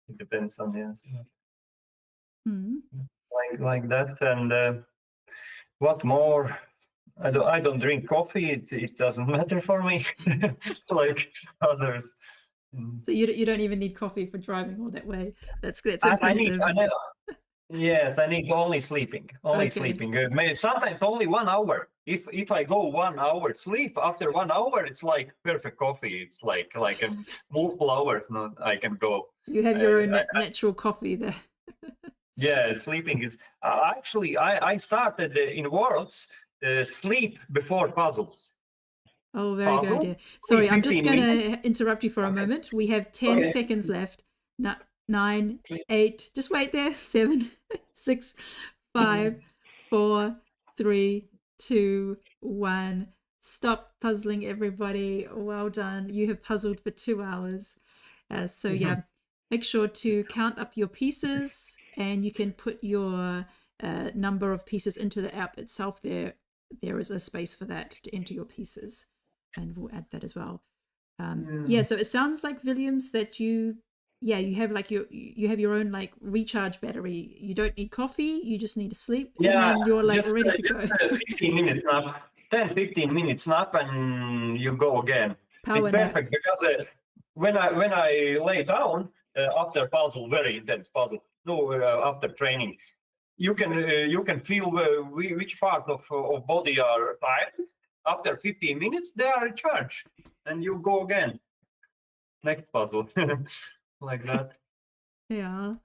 it depends on the answer. Hmm. Like that. And what more? I don't drink coffee. It doesn't matter for me, like others. So you don't even need coffee for driving all that way. That's I impressive. need, yes, I need only sleeping. Only Okay. sleeping. Maybe sometimes only 1 hour. If I go 1 hour sleep, after 1 hour, it's like perfect coffee. It's like multiple hours. No, I can go. You have your own natural coffee there. Yeah, sleeping is actually I started in Worlds sleep before puzzles. Oh, very good Puzzle? idea. Sorry, I'm just 15 going to interrupt you for a Okay. moment. We have 10 Okay. seconds left. 9, 8, just wait there. 7, 6, 5, 4, 3, 2, 1. Stop puzzling, everybody. Well done. You have puzzled for 2 hours. So yeah, make sure to count up your pieces, and you can put your number of pieces into the app itself. There is a space for that to enter your pieces, and we'll add that as well. Yeah, so it sounds like, Williams, that you have like you have your own like recharge battery. You don't need coffee, you just need to sleep, and then you're like just, ready to go. 15 minutes nap, 10-15 minutes nap, and you go again. Power It's nap. perfect because when I lay down after puzzle, very intense puzzle, after training, you can feel which part of body are tired. After 15 minutes, they are recharged, and you go again. Next puzzle, like that. Yeah,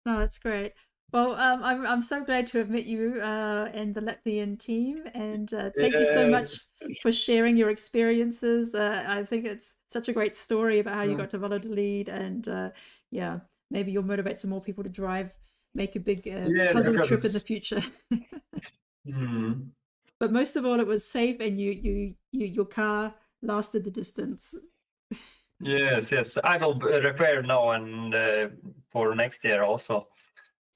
no, that's great. Well, I'm so glad to have met you and the Latvian team, and thank you so much for sharing your experiences. I think it's such a great story about how you got to Valladolid, and yeah, maybe you'll motivate some more people to drive, make a big puzzle because trip in the future. Mm. But most of all, it was safe, and your car lasted the distance. Yes. I will repair now and for next year also.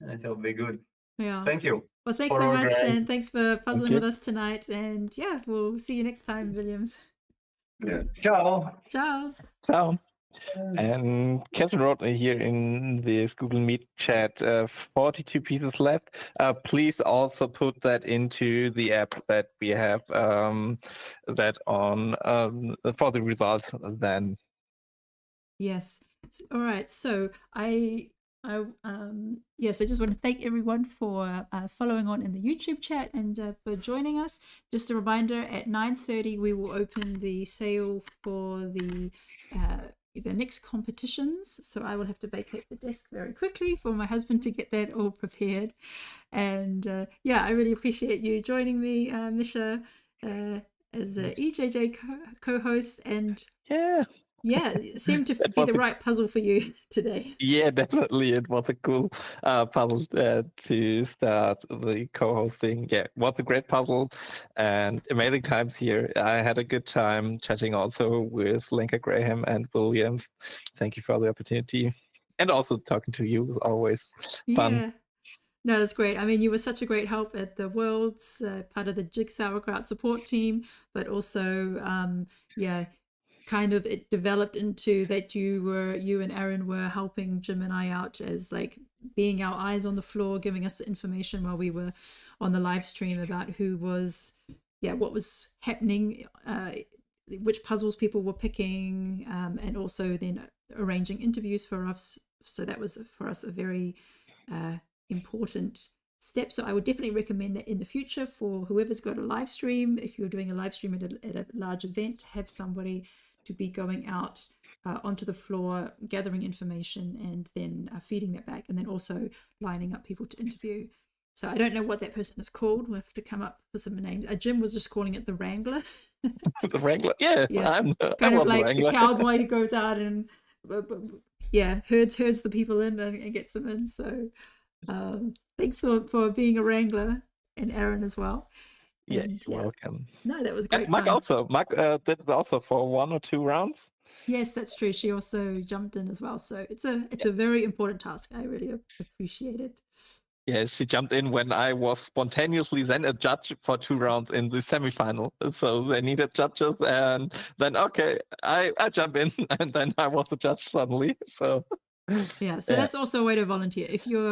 It will be good. Yeah. Thank you. Well, thanks for so much, organizing. and thanks for puzzling you. with us tonight. And yeah, we'll see you next time, Williams. Ciao. Ciao. So, and Catherine wrote here in this Google Meet chat, 42 pieces left. Please also put that into the app that we have that on for the results then. Yes. All right. So yes, I just want to thank everyone for following on in the YouTube chat and for joining us. Just a reminder, at 9:30 we will open the sale for the next competitions. So I will have to vacate the desk very quickly for my husband to get that all prepared. And yeah, I really appreciate you joining me, Misha, as a EJJ co-host, and yeah, it seemed to be the right puzzle for you today. Yeah, definitely. It was a cool puzzle to start the co-hosting. Yeah, it was a great puzzle and amazing times here. I had a good time chatting also with Lenka Graham and Williams. Thank you for the opportunity. And also talking to you was always fun. Yeah. No, that's great. I mean, you were such a great help at the Worlds, part of the Jigsaw Jam support team, but also, yeah, kind of it developed into that you and Aaron were helping Jim and I out as like being our eyes on the floor, giving us the information while we were on the live stream about what was happening, which puzzles people were picking, and also then arranging interviews for us. So that was for us a very important step. So I would definitely recommend that in the future for whoever's got a live stream, if you're doing a live stream at a large event, have somebody to be going out onto the floor, gathering information, and then feeding that back, and then also lining up people to interview. So I don't know what that person is called. We'll have to come up with some names. Jim was just calling it the Wrangler. The Wrangler, yeah. Kind I'm of like Wrangler. the cowboy who goes out and herds the people in and gets them in. So thanks for being a Wrangler, and Aaron as well. Yeah, you're welcome. No, that was great. Mark did it also for 1 or 2 rounds. Yes, that's true. She also jumped in as well. So it's a very important task. I really appreciate it. Yeah, she jumped in when I was spontaneously then a judge for 2 rounds in the semifinal. So they needed judges, and then okay, I jump in, and then I was the judge suddenly. So Yeah, so that's also a way to volunteer. If you're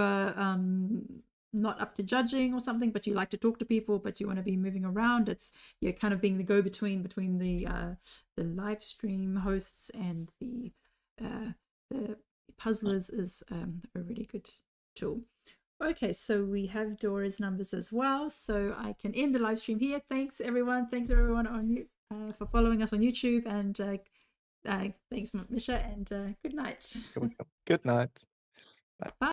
not up to judging or something, but you like to talk to people, but you want to be moving around, it's you're kind of being the go-between between the live stream hosts and the puzzlers is a really good tool. Okay, so we have Dora's numbers as well, so I can end the live stream here. Thanks everyone on for following us on YouTube, and thanks Misha, and good night. good night. Bye.